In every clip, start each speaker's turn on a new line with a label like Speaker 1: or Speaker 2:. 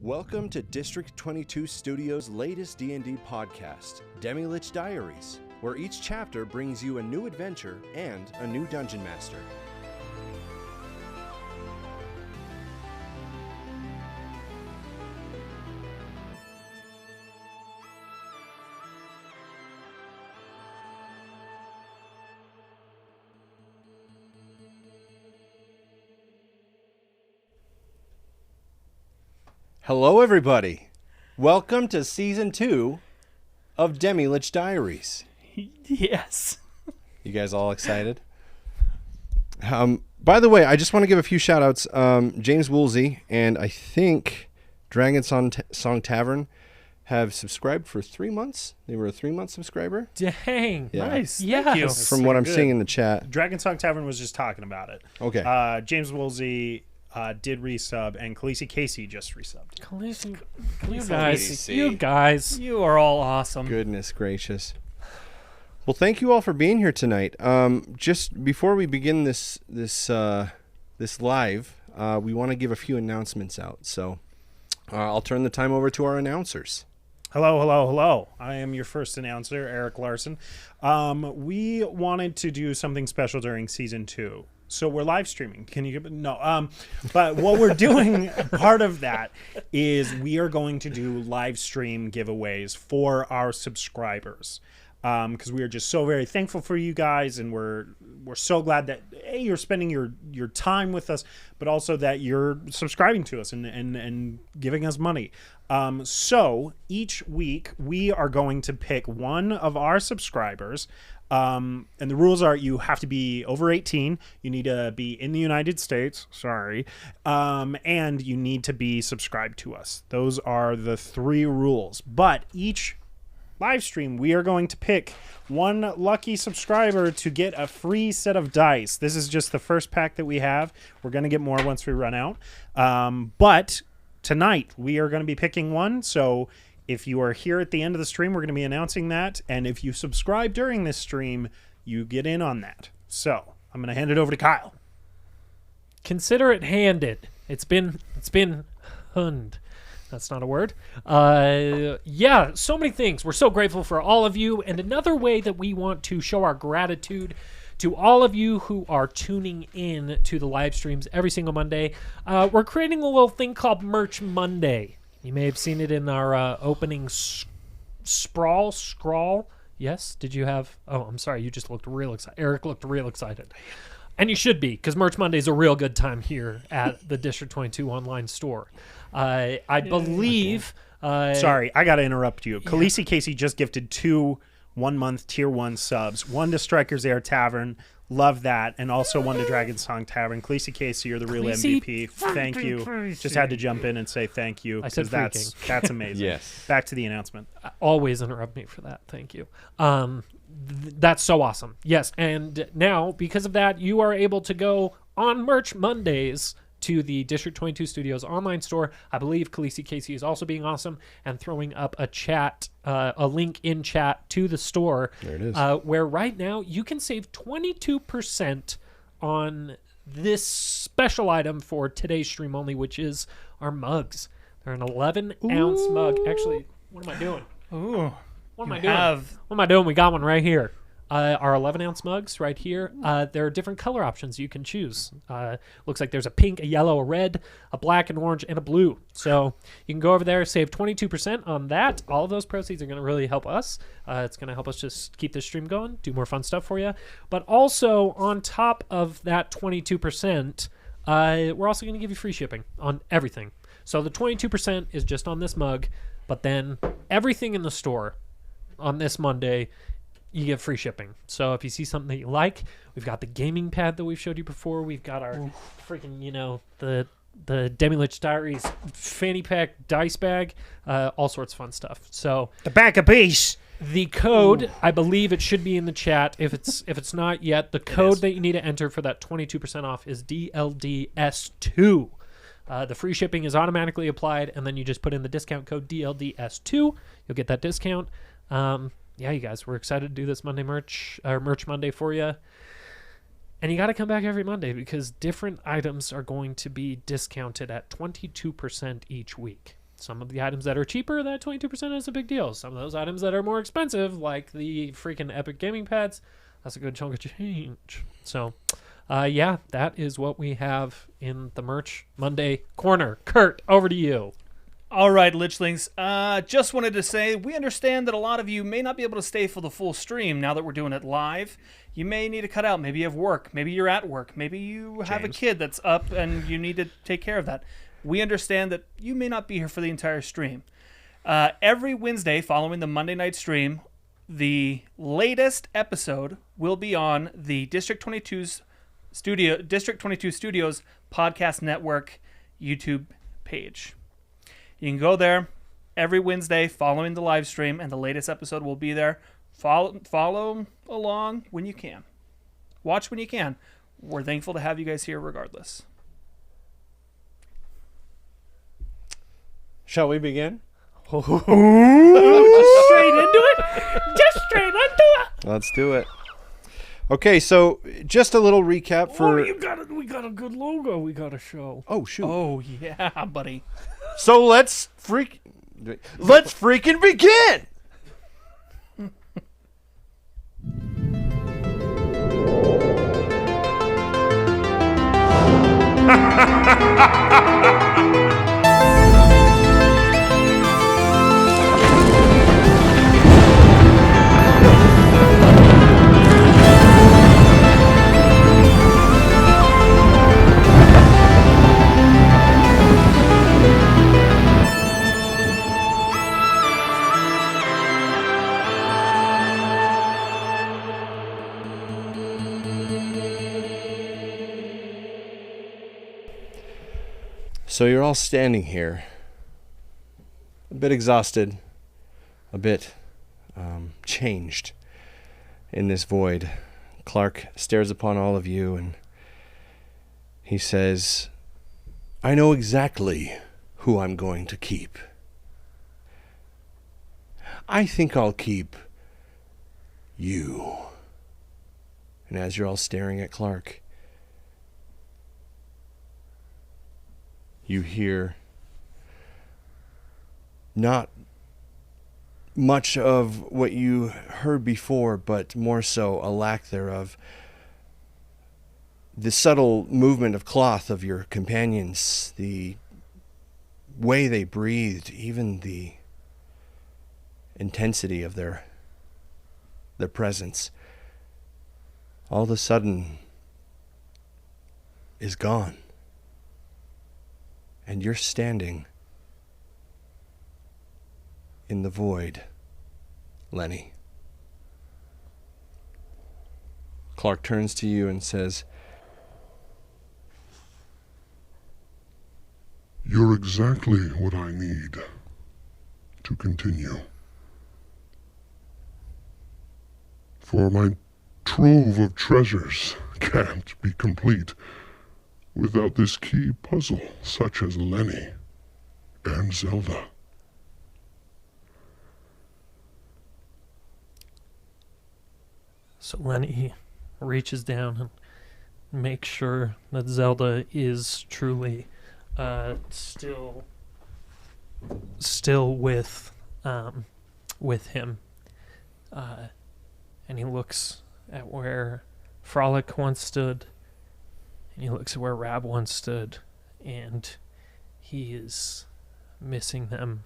Speaker 1: Welcome to District 22 Studios' latest D&D podcast, Demi-Lich Diaries, where each chapter brings you a new adventure and a new dungeon master. Hello, everybody. Welcome to Season 2 of Demi-Lich Diaries.
Speaker 2: Yes.
Speaker 1: You guys all excited? By the way, I just want to give a few shout-outs. James Woolsey and I think Dragon Song Tavern have subscribed for 3 months. They were a 3-month subscriber.
Speaker 2: Dang.
Speaker 1: Yeah.
Speaker 2: Nice.
Speaker 3: Yes.
Speaker 2: Thank you.
Speaker 1: From what I'm seeing in the chat.
Speaker 3: Dragon Song Tavern was just talking about it.
Speaker 1: Okay.
Speaker 3: James Woolsey did resub, and Khaleesi Casey just resubbed.
Speaker 2: You guys.
Speaker 3: You are all awesome.
Speaker 1: Goodness gracious. Well, thank you all for being here tonight. Just before we begin this live, we want to give a few announcements out. So I'll turn the time over to our announcers.
Speaker 3: Hello. I am your first announcer, Eric Larson. We wanted to do something special during Season 2. So we're live streaming. Can you give it? No. But what we're doing, part of that is we are going to do live stream giveaways for our subscribers. Because we are just so very thankful for you guys, and we're so glad that you're spending your time with us, but also that you're subscribing to us and giving us money. So each week we are going to pick one of our subscribers. And the rules are you have to be over 18, you need to be in the United States, and you need to be subscribed to us. Those are the 3 rules. But each live stream, we are going to pick one lucky subscriber to get a free set of dice. This is just the first pack that we have. We're going to get more once we run out. But tonight, we are going to be picking one, so if you are here at the end of the stream, we're going to be announcing that. And if you subscribe during this stream, you get in on that. So I'm going to hand it over to Kyle.
Speaker 2: Consider it handed. It's been hund. That's not a word. Yeah, so many things. We're so grateful for all of you. And another way that we want to show our gratitude to all of you who are tuning in to the live streams every single Monday, we're creating a little thing called Merch Monday. You may have seen it in our opening scrawl. Yes? Did you have... Oh, I'm sorry. You just looked real excited. Eric looked real excited. And you should be, because Merch Monday is a real good time here at the District 22 online store. I believe...
Speaker 3: Sorry, I got to interrupt you. Yeah. Khaleesi Casey just gifted 2 1-month Tier 1 subs. One to Striker's Air Tavern. Love that. And also one to Dragon Song Tavern. Khaleesi Casey, you're the real MVP. Thank you.
Speaker 2: Casey.
Speaker 3: Just had to jump in and say thank you.
Speaker 2: I said
Speaker 3: that's amazing.
Speaker 1: Yes.
Speaker 3: Back to the announcement.
Speaker 2: Always interrupt me for that. Thank you. That's so awesome. Yes. And now, because of that, you are able to go on Merch Mondays to the District 22 Studios online store. I believe Khaleesi Casey is also being awesome and throwing up a link in chat to the store.
Speaker 1: There it is.
Speaker 2: Where right now you can save 22% on this special item for today's stream only, which is our mugs. They're an 11-ounce mug. Actually, what am I doing?
Speaker 3: Ooh.
Speaker 2: What am I doing? We got one right here. Our 11-ounce mugs right here. There are different color options you can choose. Looks like there's a pink, a yellow, a red, a black, an orange, and a blue. So you can go over there, save 22% on that. All of those proceeds are going to really help us. It's going to help us just keep this stream going, do more fun stuff for you. But also, on top of that 22%, we're also going to give you free shipping on everything. So the 22% is just on this mug, but then everything in the store on this Monday, you get free shipping. So if you see something that you like, we've got the gaming pad that we've showed you before. We've got our freaking, the Demi-Lich Diaries fanny pack dice bag, all sorts of fun stuff. So
Speaker 3: The back of piece.
Speaker 2: the code, I believe it should be in the chat. If it's not yet, the code that you need to enter for that 22% off is DLDS2. The free shipping is automatically applied, and then you just put in the discount code DLDS2. You'll get that discount. Yeah, you guys, we're excited to do this Merch Monday for you. And you got to come back every Monday because different items are going to be discounted at 22% each week. some of the items that are cheaper, that 22% is a big deal. Some of those items that are more expensive, like the freaking Epic Gaming Pads, that's a good chunk of change. So, yeah, that is what we have in the Merch Monday corner. Kurt, over to you.
Speaker 4: All right, Lichlings. Just wanted to say we understand that a lot of you may not be able to stay for the full stream now that we're doing it live. You may need to cut out. Maybe you have work. Maybe you're at work. Maybe you have a kid that's up and you need to take care of that. We understand that you may not be here for the entire stream. Every Wednesday following the Monday night stream, the latest episode will be on the District 22 Studios Podcast Network YouTube page. You can go there every Wednesday following the live stream, and the latest episode will be there. Follow along when you can. Watch when you can. We're thankful to have you guys here regardless.
Speaker 1: Shall we begin?
Speaker 2: Just straight into it. Just straight into it.
Speaker 1: Let's do it. Okay, so just a little recap for.
Speaker 2: We got a good logo. We got to show.
Speaker 1: Oh shoot!
Speaker 4: Oh yeah, buddy.
Speaker 1: So let's freaking begin. So you're all standing here, a bit exhausted, a bit changed in this void. Clark stares upon all of you and he says, I know exactly who I'm going to keep. I think I'll keep you. And as you're all staring at Clark, you hear not much of what you heard before, but more so a lack thereof. The subtle movement of cloth of your companions, the way they breathed, even the intensity of their presence, all of a sudden is gone. And you're standing in the void, Lenny. Clark turns to you and says,
Speaker 5: You're exactly what I need to continue. For my trove of treasures can't be complete without this key puzzle, such as Lenny and Zelda.
Speaker 2: So Lenny reaches down and makes sure that Zelda is truly still with him. And he looks at where Frolic once stood. And he looks at where Rab once stood, and he is missing them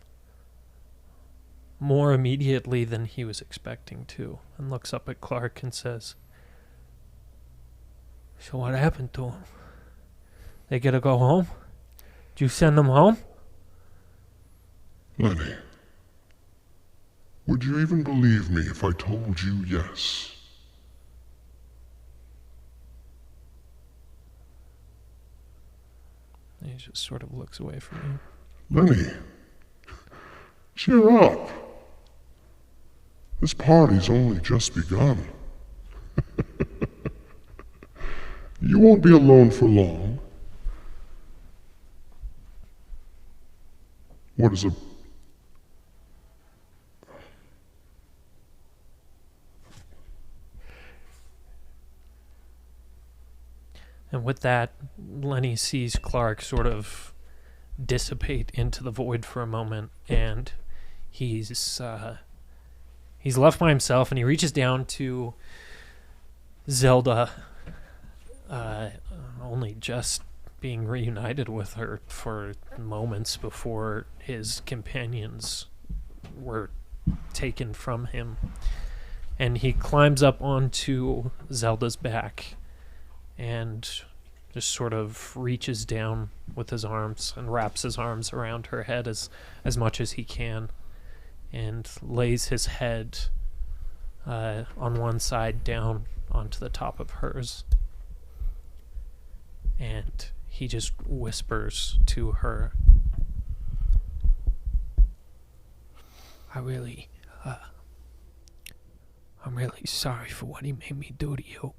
Speaker 2: more immediately than he was expecting to, and looks up at Clark and says, So what happened to them? They gotta go home? Did you send them home?
Speaker 5: Lenny, would you even believe me if I told you yes?
Speaker 2: And he just sort of looks away from you.
Speaker 5: Lenny, cheer up. This party's only just begun. You won't be alone for long. What is a...
Speaker 2: And with that, Lenny sees Clark sort of dissipate into the void for a moment, and he's left by himself, and he reaches down to Zelda, only just being reunited with her for moments before his companions were taken from him. And he climbs up onto Zelda's back and just sort of reaches down with his arms and wraps his arms around her head as much as he can, and lays his head on one side down onto the top of hers. And he just whispers to her, I'm really sorry for what he made me do to you.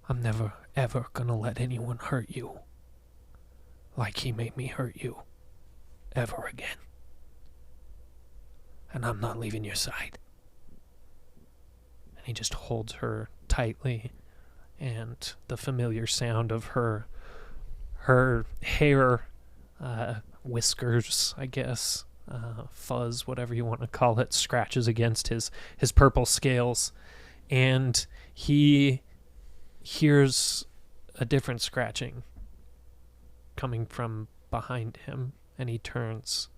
Speaker 2: I'm never, ever gonna let anyone hurt you like he made me hurt you ever again. And I'm not leaving your side. And he just holds her tightly, and the familiar sound of her hair, whiskers, I guess, fuzz, whatever you want to call it, scratches against his purple scales, and he hears a different scratching coming from behind him, and he turns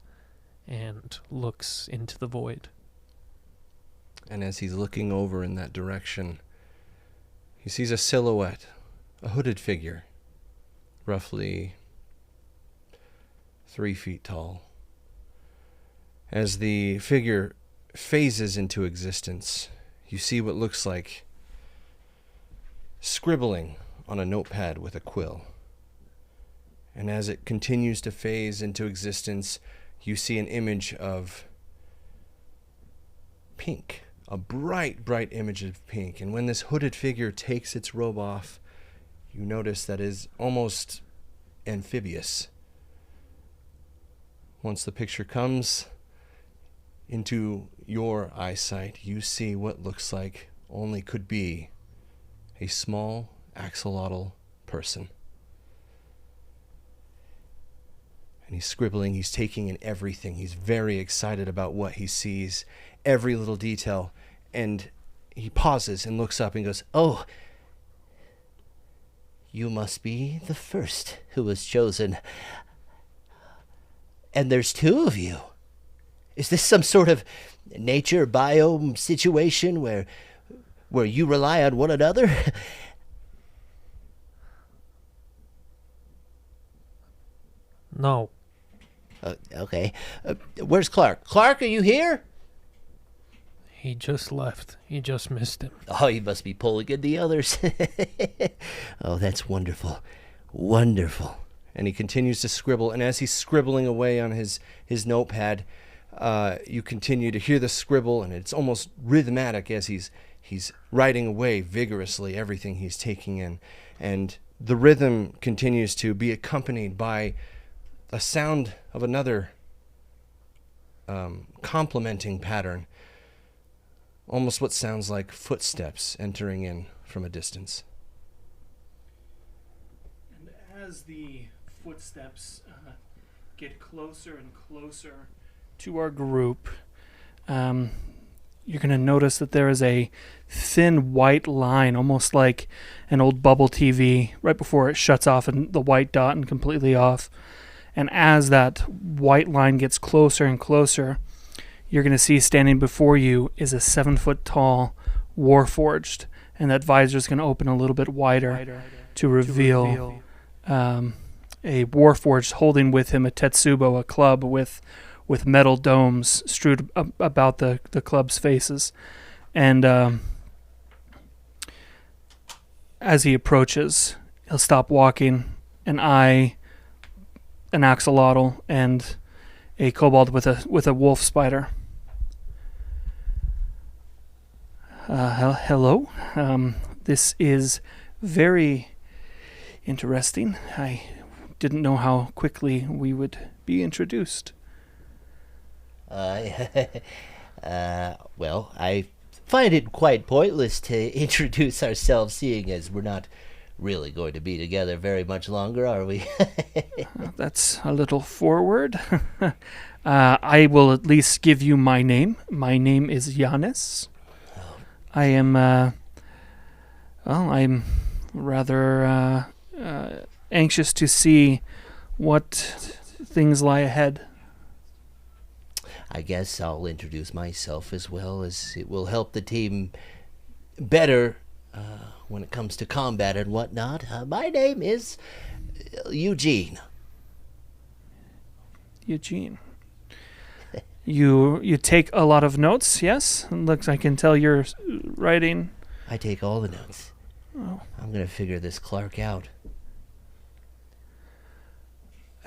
Speaker 2: and looks into the void.
Speaker 1: And as he's looking over in that direction, he sees a silhouette, a hooded figure, roughly 3 feet tall. As the figure phases into existence, you see what looks like scribbling on a notepad with a quill. And as it continues to phase into existence, you see an image of pink, a bright, bright image of pink. And when this hooded figure takes its robe off, you notice that it is almost amphibious. Once the picture comes into your eyesight, you see what looks like only could be a small axolotl person. And he's scribbling, he's taking in everything. He's very excited about what he sees, every little detail. And he pauses and looks up and goes, "Oh, you must be the first who was chosen. And there's 2 of you. Is this some sort of nature biome situation where you rely on one another?"
Speaker 2: No.
Speaker 1: Okay. Where's Clark? Clark, are you here?
Speaker 2: He just left. You just missed him.
Speaker 1: Oh, he must be pulling in the others. Oh, that's wonderful. Wonderful. And he continues to scribble, and as he's scribbling away on his notepad, you continue to hear the scribble, and it's almost rhythmic as he's writing away vigorously everything he's taking in. And the rhythm continues to be accompanied by a sound of another complementing pattern, almost what sounds like footsteps entering in from a distance.
Speaker 2: And as the footsteps get closer and closer to our group, you're going to notice that there is a thin white line, almost like an old bubble TV, right before it shuts off and the white dot and completely off. And as that white line gets closer and closer, you're going to see standing before you is a 7-foot-tall Warforged, and that visor is going to open a little bit wider to reveal a Warforged holding with him a Tetsubo, a club with metal domes strewed about the club's faces. And as he approaches, he'll stop walking, and an axolotl, and a kobold with a wolf spider. Hello. This is very interesting. I didn't know how quickly we would be introduced.
Speaker 6: Well, I find it quite pointless to introduce ourselves, seeing as we're not really going to be together very much longer, are we?
Speaker 4: That's a little forward. I will at least give you my name. My name is Giannis. I am, I'm rather anxious to see what things lie ahead.
Speaker 6: I guess I'll introduce myself as well, as it will help the team better when it comes to combat and whatnot. My name is Eugene.
Speaker 4: Eugene. You take a lot of notes, yes? Looks, I can tell you're writing.
Speaker 6: I take all the notes.
Speaker 4: Oh.
Speaker 6: I'm going to figure this Clark out.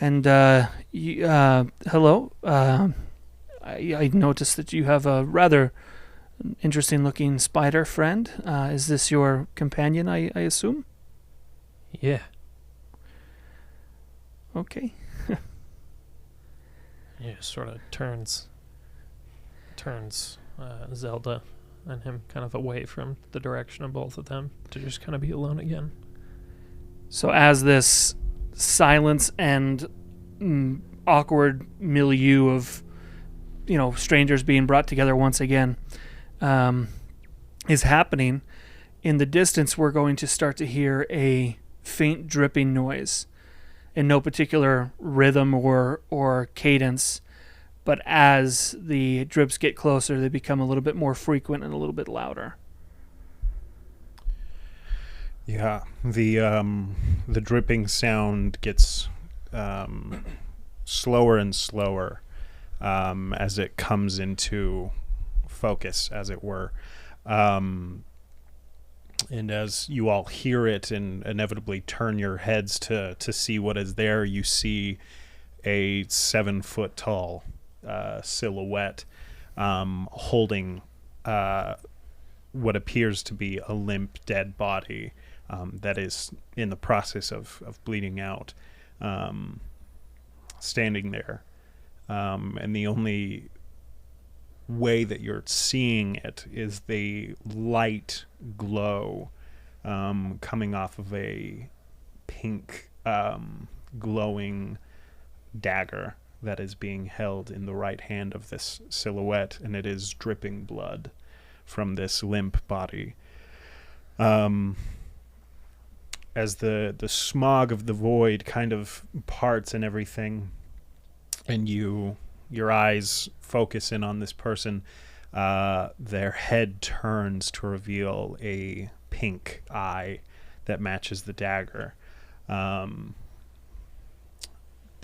Speaker 4: And, hello. I noticed that you have a rather interesting-looking spider friend. Is this your companion, I assume?
Speaker 2: Yeah.
Speaker 4: Okay.
Speaker 2: Yeah, sort of turns Zelda and him kind of away from the direction of both of them to just kind of be alone again.
Speaker 4: So as this silence and awkward milieu of, strangers being brought together once again is happening, in the distance we're going to start to hear a faint dripping noise in no particular rhythm or cadence, but as the drips get closer, they become a little bit more frequent and a little bit louder.
Speaker 3: Yeah, the dripping sound gets slower and slower as it comes into focus, as it were. And as you all hear it and inevitably turn your heads to see what is there, you see a 7-foot tall silhouette holding what appears to be a limp, dead body that is in the process of bleeding out, standing there. And the only way that you're seeing it is the light glow coming off of a pink glowing dagger that is being held in the right hand of this silhouette, and it is dripping blood from this limp body. As the smog of the void kind of parts and everything, and your eyes focus in on this person, their head turns to reveal a pink eye that matches the dagger. The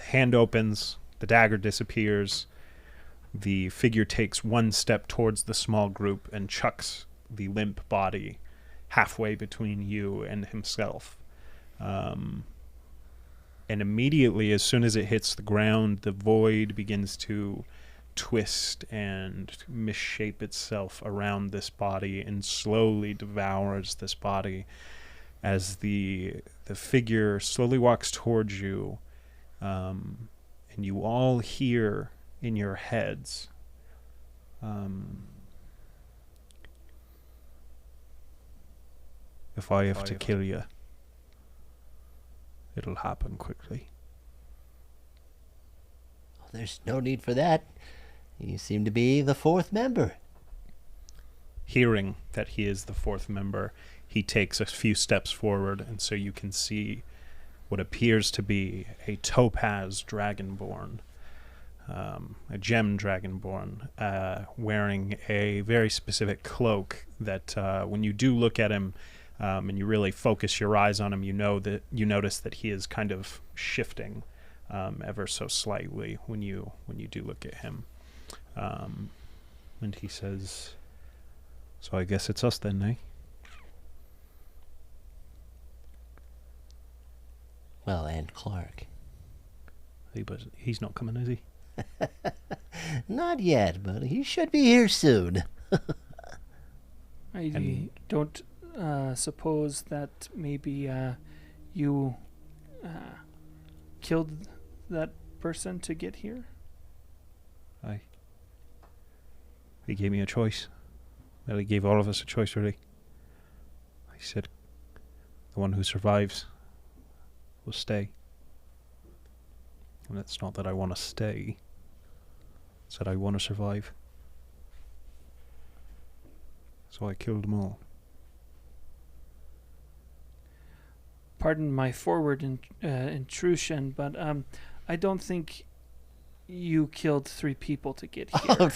Speaker 3: hand opens, the dagger disappears, the figure takes one step towards the small group and chucks the limp body halfway between you and himself. And immediately, as soon as it hits the ground, the void begins to twist and misshape itself around this body and slowly devours this body as the figure slowly walks towards you, and you all hear in your heads, if I have to kill you, it'll happen quickly.
Speaker 6: There's no need for that. You seem to be the fourth member.
Speaker 3: Hearing that he is the fourth member, he takes a few steps forward, and so you can see what appears to be a topaz dragonborn, a gem dragonborn, wearing a very specific cloak that when you do look at him, and you really focus your eyes on him, you notice that he is kind of shifting ever so slightly when you do look at him. And he says, "So I guess it's us then, eh?"
Speaker 6: Well, and Clark.
Speaker 3: But he's not coming, is he?
Speaker 6: Not yet, but he should be here soon.
Speaker 4: I don't suppose that maybe you killed that person to get here?
Speaker 3: Aye. He gave me a choice. Well, he gave all of us a choice, really. He said, The one who survives will stay. And it's not that I want to stay. It's that I want to survive. So I killed them all.
Speaker 4: Pardon my forward intrusion, but I don't think you killed 3 people to get here.
Speaker 6: Oh,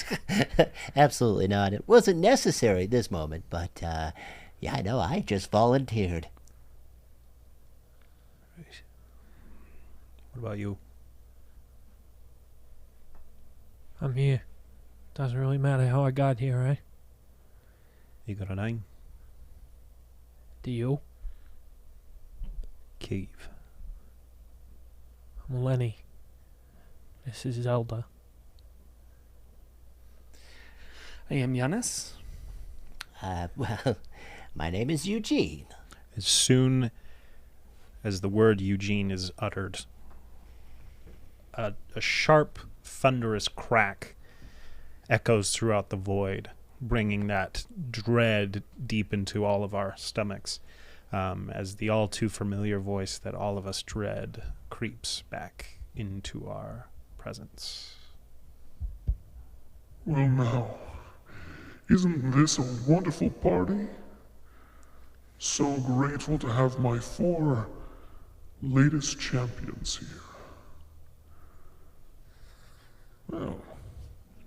Speaker 6: absolutely not. It wasn't necessary at this moment, but yeah, I know. I just volunteered.
Speaker 3: Right. What about you?
Speaker 2: I'm here. Doesn't really matter how I got here, eh?
Speaker 3: You got a name?
Speaker 2: Do you?
Speaker 3: Cave.
Speaker 2: I'm Lenny. This is Zelda.
Speaker 4: I am Giannis.
Speaker 6: Well, my name is Eugene.
Speaker 3: As soon as the word Eugene is uttered, a sharp, thunderous crack echoes throughout the void, bringing that dread deep into all of our stomachs, as the all too familiar voice that all of us dread creeps back into our presence.
Speaker 5: Well, now, isn't this a wonderful party? So grateful to have my 4 latest champions here. Well,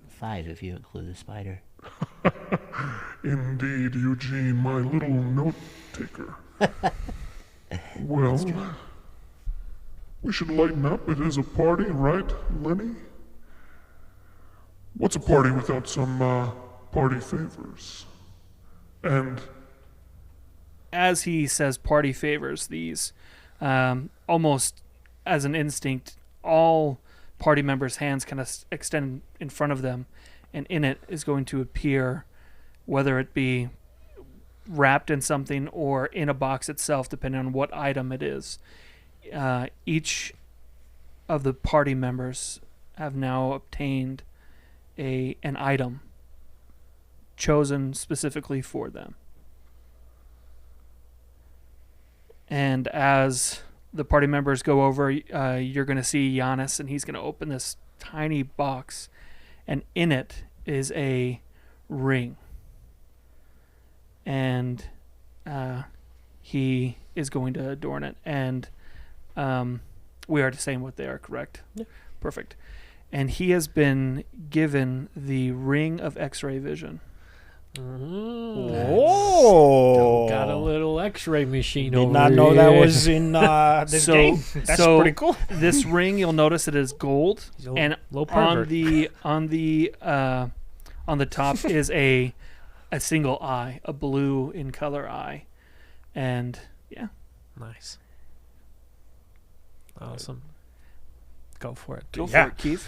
Speaker 6: 5 if you include the spider.
Speaker 5: indeed, Eugene, my little note taker. Well, we should lighten up. It is a party, right, Lenny? What's a party without some party favors? And
Speaker 4: As he says party favors, these almost as an instinct, all party members' hands kind of extend in front of them, and in it is going to appear, whether it be wrapped in something or in a box itself, depending on what item it is. Each of the party members have now obtained an item chosen specifically for them. And as the party members go over, you're going to see Giannis, and he's going to open this tiny box, and in it is a ring. And he is going to adorn it. And we are saying what they are, correct?
Speaker 2: Yeah.
Speaker 4: Perfect. And he has been given the ring of X-ray vision.
Speaker 3: Oh!
Speaker 2: Got a little X-ray machine
Speaker 3: Did
Speaker 2: over
Speaker 3: not know that
Speaker 2: here.
Speaker 3: was in this game. That's pretty cool.
Speaker 4: This ring, you'll notice it is gold,
Speaker 2: He's a
Speaker 4: and
Speaker 2: little
Speaker 4: on
Speaker 2: pervert.
Speaker 4: on the top is a single eye, a blue in color eye, and yeah,
Speaker 2: Nice. Awesome. Go for it.
Speaker 4: go
Speaker 3: Yeah.
Speaker 4: for it, Keith.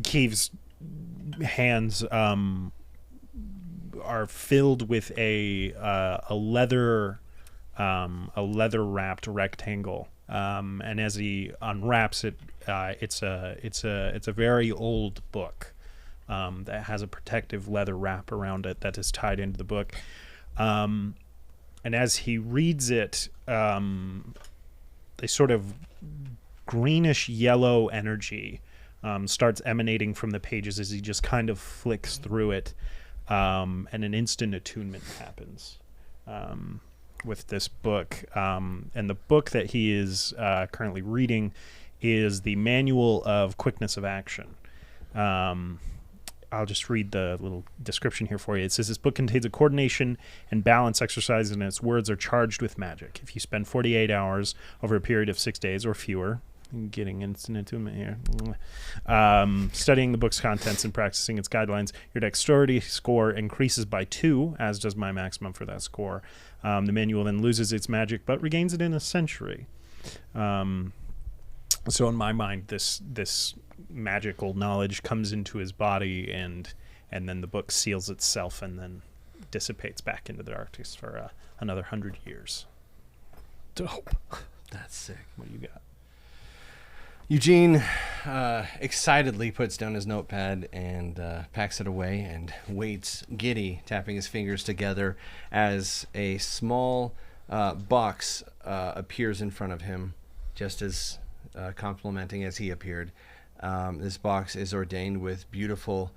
Speaker 3: Keith's hands are filled with a leather wrapped rectangle, and as he unwraps it, it's a very old book that has a protective leather wrap around it that is tied into the book, and as he reads it, a sort of greenish yellow energy starts emanating from the pages as he just kind of flicks through it, and an instant attunement happens with this book. And the book that he is currently reading is the Manual of Quickness of Action. I'll just read the little description here for you. It says, this book contains a coordination and balance exercise, and its words are charged with magic. If you spend 48 hours over a period of 6 days or fewer, getting instant attunement here, studying the book's contents and practicing its guidelines, your dexterity score increases by 2, as does my maximum for that score. The manual then loses its magic, but regains it in a century. So in my mind, this magical knowledge comes into his body, and then the book seals itself and then dissipates back into the darkness for another 100 years.
Speaker 2: Dope.
Speaker 1: That's sick.
Speaker 3: What do you got?
Speaker 1: Eugene excitedly puts down his notepad and packs it away and waits, giddy, tapping his fingers together as a small box appears in front of him, just as complimenting as he appeared. This box is ordained with beautiful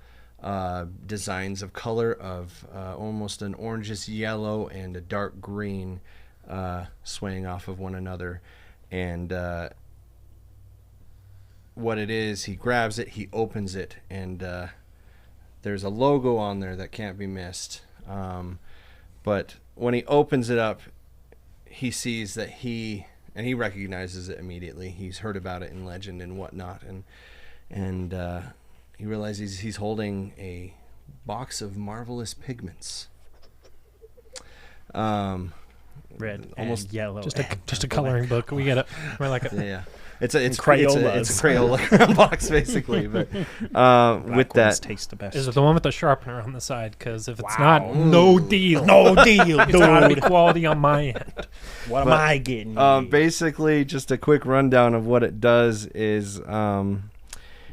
Speaker 1: designs of color of almost an orangish yellow and a dark green swaying off of one another. And what it is, he grabs it, he opens it, and there's a logo on there that can't be missed. But when he opens it up, he sees that he recognizes it immediately. He's heard about it in legend and whatnot, and he realizes he's holding a box of marvelous pigments.
Speaker 3: Red,
Speaker 1: almost
Speaker 3: and yellow,
Speaker 2: Just a coloring book. We get it. We're like
Speaker 1: yeah. It's a
Speaker 3: Crayolas.
Speaker 1: Crayola box basically, but with that,
Speaker 3: tastes the best.
Speaker 2: Is it the one with the sharpener on the side? Because if it's not,
Speaker 3: Wow.
Speaker 2: no deal.
Speaker 3: No deal,
Speaker 2: It's gotta be
Speaker 3: dude.
Speaker 2: quality on my end.
Speaker 3: What am
Speaker 1: But,
Speaker 3: I getting?
Speaker 1: basically, just a quick rundown of what it does is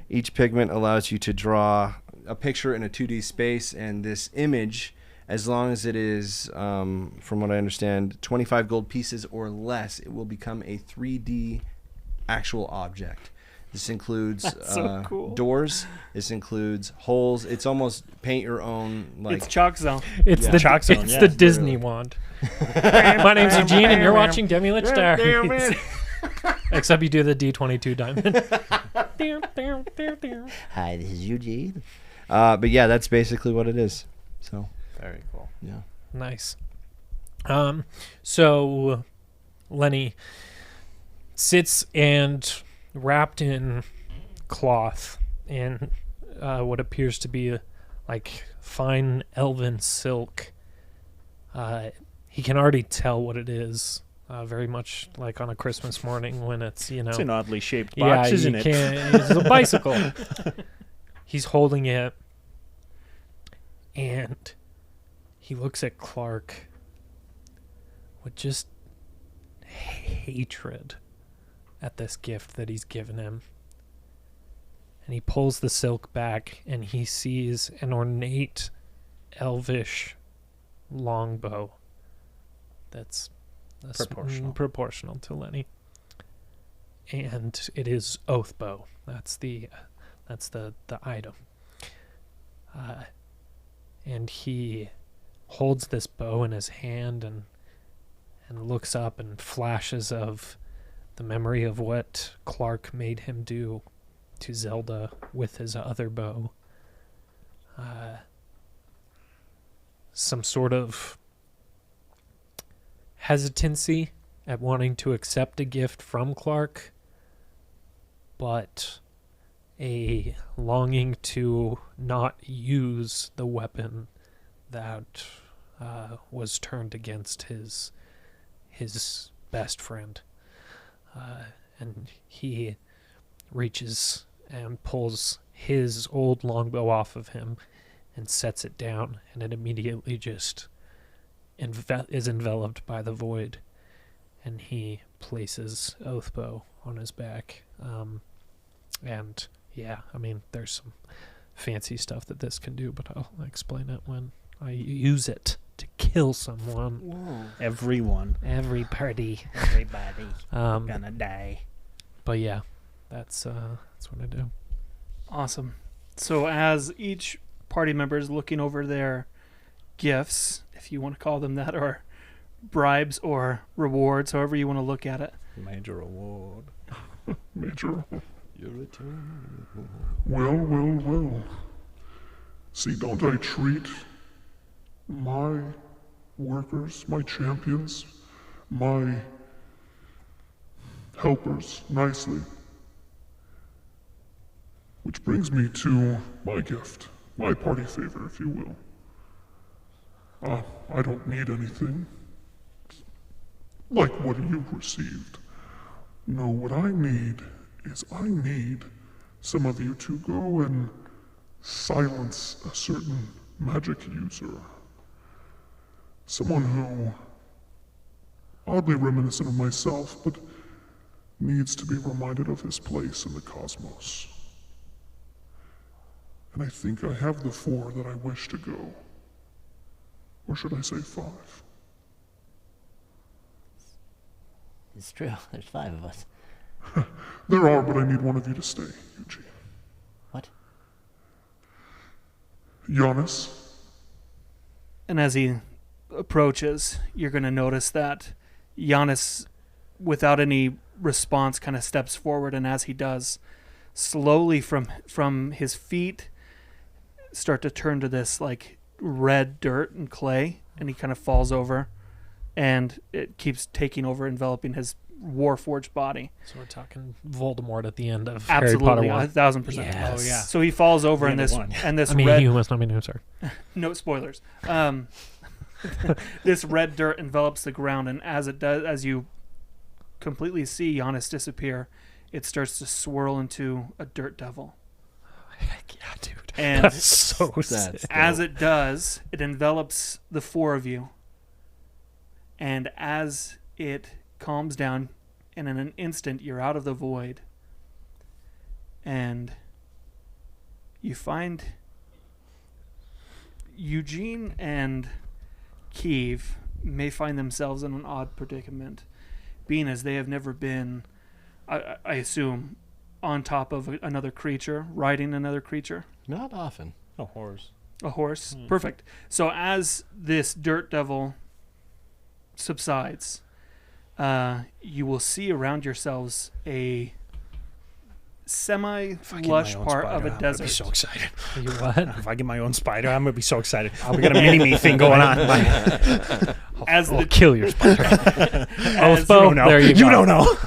Speaker 1: each pigment allows you to draw a picture in a 2D space, and this image, as long as it is, from what I understand, 25 gold pieces or less, it will become a 3D actual object. This includes
Speaker 4: so cool.
Speaker 1: doors. This includes holes. It's almost paint your own, like
Speaker 4: It's Chalk-Zone.
Speaker 2: It's
Speaker 1: Yeah.
Speaker 2: the
Speaker 3: Chalk Zone,
Speaker 2: it's
Speaker 3: yeah,
Speaker 2: the Disney wand. My name's Eugene, and you're watching Demi Lich Diaries. Except you do the D22 diamond.
Speaker 6: Hi, this is Eugene.
Speaker 1: but yeah, that's basically what it is. So
Speaker 3: Very cool.
Speaker 1: yeah.
Speaker 2: Nice. So Lenny sits and wrapped in cloth in what appears to be like fine elven silk. He can already tell what it is. Very much like on a Christmas morning when it's, you know,
Speaker 3: It's an oddly shaped box, isn't it?
Speaker 2: It's a bicycle. He's holding it, and he looks at Clark with just hatred at this gift that he's given him. And he pulls the silk back, and he sees an ornate, elvish longbow that's proportional to Lenny. And it is oath bow. That's the item. And he holds this bow in his hand and looks up and flashes of the memory of what Clark made him do to Zelda with his other bow. Some sort of hesitancy at wanting to accept a gift from Clark, but a longing to not use the weapon that was turned against his best friend. And he reaches and pulls his old longbow off of him and sets it down, and it immediately just is enveloped by the void, and he places Oathbow on his back. And yeah, I mean, there's some fancy stuff that this can do, but I'll explain it when I use it to kill someone.
Speaker 3: Everyone.
Speaker 2: Everybody.
Speaker 3: Everybody.
Speaker 2: Um,
Speaker 3: Gonna die.
Speaker 2: but yeah, that's what I do.
Speaker 4: Awesome. So as each party member is looking over their gifts, if you want to call them that, or bribes or rewards, however you want to look at it.
Speaker 3: Major award.
Speaker 5: Major. Well. See, don't I treat my workers, my champions, my helpers nicely? Which brings me to my gift, my party favor, if you will. I don't need anything like what you received. No, what I need is some of you to go and silence a certain magic user. Someone who, oddly reminiscent of myself, but needs to be reminded of his place in the cosmos. And I think I have the 4 that I wish to go. Or should I say 5?
Speaker 6: It's true. There's 5 of us.
Speaker 5: There are, but I need one of you to stay, Eugene.
Speaker 6: What?
Speaker 5: Giannis?
Speaker 4: And as he approaches, you're going to notice that Giannis, without any response, kind of steps forward, and as he does, slowly from his feet start to turn to this like red dirt and clay, and he kind of falls over, and it keeps taking over, enveloping his warforged body.
Speaker 2: So we're talking Voldemort at the end of
Speaker 4: Absolutely,
Speaker 2: Harry Potter 1.
Speaker 4: 1,000%.
Speaker 2: Yes.
Speaker 3: Oh, yeah.
Speaker 4: So he falls over,
Speaker 3: The
Speaker 4: and
Speaker 3: end of
Speaker 4: this
Speaker 3: one.
Speaker 4: and this
Speaker 2: I mean,
Speaker 4: red.
Speaker 2: he who must not be named, sorry.
Speaker 4: No spoilers. This red dirt envelops the ground, and as it does, as you completely see Giannis disappear, it starts to swirl into a dirt devil.
Speaker 2: Heck yeah, dude.
Speaker 4: And
Speaker 2: That's so sick.
Speaker 1: That's
Speaker 4: as
Speaker 1: dope.
Speaker 4: it does, it envelops the 4 of you. And as it calms down, and in an instant, you're out of the void. And you find Eugene and Kiev may find themselves in an odd predicament, being as they have never been, I assume, on top of another creature, riding another creature.
Speaker 1: Not often.
Speaker 3: A horse.
Speaker 4: A horse. Perfect. So as this dirt devil subsides, you will see around yourselves a semi-lush
Speaker 3: own
Speaker 4: part
Speaker 3: spider,
Speaker 4: of a
Speaker 3: I'm gonna
Speaker 4: desert.
Speaker 3: be so excited.
Speaker 2: You what?
Speaker 3: If I get my own spider, I'm gonna be so excited. We got a mini-me thing going on.
Speaker 4: As
Speaker 2: I'll
Speaker 4: the
Speaker 2: kill your spider.
Speaker 4: as,
Speaker 2: Bo,
Speaker 3: You don't know.
Speaker 2: there you go.
Speaker 3: don't know.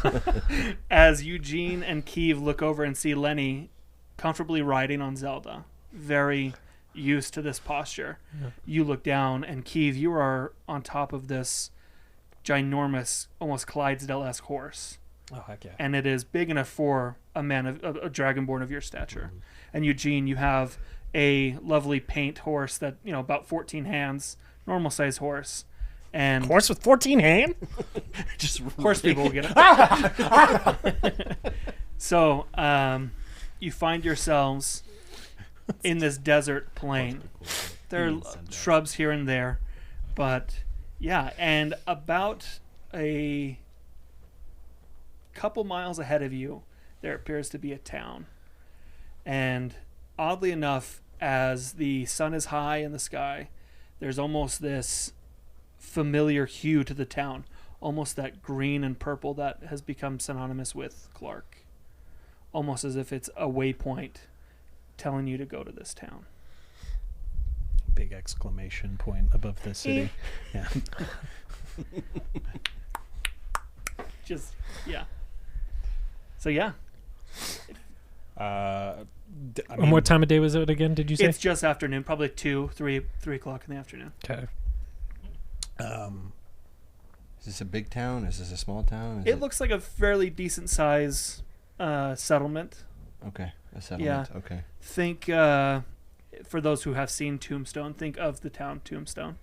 Speaker 4: as Eugene and Kiev look over and see Lenny comfortably riding on Zelda, very used to this posture.
Speaker 2: Yeah.
Speaker 4: You look down, and Kiev, you are on top of this ginormous, almost Clydesdale-esque horse.
Speaker 2: Oh, heck yeah.
Speaker 4: And it is big enough for a man of a dragonborn of your stature. And Eugene, you have a lovely paint horse that, about 14 hands, normal size horse. And
Speaker 3: Horse with 14 hands?
Speaker 1: Just
Speaker 4: horse people will get it. So, you find yourselves in this desert plain. There are shrubs here and there, but yeah, and about a couple miles ahead of you, there appears to be a town. And oddly enough, as the sun is high in the sky, there's almost this familiar hue to the town, almost that green and purple that has become synonymous with Clark, almost as if it's a waypoint telling you to go to this town.
Speaker 3: Big exclamation point above the city. Yeah.
Speaker 4: Just yeah. So yeah,
Speaker 2: And what time of day was it again, did you say?
Speaker 4: it's just afternoon, probably 3 o'clock in the afternoon.
Speaker 2: Okay.
Speaker 1: Is this a big town? Is this a small town? Is
Speaker 4: It looks like a fairly decent size settlement.
Speaker 1: Okay, a settlement. Okay.
Speaker 4: Think, for those who have seen Tombstone, think of the town Tombstone,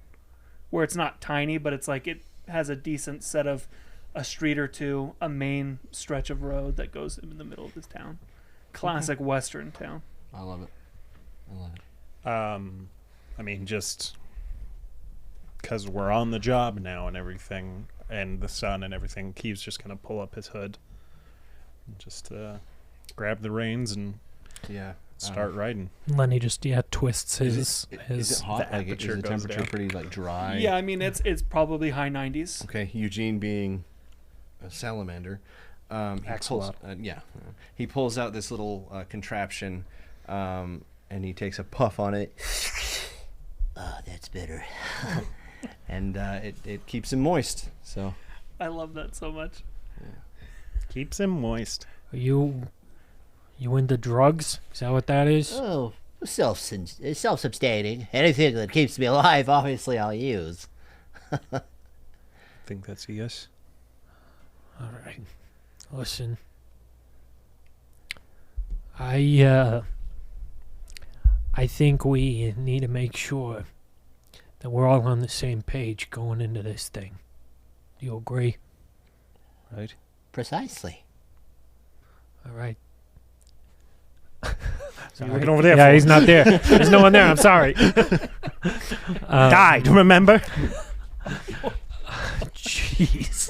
Speaker 4: where it's not tiny, but it's like it has a decent set of a street or two, a main stretch of road that goes in the middle of this town. Classic Western town.
Speaker 1: I love it. I love it.
Speaker 3: Just because we're on the job now and everything, and the sun and everything, Keith's just going to pull up his hood and just grab the reins and
Speaker 1: Yeah.
Speaker 3: start riding.
Speaker 2: Lenny just twists his
Speaker 1: Is it hot?
Speaker 3: the
Speaker 1: Like, is
Speaker 3: aperture
Speaker 1: the
Speaker 3: goes
Speaker 1: temperature
Speaker 3: down.
Speaker 1: pretty dry?
Speaker 4: Yeah, I mean it's probably high 90s.
Speaker 1: Okay, Eugene being a salamander,
Speaker 3: Axolotl.
Speaker 1: he pulls out this little contraption, and he takes a puff on it,
Speaker 6: Oh, that's better.
Speaker 1: and it keeps him moist. So
Speaker 4: I love that so much.
Speaker 3: Keeps him moist.
Speaker 2: You into drugs? Is that what that is?
Speaker 6: Oh, self-sustaining. Anything that keeps me alive, obviously, I'll use.
Speaker 3: Think that's a yes.
Speaker 2: All right. Listen. I think we need to make sure that we're all on the same page going into this thing. Do you agree?
Speaker 3: Right.
Speaker 6: Precisely.
Speaker 2: All right.
Speaker 3: What are you looking over there
Speaker 2: Yeah,
Speaker 3: for?
Speaker 2: he's not there. There's no one there. I'm sorry.
Speaker 3: Died, remember?
Speaker 2: Jeez.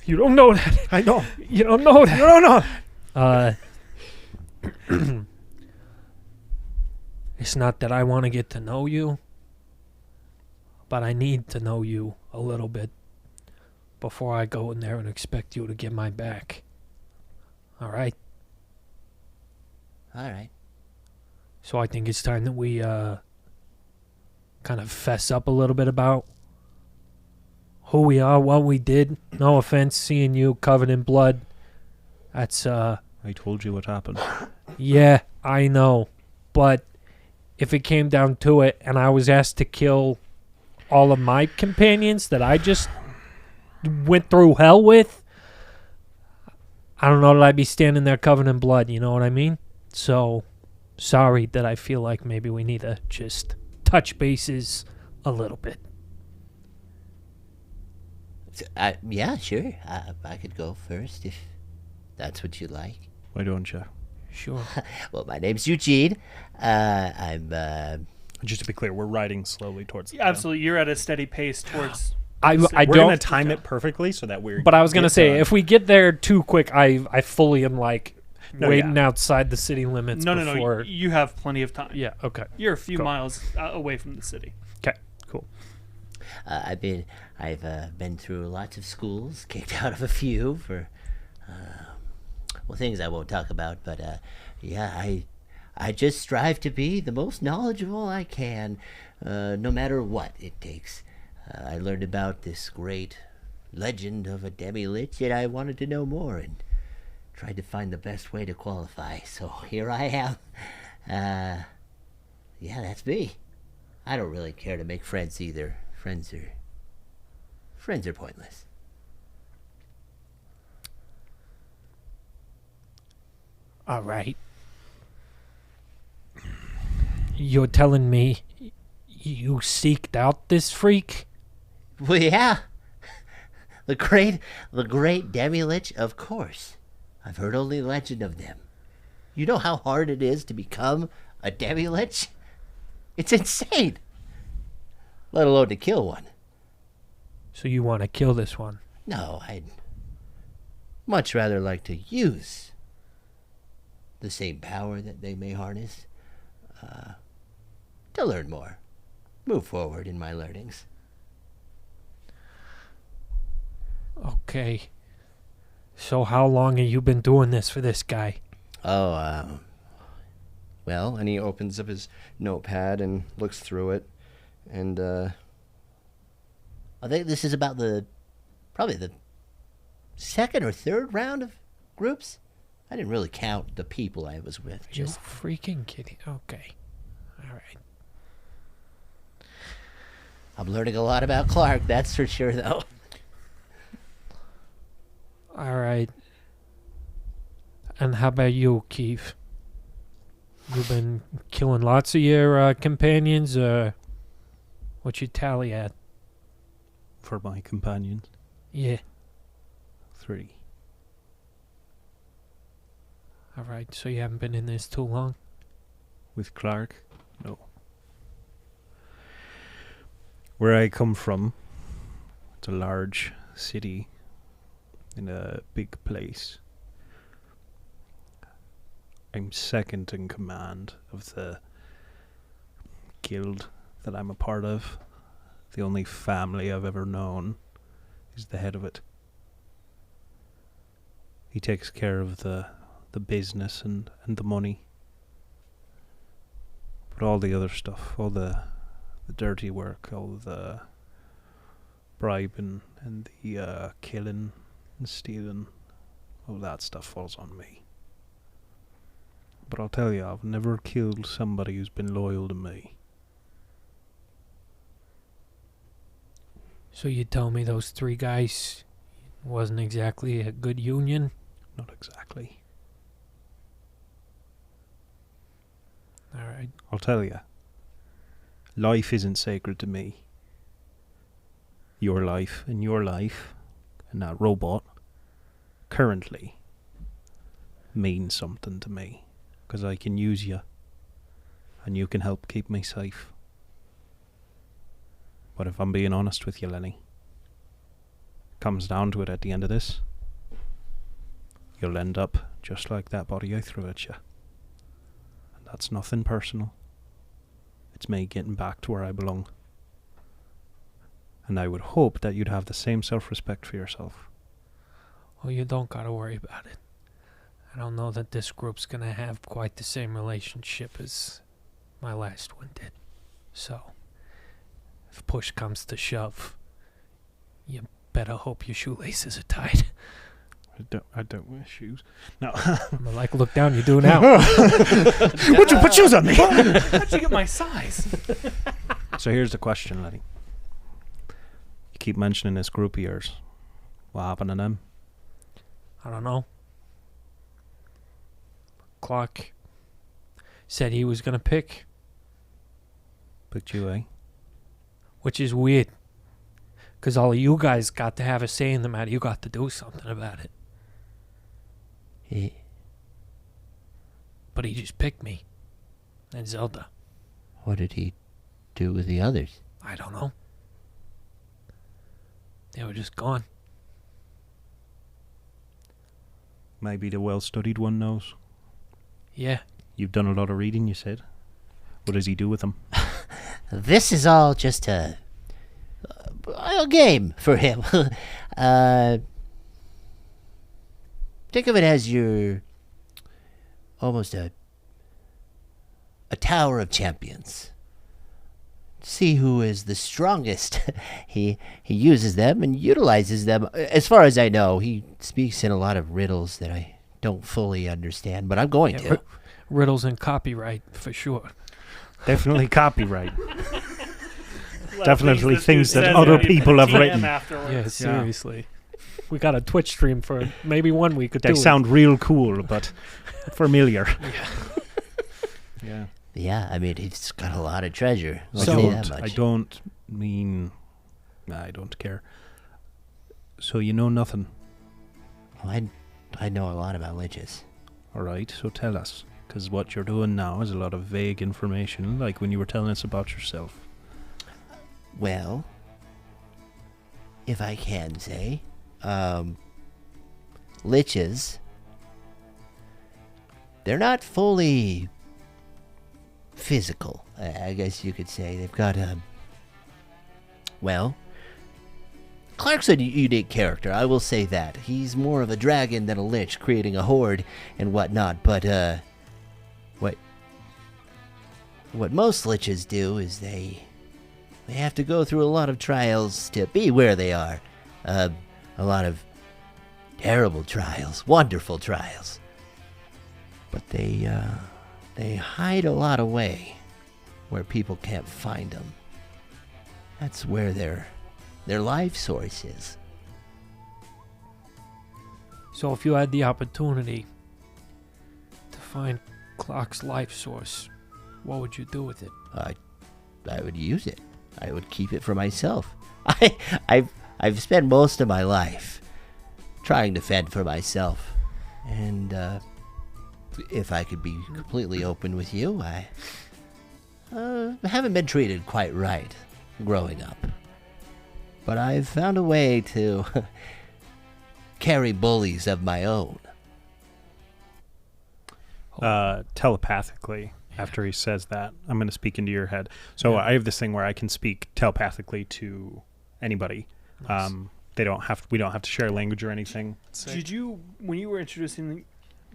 Speaker 2: You don't know that.
Speaker 3: I know.
Speaker 2: You don't know that.
Speaker 3: No.
Speaker 2: It's not that I want to get to know you, but I need to know you a little bit before I go in there and expect you to get my back. All right?
Speaker 6: All right.
Speaker 2: So I think it's time that we kind of fess up a little bit about who we are, what we did. No offense, seeing you covered in blood. That's,
Speaker 3: I told you what happened.
Speaker 2: yeah, I know. But if it came down to it and I was asked to kill all of my companions that I just went through hell with, I don't know that I'd be standing there covered in blood, you know what I mean? So, sorry that I feel like maybe we need to just touch bases a little bit.
Speaker 6: Yeah, sure. I could go first if that's what you like.
Speaker 3: Why don't you?
Speaker 2: Sure.
Speaker 6: Well, my name's Ch1. I'm
Speaker 3: Just to be clear, we're riding slowly towards the
Speaker 4: Yeah, absolutely. You're at a steady pace towards.
Speaker 2: I
Speaker 3: we're
Speaker 2: don't,
Speaker 3: gonna time it perfectly so that we're.
Speaker 2: but I was going to
Speaker 3: get
Speaker 2: say,
Speaker 3: done.
Speaker 2: if we get there too quick, I fully am like
Speaker 3: No,
Speaker 2: waiting
Speaker 3: yeah.
Speaker 2: outside the city limits
Speaker 4: No.
Speaker 2: before.
Speaker 4: You have plenty of time.
Speaker 2: Yeah, okay.
Speaker 4: You're a few
Speaker 2: Go.
Speaker 4: miles away from the city.
Speaker 2: Okay, cool.
Speaker 6: I've been through lots of schools, kicked out of a few for things I won't talk about. But yeah, I just strive to be the most knowledgeable I can, no matter what it takes. I learned about this great legend of a demi-lich, and I wanted to know more and tried to find the best way to qualify. So here I am. Yeah, that's me. I don't really care to make friends either. Friends are pointless.
Speaker 2: All right. You're telling me you seeked out this freak?
Speaker 6: Well, yeah. The great demi-lich, of course. I've heard only legend of them. You know how hard it is to become a demi-lich? It's insane. Let alone to kill one.
Speaker 2: So you want to kill this one?
Speaker 6: No, I'd much rather like to use the same power that they may harness to learn more. Move forward in my learnings.
Speaker 2: Okay. So how long have you been doing this for this guy?
Speaker 6: Oh,
Speaker 1: Well, and he opens up his notepad and looks through it, and
Speaker 6: I think this is about probably the second or third round of groups. I didn't really count the people I was with.
Speaker 2: You
Speaker 6: Just
Speaker 2: freaking kidding? Okay. All right.
Speaker 6: I'm learning a lot about Clark, that's for sure, though.
Speaker 2: All right. And how about you, Keith? You've been killing lots of your companions, what you tally at?
Speaker 3: For my companions,
Speaker 2: Yeah.
Speaker 3: 3.
Speaker 2: All right. So you haven't been in this too long?
Speaker 3: With Clark, no. Where I come from, it's a large city in a big place. I'm second in command of the guild that I'm a part of. The only family I've ever known is the head of it. He takes care of the business and the money. But all the other stuff, all the dirty work, all the bribing and the killing and stealing, all that stuff falls on me. But I'll tell you, I've never killed somebody who's been loyal to me.
Speaker 2: So you tell me those 3 guys wasn't exactly a good union?
Speaker 3: Not exactly.
Speaker 2: All right.
Speaker 3: I'll tell you, life isn't sacred to me. Your life and that robot currently means something to me, because I can use you and you can help keep me safe. But if I'm being honest with you, Lenny,
Speaker 7: comes down to it at the end of this, you'll end up just like that body I threw at you. And that's nothing personal. It's me getting back to where I belong. And I would hope that you'd have the same self-respect for yourself.
Speaker 2: Well, you don't gotta worry about it. I don't know that this group's gonna have quite the same relationship as my last one did. So, if push comes to shove, you better hope your shoelaces are tied.
Speaker 7: I don't wear shoes. No.
Speaker 2: I'm like, look down, you do now.
Speaker 7: Would you put shoes on me?
Speaker 4: How'd you get my size?
Speaker 7: So here's the question, Letty. You keep mentioning this group of yours. What happened to them?
Speaker 2: I don't know. Clark said he was gonna pick,
Speaker 7: Picked you, eh?
Speaker 2: which is weird. Because all of you guys got to have a say in the matter. You got to do something about it. But he just picked me. And Zelda.
Speaker 6: What did he do with the others?
Speaker 2: I don't know. They were just gone.
Speaker 7: Maybe the well-studied one knows.
Speaker 2: Yeah.
Speaker 7: You've done a lot of reading, you said. What does he do with them?
Speaker 6: This is all just a game for him. Think of it as your almost a tower of champions. See who is the strongest. He uses them and utilizes them. As far as I know, he speaks in a lot of riddles that I don't fully understand, but I'm going to.
Speaker 2: Riddles and copyright, for sure.
Speaker 7: Definitely copyright. Definitely things that other people have written.
Speaker 2: Yeah, seriously. We got a Twitch stream for maybe 1 week or two.
Speaker 7: They sound real cool, but familiar. Yeah.
Speaker 6: Yeah, I mean, he's got a lot of treasure. I'll
Speaker 7: I
Speaker 6: say
Speaker 7: don't.
Speaker 6: that much.
Speaker 7: I don't mean. I don't care. So you know nothing.
Speaker 6: Well, I know a lot about liches.
Speaker 7: All right. So tell us, because what you're doing now is a lot of vague information, like when you were telling us about yourself.
Speaker 6: Well, if I can say, liches, they're not fully physical, I guess you could say. They've got well, Clark's a unique character, I will say that. He's more of a dragon than a lich, creating a horde and whatnot, but what most liches do is they have to go through a lot of trials to be where they are. A lot of terrible trials, wonderful trials. But they hide a lot away where people can't find them. That's where their life source is.
Speaker 2: So if you had the opportunity to find Clark's life source, what would you do with it?
Speaker 6: I would use it. I would keep it for myself. I've spent most of my life trying to fend for myself, and if I could be completely open with you, I haven't been treated quite right growing up, but I've found a way to carry bullies of my own.
Speaker 7: Telepathically, after he says that, I'm going to speak into your head. So I have this thing where I can speak telepathically to anybody.
Speaker 2: Nice.
Speaker 7: We don't have to share language or anything.
Speaker 4: Did you, when you were introducing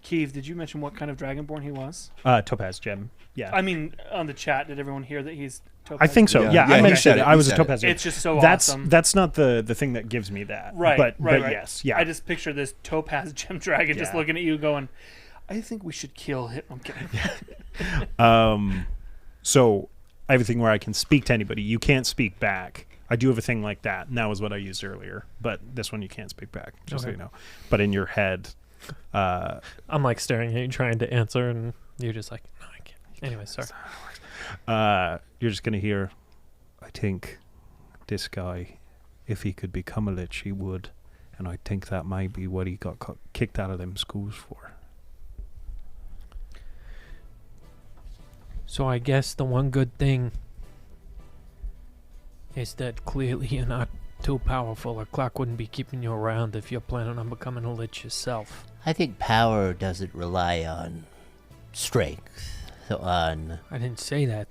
Speaker 4: Keeve, did you mention what kind of Dragonborn he was?
Speaker 7: Topaz gem. Yeah.
Speaker 4: I mean, on the chat, did everyone hear that he's Topaz?
Speaker 7: I think so. Yeah,
Speaker 1: Yeah,
Speaker 7: I
Speaker 1: he
Speaker 7: mentioned
Speaker 1: said
Speaker 7: it.
Speaker 1: it.
Speaker 7: I
Speaker 1: He
Speaker 7: was a
Speaker 1: said
Speaker 7: Topaz gem.
Speaker 4: It's just so
Speaker 7: That's
Speaker 4: awesome.
Speaker 7: that's not the thing that gives me that.
Speaker 4: Right,
Speaker 7: But
Speaker 4: right.
Speaker 7: yes. Yeah.
Speaker 4: I just picture this Topaz gem dragon just
Speaker 7: Yeah.
Speaker 4: looking at you going, I think we should kill him. I'm kidding.
Speaker 7: So I have a thing where I can speak to anybody. You can't speak back. I do have a thing like that. And that was what I used earlier. But this one you can't speak back, just so
Speaker 2: Okay.
Speaker 7: you know. But in your head,
Speaker 2: I'm like staring at you, trying to answer, and you're just like, no, I can't. Anyway, sorry.
Speaker 7: you're just going to hear, I think this guy, if he could become a lich, he would. And I think that might be what he got kicked out of them schools for.
Speaker 2: So I guess the one good thing is that clearly you're not too powerful. A clock wouldn't be keeping you around if you're planning on becoming a lich yourself.
Speaker 6: I think power doesn't rely on strength. On
Speaker 2: I didn't say that.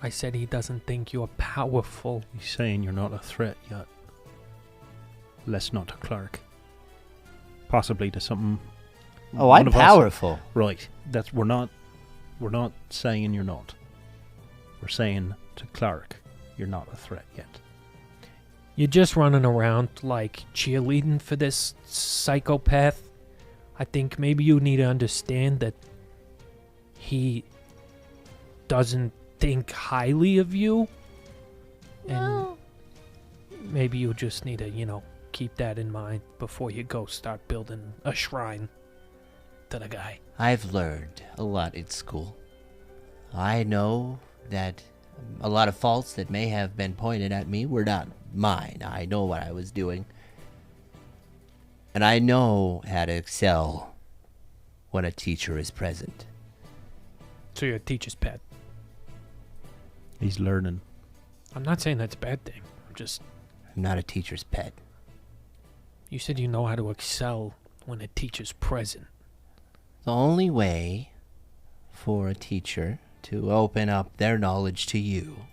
Speaker 2: I said he doesn't think you're powerful.
Speaker 7: He's saying you're not a threat yet. Less not to Clark. Possibly to something.
Speaker 6: Oh,
Speaker 7: one
Speaker 6: I'm
Speaker 7: of us-
Speaker 6: powerful.
Speaker 7: Right. That's we're not saying you're not. We're saying to Clark, you're not a threat yet.
Speaker 2: You're just running around like cheerleading for this psychopath. I think maybe you need to understand that he doesn't think highly of you. And maybe you just need to, keep that in mind before you go start building a shrine to the guy.
Speaker 6: I've learned a lot in school. I know that a lot of faults that may have been pointed at me were not mine. I know what I was doing. And I know how to excel when a teacher is present.
Speaker 2: So you're a teacher's pet.
Speaker 7: He's learning.
Speaker 2: I'm not saying that's a bad thing.
Speaker 6: I'm not a teacher's pet.
Speaker 2: You said you know how to excel when a teacher's present.
Speaker 6: The only way for a teacher to open up their knowledge to you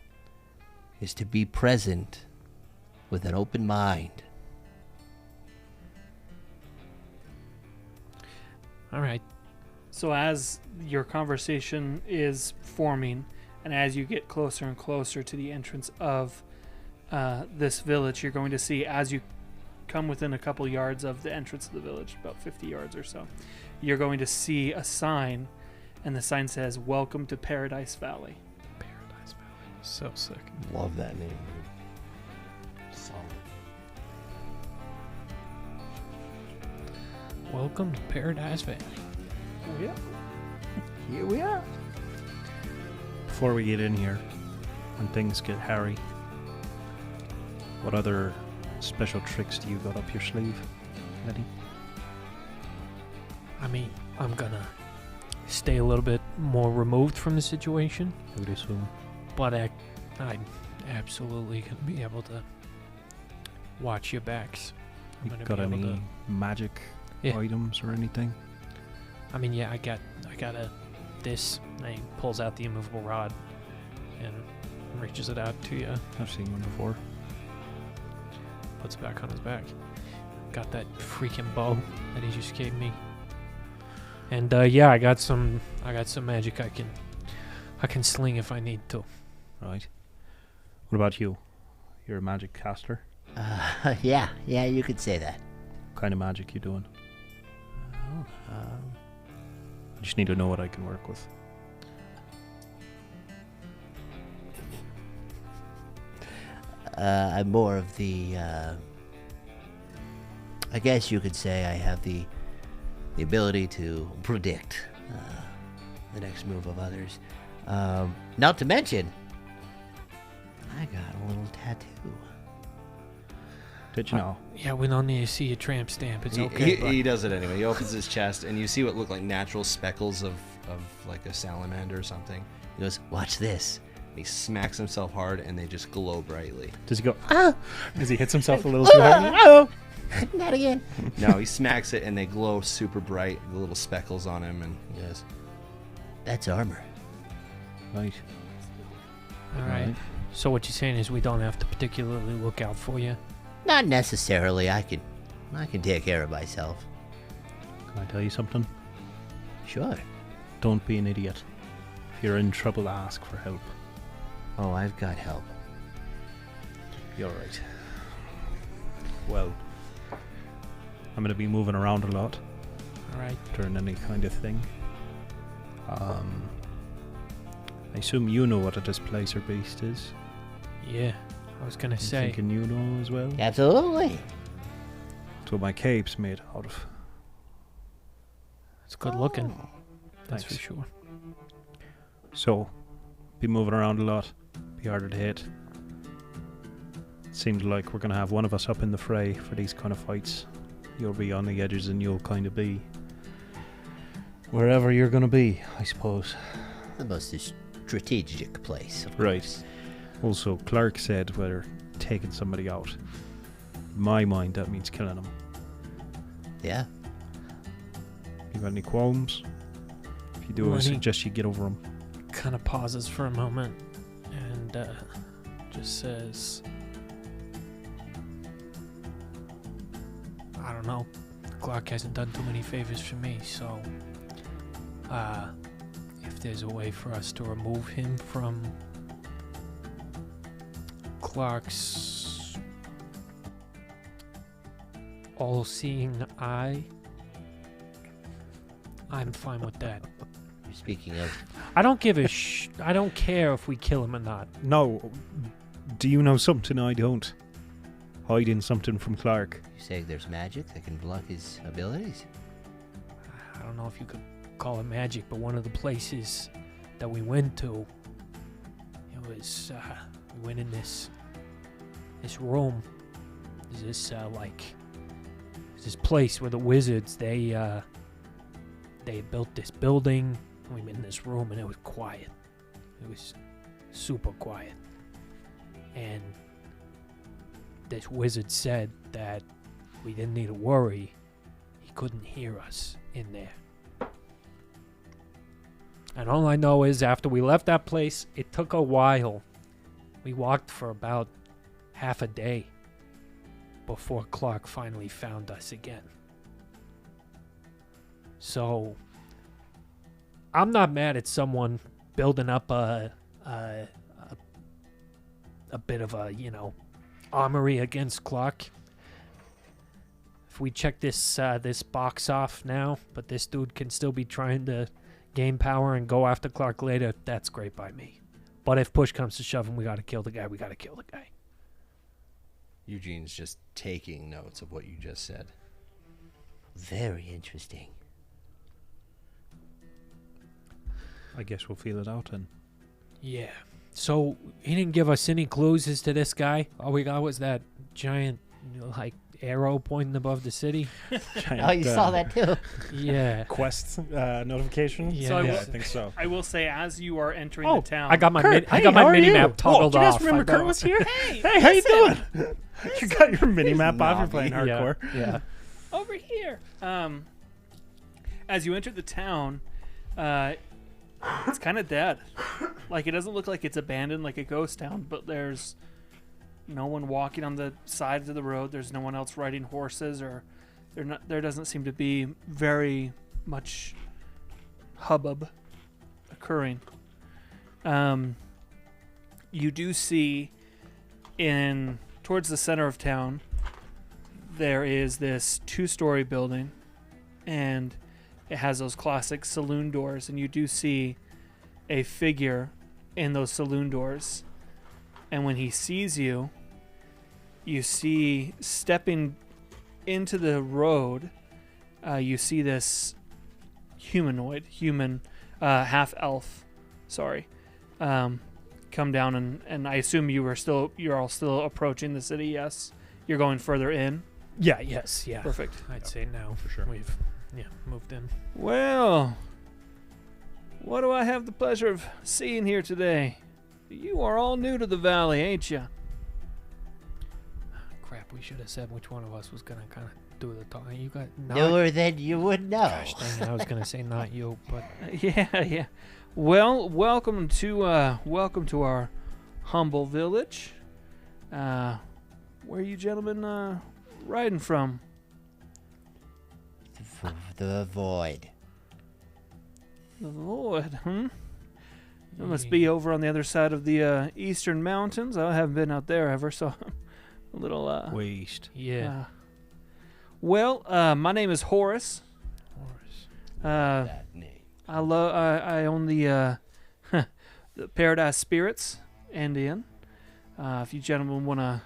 Speaker 6: is to be present with an open mind.
Speaker 2: All right.
Speaker 4: So as your conversation is forming, and as you get closer and closer to the entrance of this village, you're going to see, as you come within a couple yards of the entrance of the village, about 50 yards or so, you're going to see a sign, and the sign says, "Welcome to Paradise Valley."
Speaker 2: Paradise Valley. So sick.
Speaker 1: Love that name. Solid.
Speaker 2: Welcome to Paradise Valley.
Speaker 4: Oh, yeah.
Speaker 6: Here we are.
Speaker 7: Before we get in here, when things get hairy, what other special tricks do you got up your sleeve, Eddie?
Speaker 2: I mean, I'm gonna stay a little bit more removed from the situation,
Speaker 7: I would assume.
Speaker 2: but I'm absolutely gonna be able to watch your backs. I'm
Speaker 7: You
Speaker 2: gonna
Speaker 7: got
Speaker 2: be able
Speaker 7: any magic items or anything?
Speaker 2: I mean, yeah, I got this. And he pulls out the immovable rod and reaches it out to you.
Speaker 7: I've seen one before.
Speaker 2: Puts it back on his back. Got that freaking bow that he just gave me. And yeah, I got some magic I can sling if I need to.
Speaker 7: Right. What about you? You're a magic caster?
Speaker 6: Yeah, you could say that.
Speaker 7: What kind of magic you doing?
Speaker 6: Oh,
Speaker 7: I just need to know what I can work with.
Speaker 6: I'm more of the, I guess you could say I have the ability to predict the next move of others. Not to mention, I got a little tattoo.
Speaker 7: Did you know?
Speaker 2: Yeah, we don't need to see your tramp stamp. It's okay. but
Speaker 1: He does it anyway. He opens his chest, and you see what look like natural speckles of like a salamander or something.
Speaker 6: He goes, "Watch this."
Speaker 1: He smacks himself hard, and they just glow brightly.
Speaker 7: Does he go, ah? Does he hit himself a little too hard?
Speaker 6: Oh, not again.
Speaker 1: No, he smacks it, and they glow super bright, the little speckles on him, and he goes,
Speaker 6: That's armor.
Speaker 7: Right.
Speaker 2: all right. So what you're saying is we don't have to particularly look out for you.
Speaker 6: Not necessarily. I can take care of myself.
Speaker 7: Can I tell you something?
Speaker 6: Sure.
Speaker 7: Don't be an idiot. If you're in trouble, ask for help.
Speaker 6: Oh, I've got help.
Speaker 7: You're right. Well, I'm going to be moving around a lot
Speaker 2: All right.
Speaker 7: during any kind of thing. I assume you know what a displacer beast is.
Speaker 2: Yeah, I was gonna
Speaker 7: I'm
Speaker 2: say.
Speaker 7: thinking you know as well.
Speaker 6: Absolutely.
Speaker 7: That's what my cape's made out of.
Speaker 2: It's good looking. That's
Speaker 7: Thanks.
Speaker 2: for sure.
Speaker 7: So, be moving around a lot. Be harder to hit. Seems like we're going to have one of us up in the fray for these kind of fights. You'll be on the edges and you'll kind of be wherever you're going to be, I suppose.
Speaker 6: The most strategic place. Of
Speaker 7: Right.
Speaker 6: course.
Speaker 7: Also, Clark said whether taking somebody out. In my mind, that means killing them.
Speaker 6: Yeah.
Speaker 7: You got any qualms? If you do, I
Speaker 2: Lenny-
Speaker 7: suggest you get over them.
Speaker 2: Kind of pauses for a moment and just says, I don't know. Clark hasn't done too many favors for me, so if there's a way for us to remove him from Clark's all-seeing eye, I'm fine with that.
Speaker 6: You're speaking of.
Speaker 2: I don't give a I don't care if we kill him or not.
Speaker 7: No. Do you know something I don't? Hiding something from Clark.
Speaker 6: You say there's magic that can block his abilities?
Speaker 2: I don't know if you could call it magic, but one of the places that we went to, it was we went in this room. There's this place where the wizards they built this building. We went in this room and it was quiet. It was super quiet. And this wizard said that we didn't need to worry. He couldn't hear us in there. And all I know is after we left that place, it took a while. We walked for about half a day before Clark finally found us again. So I'm not mad at someone building up a bit of a, armory against Clark. If we check this box off now, but this dude can still be trying to gain power and go after Clark later, that's great by me. But if push comes to shove and we gotta kill the guy, we gotta kill the guy.
Speaker 1: Eugene's just taking notes of what you just said.
Speaker 6: Very interesting.
Speaker 7: I guess we'll feel it out then.
Speaker 2: Yeah. So he didn't give us any clues as to this guy. All we got was that giant, arrow pointing above the city.
Speaker 6: Oh, you saw that too.
Speaker 2: Yeah.
Speaker 3: Quest notification.
Speaker 2: Yeah.
Speaker 4: So I
Speaker 3: Yeah,
Speaker 4: will-
Speaker 3: I think so.
Speaker 4: I will say, as you are entering
Speaker 2: Oh,
Speaker 4: the town,
Speaker 2: I got my
Speaker 3: Kurt,
Speaker 2: I
Speaker 3: hey,
Speaker 2: got
Speaker 3: how
Speaker 2: my
Speaker 3: are
Speaker 2: mini
Speaker 3: you?
Speaker 2: map toggled
Speaker 3: do you guys
Speaker 2: off.
Speaker 3: remember
Speaker 2: I
Speaker 3: Kurt was here?
Speaker 4: Hey,
Speaker 3: Hey, how you doing? You got your mini map off. You're
Speaker 1: Nobby.
Speaker 3: playing hardcore.
Speaker 2: Yeah.
Speaker 4: over here. As you enter the town, it's kind of dead. Like, it doesn't look like it's abandoned like a ghost town, but there's no one walking on the sides of the road. There's no one else riding horses, or there doesn't seem to be very much hubbub occurring. You do see towards the center of town, there is this 2-story building, and it has those classic saloon doors, and you do see a figure in those saloon doors. And when he sees you, you see stepping into the road, you see this human, half elf, come down, and I assume you're all still approaching the city. Yes, you're going further in.
Speaker 2: Yeah, yes, yeah.
Speaker 4: Perfect.
Speaker 2: I'd say now
Speaker 3: For sure.
Speaker 2: we've moved in.
Speaker 4: Well, what do I have the pleasure of seeing here today? You are all new to the valley, ain't you?
Speaker 2: Crap, we should have said which one of us was gonna kind of do the talking. You got
Speaker 6: Newer than you would know.
Speaker 2: Gosh dang it, I was gonna say not you, but
Speaker 4: Yeah. Well, welcome to our humble village. Where are you gentlemen riding from?
Speaker 6: The void.
Speaker 4: The Void, It must be over on the other side of the eastern mountains. I haven't been out there ever, so I'm a little
Speaker 7: Waste.
Speaker 2: yeah.
Speaker 4: Well, my name is Horace.
Speaker 1: That name.
Speaker 4: I own the the Paradise Spirits and Inn. If you gentlemen want to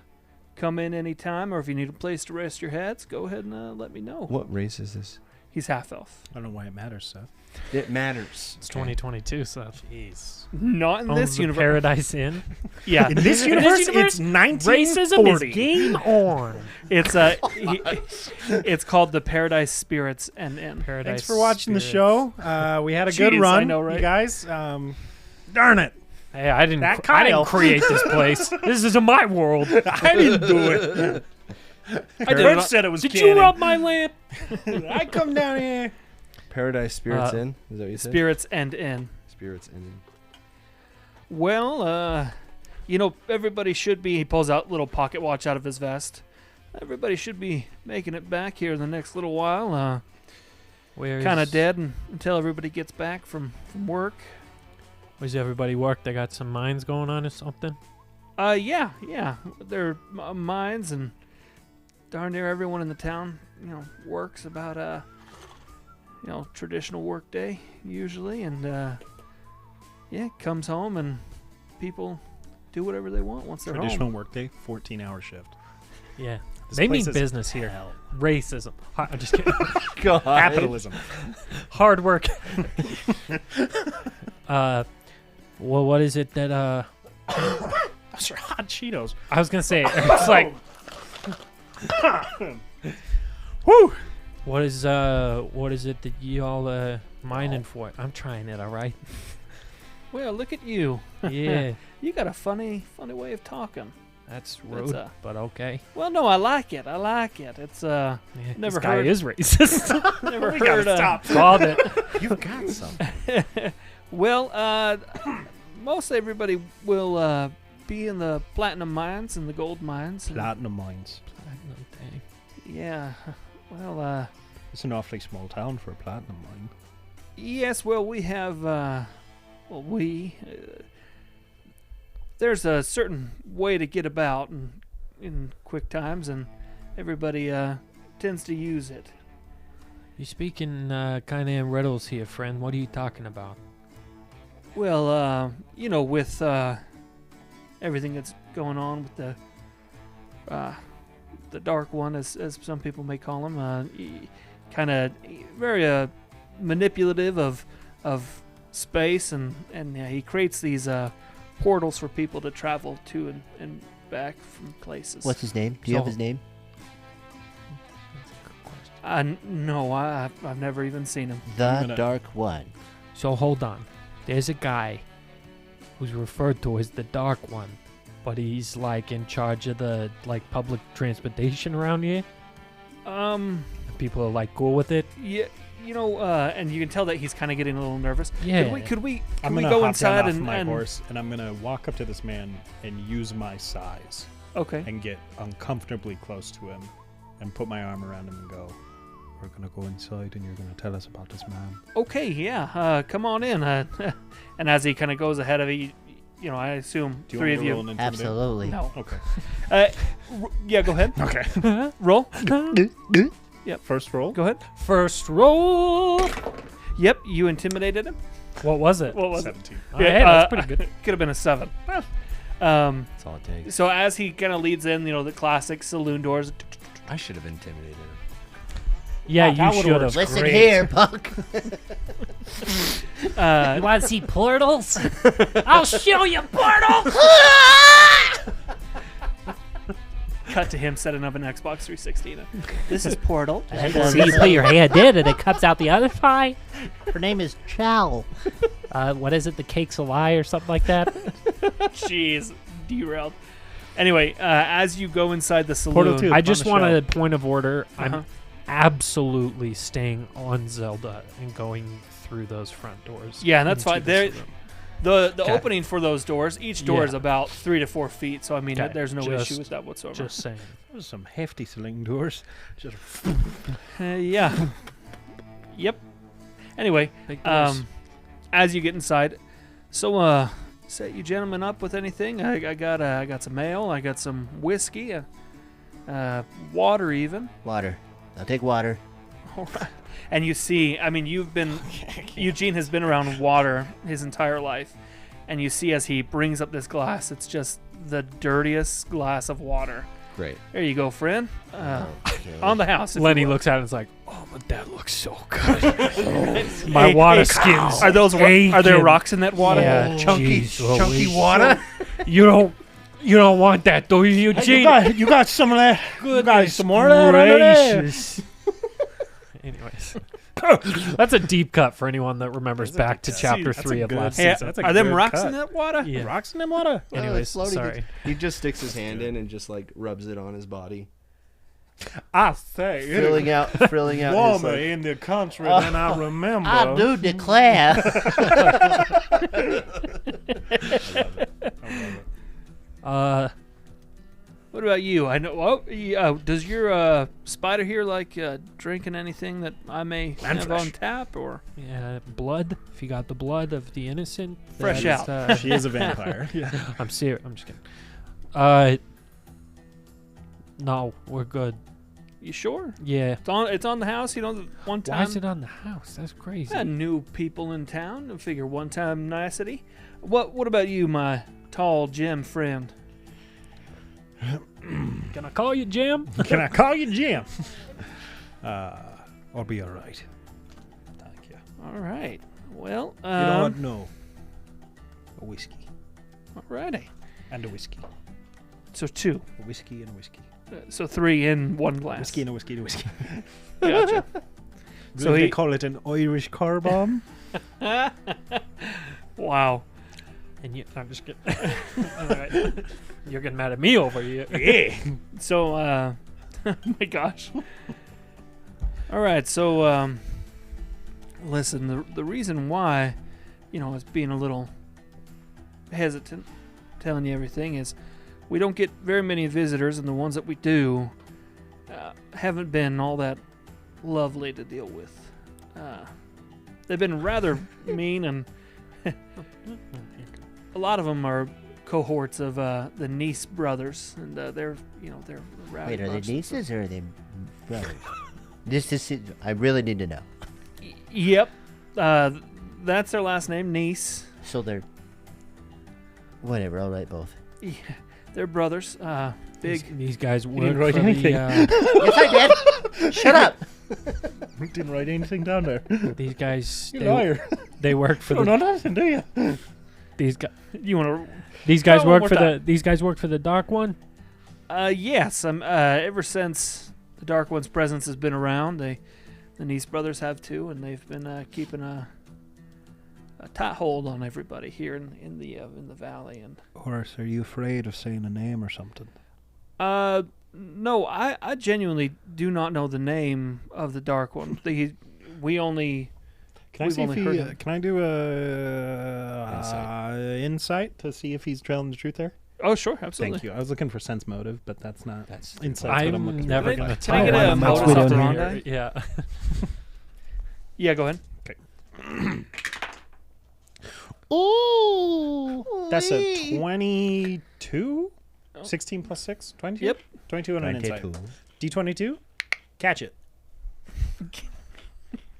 Speaker 4: come in any time, or if you need a place to rest your heads, go ahead and let me know.
Speaker 1: What race is this?
Speaker 4: He's half elf.
Speaker 3: I don't know why it matters, Seth.
Speaker 1: It matters.
Speaker 2: It's 2022, so
Speaker 3: Jeez.
Speaker 4: Not in
Speaker 2: owns
Speaker 4: this
Speaker 2: the
Speaker 4: universe.
Speaker 2: Paradise Inn.
Speaker 4: Yeah,
Speaker 3: In this universe, it's 1940.
Speaker 2: Racism is game on.
Speaker 4: it's it's called the Paradise Spirits and Inn.
Speaker 2: Paradise.
Speaker 3: Thanks for watching the
Speaker 2: Spirits.
Speaker 3: show. We had a good
Speaker 4: Jeez,
Speaker 3: run,
Speaker 4: I know, right?
Speaker 3: you guys. Darn it.
Speaker 2: Hey, I didn't
Speaker 3: That
Speaker 2: I
Speaker 3: Kyle.
Speaker 2: didn't create this place. This is in my world.
Speaker 3: I didn't do it.
Speaker 2: I
Speaker 3: Rich said it was
Speaker 2: Did
Speaker 3: canon.
Speaker 2: you rub my lamp?
Speaker 3: I come down here.
Speaker 1: Paradise Spirits Inn. Is that what you said?
Speaker 4: Spirits and Inn.
Speaker 1: Spirits Inn.
Speaker 4: Well, everybody should be. He pulls out a little pocket watch out of his vest. Everybody should be making it back here in the next little while. Kind of dead until everybody gets back from work.
Speaker 2: Where's everybody work? They got some mines going on or something?
Speaker 4: Yeah. They're mines, and darn near everyone in the town, works about traditional work day usually, and comes home and people do whatever they want once they're
Speaker 3: Traditional
Speaker 4: home.
Speaker 3: workday, 14-hour shift.
Speaker 2: Yeah.
Speaker 3: This
Speaker 2: They
Speaker 3: place
Speaker 2: mean
Speaker 3: is
Speaker 2: business here.
Speaker 3: hell.
Speaker 2: Racism. I'm just kidding.
Speaker 1: God.
Speaker 3: Capitalism.
Speaker 2: Hard work. Well, what is it that
Speaker 3: Those are hot Cheetos.
Speaker 2: I was gonna say? It's like,
Speaker 3: Woo!
Speaker 2: what is it that y'all mining for? I'm trying it. All right.
Speaker 4: Well, look at you.
Speaker 2: Yeah,
Speaker 4: You got a funny way of talking.
Speaker 2: that's rude, but okay.
Speaker 4: Well, no, I like it. It's
Speaker 2: Yeah,
Speaker 4: Never
Speaker 2: this guy
Speaker 4: heard-
Speaker 2: is racist.
Speaker 4: never
Speaker 3: We
Speaker 4: heard.
Speaker 3: gotta stop.
Speaker 2: Called it.
Speaker 1: You've got some.
Speaker 4: Well, most everybody will be in the platinum mines and the gold mines. and-
Speaker 7: Platinum mines.
Speaker 4: Yeah. Well,
Speaker 7: It's an awfully small town for a platinum mine.
Speaker 4: yes. Well, we have. There's a certain way to get about in quick times, and everybody tends to use it.
Speaker 2: You speaking kind of in riddles here, friend. What are you talking about?
Speaker 4: Well, with everything that's going on with the Dark One, as some people may call him, kind of very manipulative of space, and he creates these portals for people to travel to and back from places.
Speaker 6: What's his name? Do you have
Speaker 2: So-
Speaker 6: his name?
Speaker 4: No, I've never even seen him.
Speaker 6: The Dark One.
Speaker 2: So hold on. There's a guy who's referred to as the Dark One, but he's like in charge of the public transportation around here. People are like cool with it.
Speaker 4: Yeah, and you can tell that he's kind of getting a little nervous.
Speaker 2: Yeah.
Speaker 4: Could we
Speaker 3: I'm gonna
Speaker 4: go
Speaker 3: hop
Speaker 4: inside
Speaker 3: down off
Speaker 4: and
Speaker 3: my horse, and I'm gonna walk up to this man and use my size
Speaker 4: Okay.
Speaker 3: and get uncomfortably close to him and put my arm around him and go.
Speaker 7: We're going to go inside and you're going to tell us about this man.
Speaker 4: Okay, yeah. Come on in. And as he kind of goes ahead of you, I assume
Speaker 3: Do you
Speaker 4: three
Speaker 3: want
Speaker 4: of
Speaker 3: me to roll
Speaker 4: you.
Speaker 3: an intimidate?
Speaker 6: Absolutely.
Speaker 4: No.
Speaker 3: Okay.
Speaker 4: Yeah, go ahead.
Speaker 3: Okay.
Speaker 4: Roll.
Speaker 3: First roll.
Speaker 4: Go ahead.
Speaker 2: First roll.
Speaker 4: Yep, you intimidated him.
Speaker 2: What was it?
Speaker 4: What was it?
Speaker 3: 17.
Speaker 2: Oh, hey, that's pretty good.
Speaker 4: Could have been a 7.
Speaker 1: That's all it takes.
Speaker 4: So as he kind of leads in, the classic saloon doors.
Speaker 1: I should have intimidated him.
Speaker 2: Yeah,
Speaker 3: Wow, that
Speaker 2: you
Speaker 3: would've
Speaker 2: should
Speaker 3: worked.
Speaker 2: have.
Speaker 6: Listen
Speaker 3: Great.
Speaker 6: here, punk.
Speaker 2: You want to see portals? I'll show you portals.
Speaker 4: Cut to him setting up an Xbox 360. This is Portal.
Speaker 2: See, you put your hand in and it comes out the other side.
Speaker 6: Her name is Chow.
Speaker 2: What is it? The cake's a lie or something like that?
Speaker 4: Jeez, derailed. Anyway, as you go inside the saloon,
Speaker 3: Portal 2.
Speaker 2: I
Speaker 3: on
Speaker 2: just
Speaker 3: the
Speaker 2: want
Speaker 3: show.
Speaker 2: a point of order.
Speaker 4: Uh-huh.
Speaker 2: I'm absolutely staying on Zelda and going through those front doors.
Speaker 4: Yeah, and that's
Speaker 2: into
Speaker 4: fine.
Speaker 2: this
Speaker 4: There-
Speaker 2: room.
Speaker 4: the
Speaker 2: Okay.
Speaker 4: opening for those doors, each door
Speaker 2: Yeah.
Speaker 4: is about 3 to 4 feet. So I mean,
Speaker 2: Okay,
Speaker 4: there's no
Speaker 2: just-
Speaker 4: issue with that whatsoever.
Speaker 2: Just saying.
Speaker 7: There's some hefty sling doors. Just
Speaker 4: Yeah. Yep. Anyway,
Speaker 2: Big doors.
Speaker 4: as you get inside, so set you gentlemen up with anything. I got some ale. I got some whiskey. Water even.
Speaker 6: Water. I'll take water.
Speaker 4: All right. And you see, I mean, Eugene has been around water his entire life, and you see as he brings up this glass, it's just the dirtiest glass of water.
Speaker 1: Great.
Speaker 4: There you go, friend.
Speaker 6: Okay.
Speaker 4: On the house. if you
Speaker 2: Lenny
Speaker 4: will.
Speaker 2: looks at it and is like, "Oh, but that looks so good." My water skins.
Speaker 4: Are those? Are there
Speaker 2: aching.
Speaker 4: rocks in that water?
Speaker 2: Yeah,
Speaker 6: chunky,
Speaker 2: jeez
Speaker 6: chunky
Speaker 2: Louise.
Speaker 6: water.
Speaker 2: You don't want that, do you, Eugene?
Speaker 7: you got some of that.
Speaker 2: Good.
Speaker 7: Some more of that under there.
Speaker 2: Anyways, That's a deep cut for anyone that remembers
Speaker 3: That's a
Speaker 2: back to
Speaker 3: deep cut.
Speaker 2: chapter
Speaker 3: That's a
Speaker 2: 3 of
Speaker 3: good
Speaker 2: last
Speaker 3: scene.
Speaker 2: season.
Speaker 3: That's a
Speaker 4: Are them
Speaker 3: good
Speaker 4: rocks
Speaker 3: cut.
Speaker 4: in that water?
Speaker 2: Yeah.
Speaker 3: Rocks in them water?
Speaker 2: Anyways,
Speaker 1: floating.
Speaker 2: sorry.
Speaker 1: He just sticks his hand in and just like rubs it on his body,
Speaker 3: I say,
Speaker 1: frilling out his,
Speaker 3: warmer
Speaker 1: like,
Speaker 3: in the country than I remember.
Speaker 6: I do declare.
Speaker 4: What about you? I know. Oh, does your spider here like drinking anything that I may have on tap or
Speaker 2: Yeah, blood. If you got the blood of the innocent,
Speaker 4: Fresh
Speaker 2: that is,
Speaker 4: out.
Speaker 3: She is a vampire. Yeah.
Speaker 2: I'm serious. I'm just kidding. No, we're good.
Speaker 4: you sure?
Speaker 2: Yeah.
Speaker 4: It's on the house. You know, one time.
Speaker 2: Why is it on the house? That's crazy.
Speaker 4: New people in town. I figure one time nicety. What about you, my tall gem friend?
Speaker 2: Can I call you Jim?
Speaker 3: Can I call you Jim?
Speaker 7: I'll be all right. Thank you.
Speaker 4: All right. Well,
Speaker 7: You know what? No. A whiskey.
Speaker 4: Alrighty.
Speaker 7: And a whiskey.
Speaker 4: So 2.
Speaker 7: A whiskey and a whiskey.
Speaker 4: So 3 in one glass.
Speaker 7: Whiskey and a whiskey and a whiskey.
Speaker 4: Gotcha.
Speaker 7: So
Speaker 4: So
Speaker 7: they
Speaker 4: he-
Speaker 7: call it an Irish car bomb.
Speaker 4: Wow.
Speaker 2: And you, I'm just kidding. All right. You're getting mad at me over you.
Speaker 4: Yeah. So, oh my gosh. All right. So, listen, the reason why, I was being a little hesitant telling you everything is we don't get very many visitors, and the ones that we do haven't been all that lovely to deal with. They've been rather mean, and a lot of them are cohorts of the Nice brothers, and they're rowdy
Speaker 6: Wait, are they
Speaker 4: bunch.
Speaker 6: nieces or are they brothers? This is. I really need to know.
Speaker 4: Yep, that's their last name, Nice.
Speaker 6: So they're. Whatever. I'll write both.
Speaker 4: Yeah, they're brothers. Big.
Speaker 2: These guys work
Speaker 3: didn't write
Speaker 2: for
Speaker 3: anything.
Speaker 6: Yes, I did. Shut up.
Speaker 3: Didn't write anything down there.
Speaker 2: these guys.
Speaker 3: You liar.
Speaker 2: They work for
Speaker 3: You
Speaker 2: the.
Speaker 3: don't know nothing, do you?
Speaker 2: These guys.
Speaker 4: You want
Speaker 2: These guys
Speaker 4: Tell 'em
Speaker 2: work
Speaker 4: one
Speaker 2: for
Speaker 4: more
Speaker 2: the. These guys work for the dark one.
Speaker 4: to? Yes. Ever since the Dark One's presence has been around, the Nice brothers have too, and they've been keeping a tight hold on everybody here in the valley. And
Speaker 7: Horace, are you afraid of saying a name or something?
Speaker 4: no, I genuinely do not know the name of the Dark One. We only.
Speaker 3: Can I
Speaker 4: We've
Speaker 3: see if
Speaker 4: only
Speaker 3: he?
Speaker 4: heard him.
Speaker 3: Can I do a insight to see if he's telling the truth there?
Speaker 4: Oh, sure, absolutely.
Speaker 3: Thank you. I was looking for sense motive, but that's not.
Speaker 1: That's
Speaker 3: Insight's what I'm looking
Speaker 2: I'm
Speaker 3: for.
Speaker 2: never
Speaker 4: Can I-
Speaker 2: gonna
Speaker 4: can I
Speaker 2: tell
Speaker 4: get a
Speaker 2: one
Speaker 4: modus
Speaker 2: that's within
Speaker 4: operandi?
Speaker 2: here. Yeah.
Speaker 4: Yeah, go ahead.
Speaker 6: Ooh.
Speaker 3: That's a 22? 16 plus 6? 22?
Speaker 4: Yep.
Speaker 3: 22 and an insight.
Speaker 6: 22.
Speaker 3: D22? Catch it.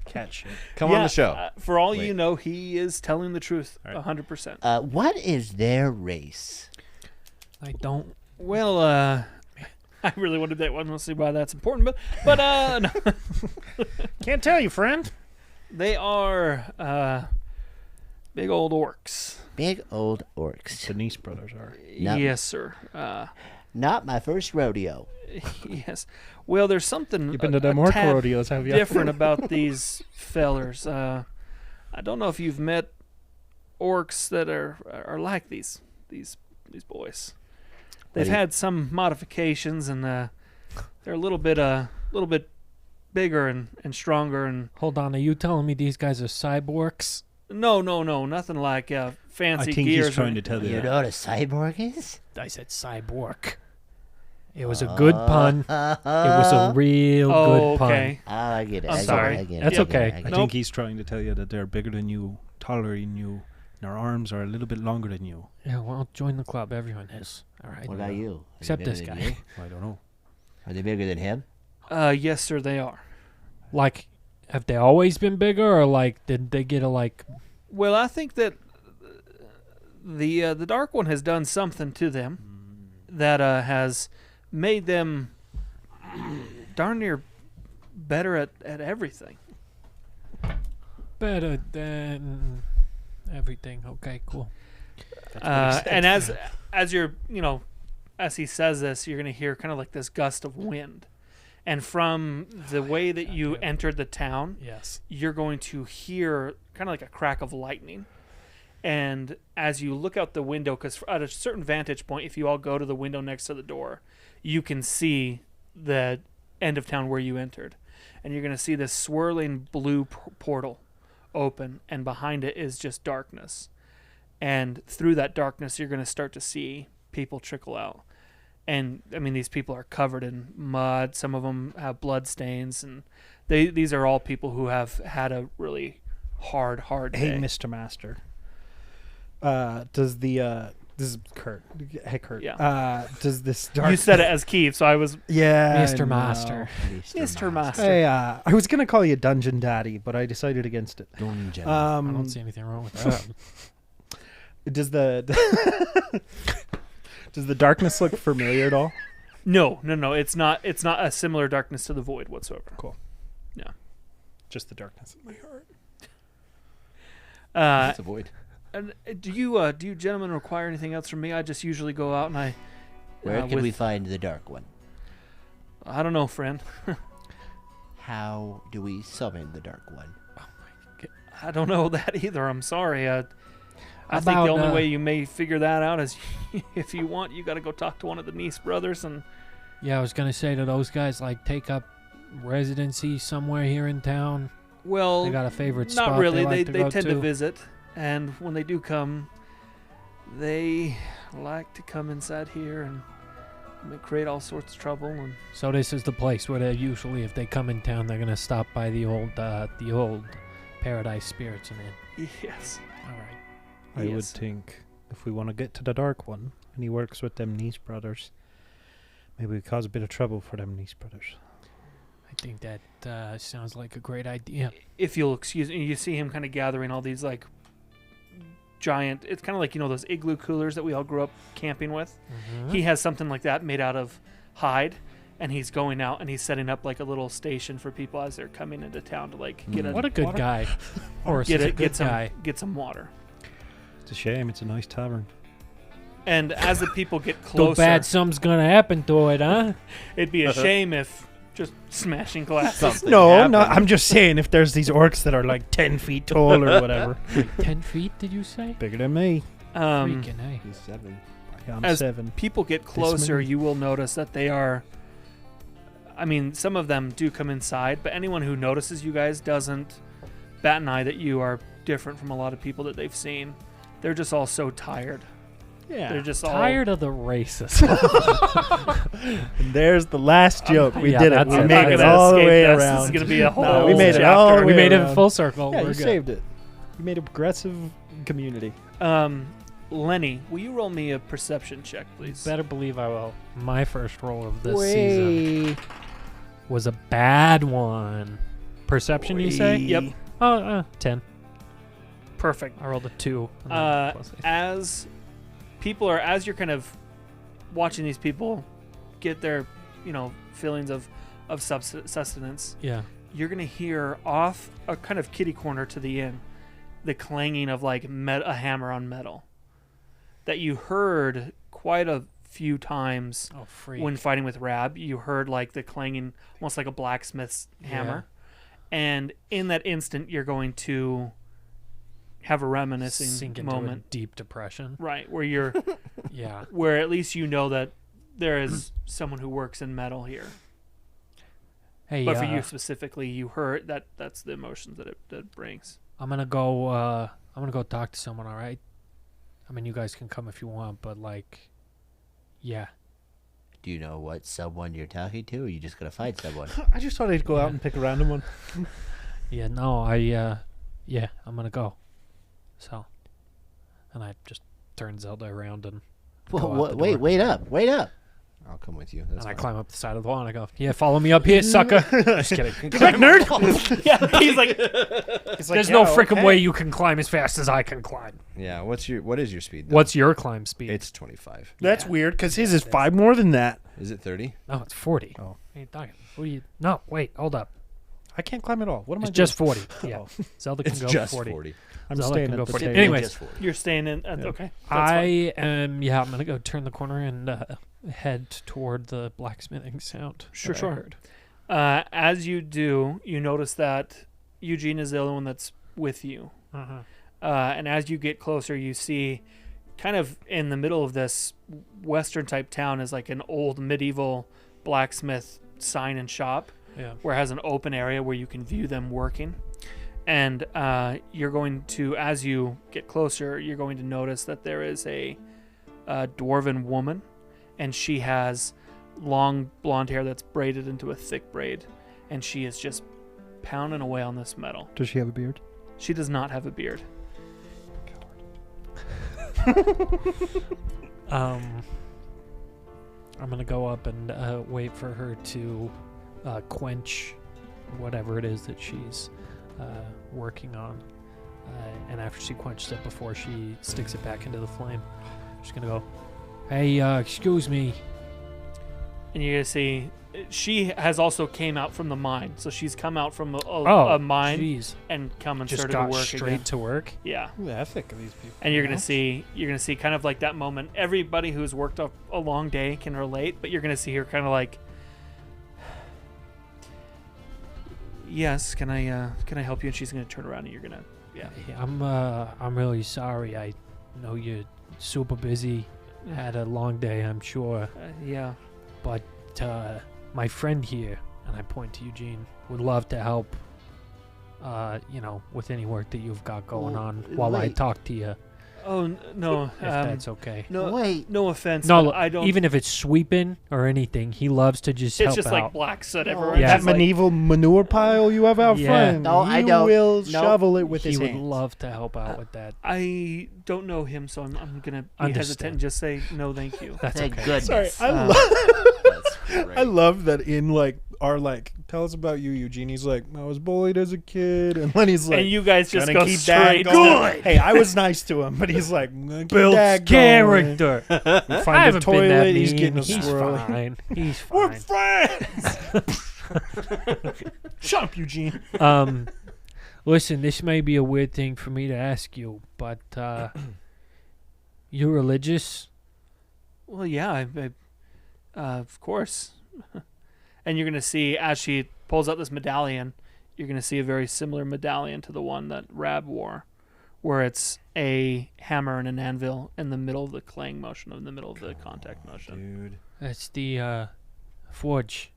Speaker 3: Catch it.
Speaker 1: Come on
Speaker 4: Yeah,
Speaker 1: the show.
Speaker 4: For all
Speaker 1: Wait.
Speaker 4: you know, he is telling the truth,
Speaker 3: All right.
Speaker 4: 100%.
Speaker 6: What is their race?
Speaker 2: I don't.
Speaker 4: Well, I really wanted that one. We'll see why that's important, but no.
Speaker 3: Can't tell you, friend.
Speaker 4: They are big old orcs.
Speaker 6: Big old orcs.
Speaker 3: The Nice brothers are.
Speaker 6: No.
Speaker 4: Yes, sir.
Speaker 6: Not my first rodeo.
Speaker 4: Yes. Well, there's something
Speaker 3: You've been to
Speaker 4: a
Speaker 3: them orc
Speaker 4: tad
Speaker 3: rodeos, have you?
Speaker 4: different about these fellers. I don't know if you've met orcs that are like these boys. They've
Speaker 6: do you-
Speaker 4: had some modifications, and they're a little bit bigger and stronger. And
Speaker 2: Hold on. Are you telling me these guys are cyborgs?
Speaker 4: no, nothing like fancy
Speaker 3: I think
Speaker 4: gears.
Speaker 3: he's trying to tell
Speaker 6: You
Speaker 3: you.
Speaker 6: know what a cyborg is?
Speaker 2: I said cyborg. It was a good pun. It was a real
Speaker 4: Oh,
Speaker 2: good pun.
Speaker 4: okay.
Speaker 6: Oh, I get it.
Speaker 4: I'm
Speaker 6: I get
Speaker 4: sorry.
Speaker 6: It, I get it,
Speaker 2: That's
Speaker 6: I get it,
Speaker 2: okay.
Speaker 6: I get
Speaker 7: I
Speaker 6: it.
Speaker 7: think he's trying to tell you that they're bigger than you, taller than you, and their arms are a little bit longer than you.
Speaker 2: Yeah, well, join the club. Everyone is. All right.
Speaker 6: What about you? Are they
Speaker 2: Except
Speaker 6: bigger
Speaker 2: this
Speaker 6: than
Speaker 2: guy.
Speaker 6: you?
Speaker 7: I don't know.
Speaker 6: Are they bigger than him?
Speaker 4: Yes, sir, they are.
Speaker 2: Like, have they always been bigger, or like, did they get a like?
Speaker 4: Well, I think that the Dark One has done something to them that has made them darn near better at everything.
Speaker 2: Better than everything. Okay, cool.
Speaker 4: And as you're, as he says this, you're gonna hear kind of like this gust of wind, And from the way that you entered the town,
Speaker 2: Yes.
Speaker 4: you're going to hear kind of like a crack of lightning. And as you look out the window, because at a certain vantage point, if you all go to the window next to the door, you can see the end of town where you entered. And you're going to see this swirling blue portal open, and behind it is just darkness. And through that darkness, you're going to start to see people trickle out. And, I mean, these people are covered in mud. Some of them have blood stains. And these are all people who have had a really hard day.
Speaker 7: Hey, Mr. Master. Does the this is Kurt? Hey, Kurt.
Speaker 4: Yeah.
Speaker 7: Does this dark?
Speaker 4: You said it as Keith, so I was...
Speaker 7: Yeah,
Speaker 2: Mr. Master.
Speaker 4: Mr. Master.
Speaker 7: Hey, I was gonna call you Dungeon Daddy, but I decided against it.
Speaker 6: Dungeon.
Speaker 2: I don't see anything wrong with that.
Speaker 7: Does the does the darkness look familiar at all?
Speaker 4: No. It's not a similar darkness to the void whatsoever.
Speaker 7: Cool.
Speaker 4: Yeah.
Speaker 7: Just the darkness in my heart.
Speaker 1: That's a void.
Speaker 4: And do you gentlemen require anything else from me? I just usually go out and I...
Speaker 6: Where can we find the Dark One?
Speaker 4: I don't know, friend.
Speaker 6: How do we summon the Dark One?
Speaker 4: I don't know that either. I'm sorry. I think
Speaker 2: About,
Speaker 4: the only way you may figure that out is if you want, you got to go talk to one of the Nice brothers. And
Speaker 2: Yeah, I was gonna say, do those guys like take up residency somewhere here in town?
Speaker 4: well,
Speaker 2: They got a favorite spot?
Speaker 4: not really.
Speaker 2: They, like to
Speaker 4: They
Speaker 2: go
Speaker 4: tend
Speaker 2: to
Speaker 4: to visit, and when they do come, they like to come inside here and create all sorts of trouble. And
Speaker 2: So this is the place where they usually, if they come in town, they're gonna stop by the old Paradise Spirits Inn.
Speaker 4: yes,
Speaker 2: All right.
Speaker 7: I would
Speaker 4: Yes.
Speaker 7: think if we want to get to the Dark One, and he works with them Nice brothers, maybe we cause a bit of trouble for them Nice brothers.
Speaker 2: I think that sounds like a great idea.
Speaker 4: if you'll excuse me, you see him kind of gathering all these like giant. It's kind of like those igloo coolers that we all grew up camping with. He has something like that made out of hide, and he's going out and he's setting up like a little station for people as they're coming into town to like get
Speaker 2: What a good
Speaker 7: Water?
Speaker 2: guy. Horse is a good
Speaker 4: get some
Speaker 2: guy.
Speaker 4: get some water.
Speaker 7: It's a shame. It's a nice tavern.
Speaker 4: And as the people get
Speaker 2: Too
Speaker 4: closer,
Speaker 2: bad something's gonna happen to it, huh?
Speaker 4: it'd be a shame if just smashing glasses.
Speaker 1: Something
Speaker 7: No,
Speaker 1: happened.
Speaker 7: I'm just saying if there's these orcs that are like 10 feet tall or whatever.
Speaker 2: 10 feet, did you say?
Speaker 7: Bigger than me.
Speaker 2: Freaking hey.
Speaker 1: He's 7.
Speaker 7: Yeah, I'm
Speaker 4: As
Speaker 7: 7.
Speaker 4: People get closer,
Speaker 7: many?
Speaker 4: you will notice that they are. I mean, some of them do come inside, but anyone who notices you guys doesn't bat an eye that you are different from a lot of people that they've seen. They're just all so tired.
Speaker 7: Yeah.
Speaker 4: They're just
Speaker 2: Tired of the racists.
Speaker 7: And there's the last joke. We
Speaker 2: yeah,
Speaker 7: did it.
Speaker 2: that's
Speaker 7: We
Speaker 2: it.
Speaker 4: I'm
Speaker 7: made
Speaker 4: not
Speaker 7: it
Speaker 4: gonna
Speaker 7: all the
Speaker 4: escape
Speaker 7: way
Speaker 4: this.
Speaker 7: around.
Speaker 4: This is gonna be a whole.
Speaker 7: No, we made it
Speaker 4: chapter.
Speaker 7: all the
Speaker 2: we
Speaker 7: way
Speaker 2: made
Speaker 7: around.
Speaker 2: it full circle.
Speaker 7: Yeah,
Speaker 2: We're
Speaker 7: you
Speaker 2: good.
Speaker 7: saved it. You made a progressive community.
Speaker 4: Lenny, will you roll me a perception check, please?
Speaker 2: Better believe I will. My first roll of this season was a bad one. Perception, you say?
Speaker 4: Yep.
Speaker 2: Oh, 10.
Speaker 4: Perfect.
Speaker 2: I rolled a 2. and then plus eight.
Speaker 4: As you're kind of watching these people get their, feelings of sustenance,
Speaker 2: Yeah.
Speaker 4: you're gonna hear off a kind of kitty corner to the inn the clanging of like a hammer on metal that you heard quite a few times
Speaker 2: Oh, freak.
Speaker 4: when fighting with Rab. You heard like the clanging, almost like a blacksmith's hammer, and in that instant, you're going to have a reminiscing
Speaker 2: sink into a
Speaker 4: moment,
Speaker 2: deep depression.
Speaker 4: right, where you're,
Speaker 2: Yeah.
Speaker 4: where at least you know that there is someone who works in metal here.
Speaker 2: Hey,
Speaker 4: But for you specifically, you heard that. That's the emotions that it brings.
Speaker 2: I'm gonna go talk to someone, all right? I mean, you guys can come if you want, but like, yeah.
Speaker 6: Do you know what someone you're talking to, or you just gonna find someone?
Speaker 7: I just thought I'd go out and pick a random one.
Speaker 2: Yeah, no, I'm gonna go. So, and I just turn Zelda around and
Speaker 6: Well,
Speaker 2: go out the door.
Speaker 6: wait up.
Speaker 1: I'll come with you. That's
Speaker 2: and I
Speaker 1: fine.
Speaker 2: climb up the side of the wall and I go, yeah, follow me up here, sucker. Just kidding.
Speaker 4: nerd. Yeah, he's like,
Speaker 2: There's no freaking way you can climb as fast as I can climb.
Speaker 1: Yeah. What is your speed? Though?
Speaker 2: What's your climb speed?
Speaker 1: It's 25.
Speaker 7: That's weird because his is 5 more than that.
Speaker 1: Is it 30?
Speaker 2: No, it's 40.
Speaker 7: Oh.
Speaker 2: What are you talking? What are you? No, wait, hold up.
Speaker 7: I can't climb at all. What am
Speaker 2: It's
Speaker 7: I
Speaker 2: just
Speaker 7: doing?
Speaker 2: 40. Yeah,
Speaker 7: Oh.
Speaker 2: Zelda can
Speaker 1: It's
Speaker 2: go
Speaker 1: just
Speaker 2: 40.
Speaker 1: 40.
Speaker 7: I'm
Speaker 2: Zelda
Speaker 7: staying
Speaker 2: can
Speaker 7: at
Speaker 2: go
Speaker 7: the
Speaker 2: 40.
Speaker 7: same.
Speaker 2: Anyways,
Speaker 1: Just 40.
Speaker 4: you're staying in.
Speaker 7: Yeah.
Speaker 4: Okay, that's
Speaker 2: I
Speaker 4: fine.
Speaker 2: am. Yeah, I'm gonna go turn the corner and head toward the blacksmithing sound.
Speaker 4: Sure,
Speaker 2: that I
Speaker 4: sure.
Speaker 2: heard.
Speaker 4: As you do, you notice that Eugene is the only one that's with you. And as you get closer, you see kind of in the middle of this western type town is like an old medieval blacksmith sign and shop where it has an open area where you can view them working. And you're going to, as you get closer, you're going to notice that there is a dwarven woman, and she has long blonde hair that's braided into a thick braid, and she is just pounding away on this metal.
Speaker 7: Does she have a beard?
Speaker 4: She does not have a beard.
Speaker 2: I'm gonna go up and wait for her to quench whatever it is that she's working on, and after she quenches it, before she sticks it back into the flame, she's gonna go, "Hey, excuse me."
Speaker 4: And you're gonna see she has also came out from the mine, so she's come out from a mine
Speaker 2: Jeez.
Speaker 4: and come and
Speaker 2: Just
Speaker 4: started
Speaker 2: got
Speaker 4: to work
Speaker 2: straight
Speaker 4: again.
Speaker 2: to work.
Speaker 4: Yeah.
Speaker 7: Ooh, the ethic of these people.
Speaker 4: And you're gonna see kind of like that moment. Everybody who's worked a long day can relate, but you're gonna see her kind of like, "Yes, can I help you?" And she's gonna turn around and you're gonna,
Speaker 2: Yeah, I'm really sorry. I know you're super busy. Had a long day, I'm sure.
Speaker 4: yeah.
Speaker 2: But my friend here, and I point to Eugene, would love to help. With any work that you've got going on while I
Speaker 6: wait.
Speaker 2: talk to you,
Speaker 4: Oh no,
Speaker 2: if that's okay.
Speaker 4: no,
Speaker 6: Wait.
Speaker 4: no offense.
Speaker 2: No,
Speaker 4: but I don't.
Speaker 2: even if it's sweeping or anything, he loves to just
Speaker 4: it's
Speaker 2: help
Speaker 4: just
Speaker 2: out.
Speaker 4: like black soot everywhere.
Speaker 2: Yeah.
Speaker 3: That
Speaker 4: It's just like-
Speaker 3: medieval manure pile you have out
Speaker 2: Yeah.
Speaker 3: front.
Speaker 6: No, I
Speaker 3: he
Speaker 6: don't.
Speaker 3: will
Speaker 6: Nope.
Speaker 3: shovel it with
Speaker 2: he
Speaker 3: his
Speaker 2: would
Speaker 3: hands.
Speaker 2: love to help out with that.
Speaker 4: I don't know him, so I'm gonna be
Speaker 2: Understand.
Speaker 4: hesitant and just say no, thank you.
Speaker 2: That's
Speaker 6: Thank
Speaker 2: okay.
Speaker 6: goodness.
Speaker 3: Sorry,
Speaker 6: That's great.
Speaker 3: I love that in like our like tell us about you, Eugene. He's like, I was bullied as a kid, and then he's like,
Speaker 4: And you guys just
Speaker 3: gonna
Speaker 4: go
Speaker 3: keep that
Speaker 4: straight.
Speaker 3: going. Hey, I was nice to him, but he's like, I'm gonna keep
Speaker 2: Builds
Speaker 3: that
Speaker 2: character.
Speaker 3: going.
Speaker 2: I
Speaker 3: Find the
Speaker 2: haven't been that
Speaker 3: toilet. He's
Speaker 2: mean.
Speaker 3: getting a
Speaker 2: He's
Speaker 3: swirly.
Speaker 2: fine. He's
Speaker 3: We're
Speaker 2: fine.
Speaker 3: friends. Shut up, Eugene.
Speaker 2: Listen, this may be a weird thing for me to ask you, but you're religious?
Speaker 4: Well, yeah, of course. And you're gonna see as she pulls out this medallion, you're gonna see a very similar medallion to the one that Rab wore, where it's a hammer and an anvil in the middle of the clang motion, in the middle of the contact motion.
Speaker 1: Dude.
Speaker 2: That's the forge.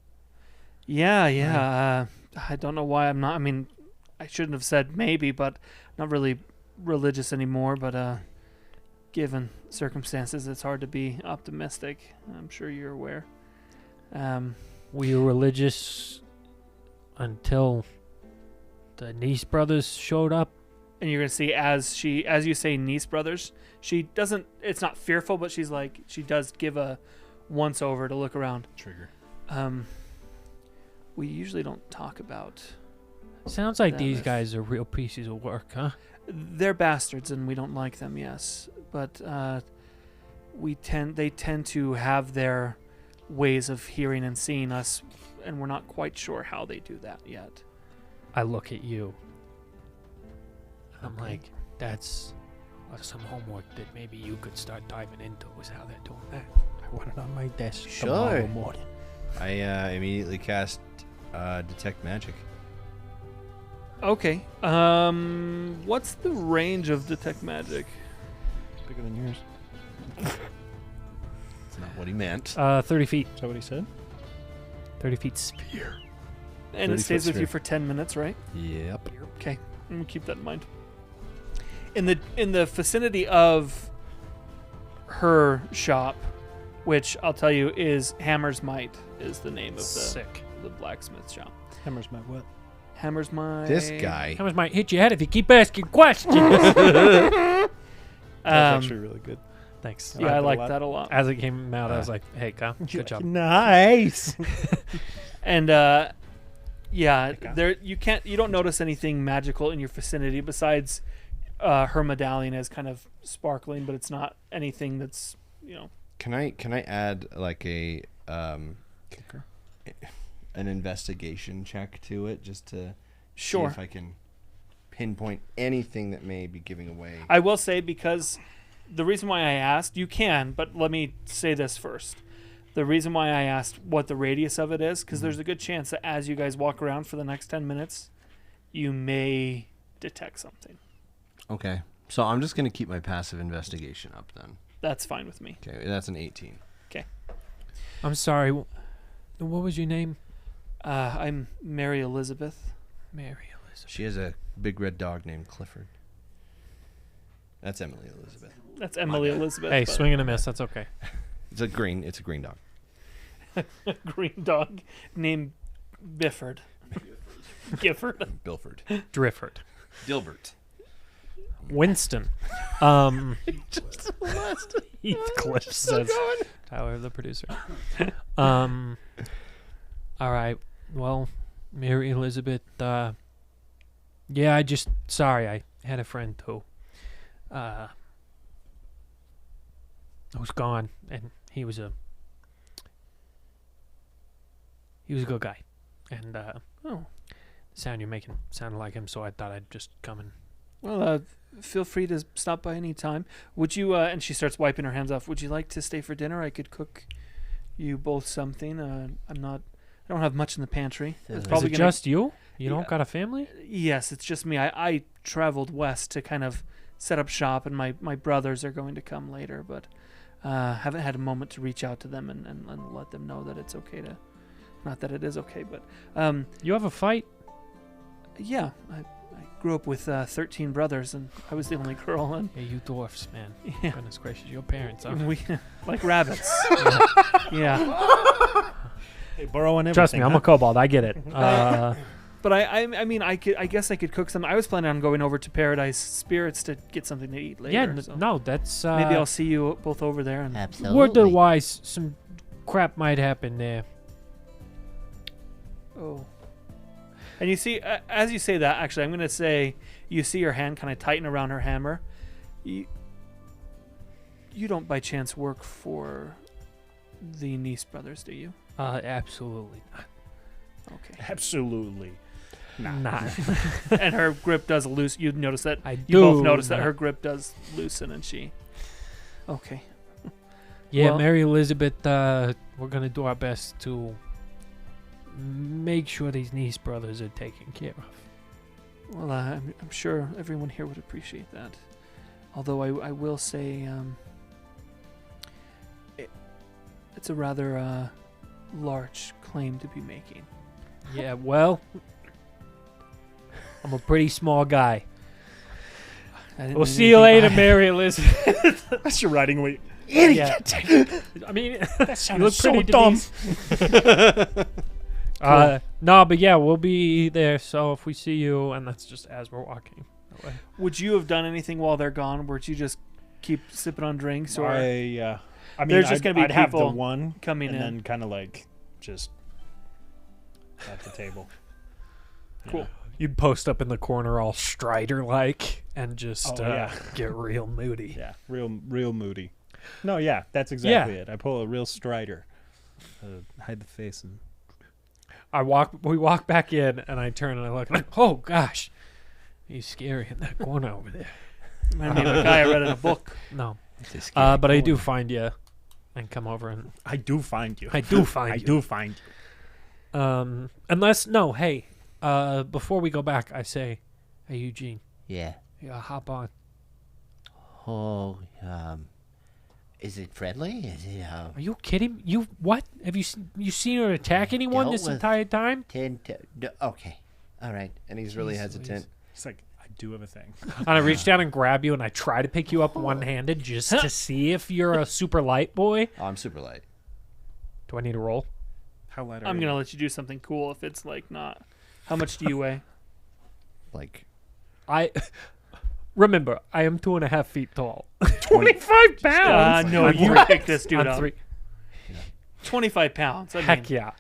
Speaker 4: Yeah. I don't know why I'm not. I mean, I shouldn't have said maybe, but not really religious anymore. But given circumstances, it's hard to be optimistic. I'm sure you're aware.
Speaker 2: Were you religious until the Nice brothers showed up?
Speaker 4: And you're gonna see as you say niece brothers, she doesn't. It's not fearful, but she's like she does give a once over to look around.
Speaker 1: Trigger.
Speaker 4: We usually don't talk about.
Speaker 2: Sounds like
Speaker 4: Them
Speaker 2: these
Speaker 4: if-
Speaker 2: guys are real pieces of work, huh?
Speaker 4: They're bastards, and we don't like them. Yes, but they tend to have their ways of hearing and seeing us, and we're not quite sure how they do that yet.
Speaker 2: I look at you. I'm like, that's some homework that maybe you could start diving into, is how they're doing that. I want it on my desk tomorrow
Speaker 1: Sure.
Speaker 2: morning.
Speaker 1: I immediately cast detect magic.
Speaker 4: Okay. What's the range of detect magic?
Speaker 3: Bigger than yours.
Speaker 1: That's not what he meant.
Speaker 2: 30 feet.
Speaker 3: Is that what he said?
Speaker 2: 30 feet sphere.
Speaker 4: And it
Speaker 1: 30-foot
Speaker 4: stays with you
Speaker 1: sphere.
Speaker 4: for 10 minutes, right?
Speaker 1: Yep.
Speaker 4: Okay, I'm gonna keep that in mind. In the vicinity of her shop, which I'll tell you is Hammer's Might, is the name of the blacksmith shop.
Speaker 3: Hammer's my what?
Speaker 4: Hammer's Might.
Speaker 1: This guy.
Speaker 2: Hammers might hit your head if you keep asking questions.
Speaker 3: That's actually really good.
Speaker 2: Thanks.
Speaker 4: Yeah, I
Speaker 3: a
Speaker 4: like
Speaker 3: lot.
Speaker 4: that a lot.
Speaker 2: As it came out, I was like, hey, Kyle, good job.
Speaker 3: Nice.
Speaker 4: And yeah, there you don't notice anything magical in your vicinity besides her medallion is kind of sparkling, but it's not anything that's
Speaker 1: Can I add like a
Speaker 3: Kicker.
Speaker 1: an investigation check to it just to
Speaker 4: Sure.
Speaker 1: see if I can pinpoint anything that may be giving away?
Speaker 4: I will say, because the reason why I asked, you can, but let me say this first. The reason why I asked what the radius of it is, because there's a good chance that as you guys walk around for the next 10 minutes, you may detect something.
Speaker 1: Okay. So I'm just going to keep my passive investigation up then.
Speaker 4: That's fine with me.
Speaker 1: Okay, that's an 18.
Speaker 2: I'm sorry. What was your name?
Speaker 4: I'm Mary Elizabeth.
Speaker 2: Mary Elizabeth.
Speaker 1: She has a big red dog named Clifford. That's Emily Elizabeth.
Speaker 4: That's Emily Elizabeth.
Speaker 2: Hey,
Speaker 4: but
Speaker 2: swing and a miss. That's okay.
Speaker 1: It's a green dog.
Speaker 4: green dog named Bifford. Gifford.
Speaker 1: Bilford.
Speaker 2: Drifford.
Speaker 1: Dilbert.
Speaker 2: Winston. Heathcliff says. Tyler, the producer. All right. Well, Mary Elizabeth. Yeah, sorry. I had a friend who was gone, and he was a good guy, and the sound you're making sounded like him, so I thought I'd just come and.
Speaker 4: Well, feel free to stop by any time. Would you, and she starts wiping her hands off, would you like to stay for dinner? I could cook you both something. I don't have much in the pantry. It's
Speaker 2: Is
Speaker 4: probably
Speaker 2: it just you? You
Speaker 4: Yeah.
Speaker 2: don't got a family?
Speaker 4: Yes, it's just me. I traveled west to kind of set up shop, and my brothers are going to come later, but haven't had a moment to reach out to them and let them know that it's okay to, not that it is okay, but
Speaker 2: You have a fight?
Speaker 4: yeah, I grew up with 13 brothers, and I was the only girl, and
Speaker 2: Yeah, you dwarfs, man.
Speaker 4: yeah,
Speaker 2: Goodness gracious, your parents, huh?
Speaker 4: we like rabbits. Yeah.
Speaker 3: They burrow and everything.
Speaker 2: Trust me, I'm a kobold. I get it.
Speaker 4: But I mean, I guess I could cook some. I was planning on going over to Paradise Spirits to get something to eat later.
Speaker 2: yeah,
Speaker 4: so
Speaker 2: no, that's...
Speaker 4: maybe I'll see you both over there. And
Speaker 6: Absolutely.
Speaker 2: word-wise, some crap might happen there.
Speaker 4: oh, and you see, as you say that, actually, I'm gonna say you see her hand kind of tighten around her hammer. You don't by chance work for the Nice brothers, do you?
Speaker 2: Absolutely not.
Speaker 4: Okay.
Speaker 3: Absolutely.
Speaker 2: Not.
Speaker 4: And her grip does loose. You notice that.
Speaker 2: I
Speaker 4: You both
Speaker 2: do
Speaker 4: notice that
Speaker 2: not.
Speaker 4: her grip does loosen, and she. Okay.
Speaker 2: Yeah,
Speaker 4: Well-
Speaker 2: Mary Elizabeth, we're going to do our best to make sure these Nice brothers are taken care of.
Speaker 4: Well, I'm sure everyone here would appreciate that. Although I will say, it's a rather large claim to be making.
Speaker 2: Yeah, well, I'm a pretty small guy.
Speaker 4: I didn't
Speaker 2: We'll
Speaker 4: mean
Speaker 2: see you
Speaker 4: anything
Speaker 2: later,
Speaker 4: by-
Speaker 2: Mary Elizabeth.
Speaker 3: That's your writing weight.
Speaker 2: Yeah. I mean,
Speaker 3: That
Speaker 2: you look
Speaker 3: so
Speaker 2: pretty
Speaker 3: dumb.
Speaker 2: No, but yeah, we'll be there. So if we see you, and that's just as we're walking away.
Speaker 4: Would you have done anything while they're gone? Would you just keep sipping on drinks, or
Speaker 3: I mean,
Speaker 4: There's just
Speaker 3: I'd,
Speaker 4: gonna be
Speaker 3: I'd have the
Speaker 4: people
Speaker 3: one
Speaker 4: coming
Speaker 3: and
Speaker 4: in?
Speaker 3: then kind of like just at the table.
Speaker 4: Cool.
Speaker 3: Yeah.
Speaker 2: You'd post up in the corner all Strider-like and just
Speaker 3: Oh, yeah.
Speaker 2: get real moody.
Speaker 3: Yeah, real moody. No, yeah, that's exactly it. I pull a real Strider, hide the face, and
Speaker 2: We walk back in, and I turn and I look, like, oh gosh, he's scary in that corner over there.
Speaker 4: I mean, a guy I read in a book.
Speaker 2: No,
Speaker 1: It's a scary
Speaker 2: but I do
Speaker 1: corner.
Speaker 2: find you, and come over and
Speaker 3: I do find you.
Speaker 2: I do find
Speaker 3: I
Speaker 2: you.
Speaker 3: do find you.
Speaker 2: Hey, before we go back, I say, hey Eugene,
Speaker 6: Yeah.
Speaker 2: hop on.
Speaker 6: Oh, is it friendly? Is it,
Speaker 2: Are you kidding? You what? Have you seen her attack anyone
Speaker 6: dealt
Speaker 2: this
Speaker 6: with-
Speaker 2: entire time?
Speaker 6: okay. All right.
Speaker 1: And he's really
Speaker 2: Jeez
Speaker 1: hesitant.
Speaker 3: It's like I do have a thing.
Speaker 2: And I reach down and grab you, and I try to pick you up one-handed just to see if you're a super light boy.
Speaker 1: Oh, I'm super light.
Speaker 2: Do I need to roll?
Speaker 3: How light are
Speaker 4: I'm
Speaker 3: you?
Speaker 4: gonna let you do something cool if it's like not. How much do you weigh?
Speaker 1: Like
Speaker 2: I remember I am 2.5 feet tall. 25 pounds.
Speaker 4: No,
Speaker 2: I'm
Speaker 4: you
Speaker 2: three-
Speaker 4: pick this dude
Speaker 2: I'm
Speaker 4: up. 25 pounds. I
Speaker 2: Heck
Speaker 4: mean,
Speaker 2: yeah.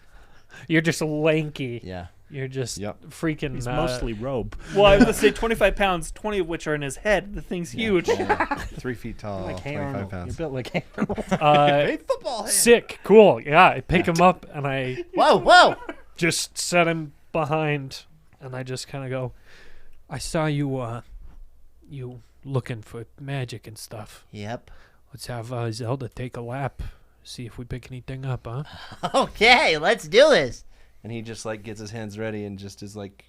Speaker 2: You're just lanky.
Speaker 1: yeah.
Speaker 2: You're just
Speaker 1: Yep.
Speaker 2: freaking.
Speaker 3: He's mostly robe.
Speaker 4: Well, I was gonna say 25 pounds, 20 of which are in his head. The thing's huge.
Speaker 1: Yeah. 3 feet tall,
Speaker 3: Like Hey
Speaker 1: 25
Speaker 3: Arnold.
Speaker 1: pounds.
Speaker 3: You're built like Hey Arnold.
Speaker 1: football hand.
Speaker 2: sick. Cool. Yeah. I pick him up and I
Speaker 6: Whoa!
Speaker 2: just set him behind, and I just kind of go. I saw you. You looking for magic and stuff.
Speaker 6: Yep.
Speaker 2: Let's have Zelda take a lap. See if we pick anything up, huh?
Speaker 6: Okay, let's do this.
Speaker 1: And he just like gets his hands ready and just is like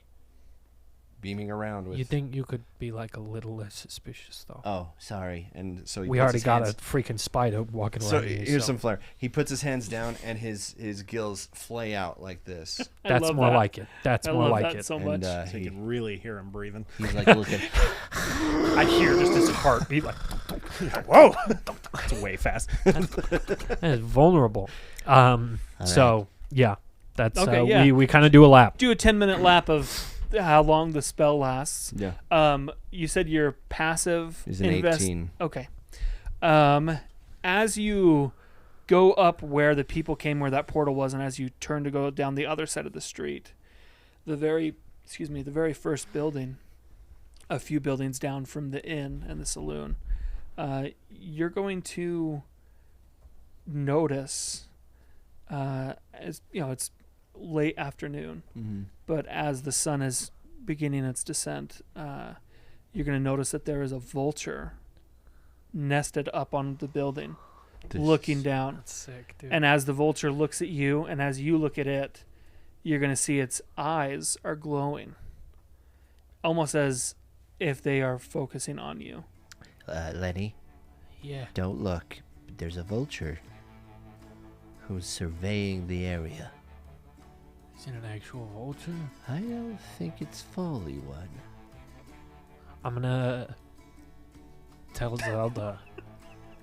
Speaker 1: beaming around with.
Speaker 2: You think you could be like a little less suspicious, though?
Speaker 1: Oh, sorry. And so he
Speaker 2: We
Speaker 1: puts
Speaker 2: already
Speaker 1: his
Speaker 2: got
Speaker 1: hands-
Speaker 2: a freaking spider walking
Speaker 1: So
Speaker 2: around.
Speaker 1: here's some flair. He puts his hands down and his gills flay out like this.
Speaker 4: I
Speaker 2: That's
Speaker 4: love
Speaker 2: more
Speaker 4: that.
Speaker 2: like it. That's
Speaker 4: I
Speaker 2: more
Speaker 4: love
Speaker 2: like
Speaker 4: that
Speaker 2: it.
Speaker 4: so
Speaker 1: And
Speaker 4: much.
Speaker 3: So you can really hear him breathing.
Speaker 1: he's like looking.
Speaker 2: I hear just his heartbeat. Like,
Speaker 3: Whoa! It's way fast.
Speaker 2: that is vulnerable. So yeah, that's
Speaker 4: Okay, yeah.
Speaker 2: we kind of do a lap.
Speaker 4: Do a 10-minute lap of how long the spell lasts.
Speaker 1: Yeah.
Speaker 4: You said you're passive.
Speaker 1: He's an 18.
Speaker 4: Okay. As you go up where the people came, where that portal was, and as you turn to go down the other side of the street, the very first building, a few buildings down from the inn and the saloon, you're going to notice, as you know, it's late afternoon,
Speaker 1: Mm-hmm.
Speaker 4: but as the sun is beginning its descent, you're going to notice that there is a vulture nested up on the building, looking down.
Speaker 2: That's sick, dude.
Speaker 4: And as the vulture looks at you, and as you look at it, you're going to see its eyes are glowing, almost as if they are focusing on you.
Speaker 6: Lenny,
Speaker 2: yeah.
Speaker 6: don't look. There's a vulture who's surveying the area.
Speaker 2: Is it an actual vulture?
Speaker 6: I don't think it's fully one.
Speaker 2: I'm gonna tell Zelda.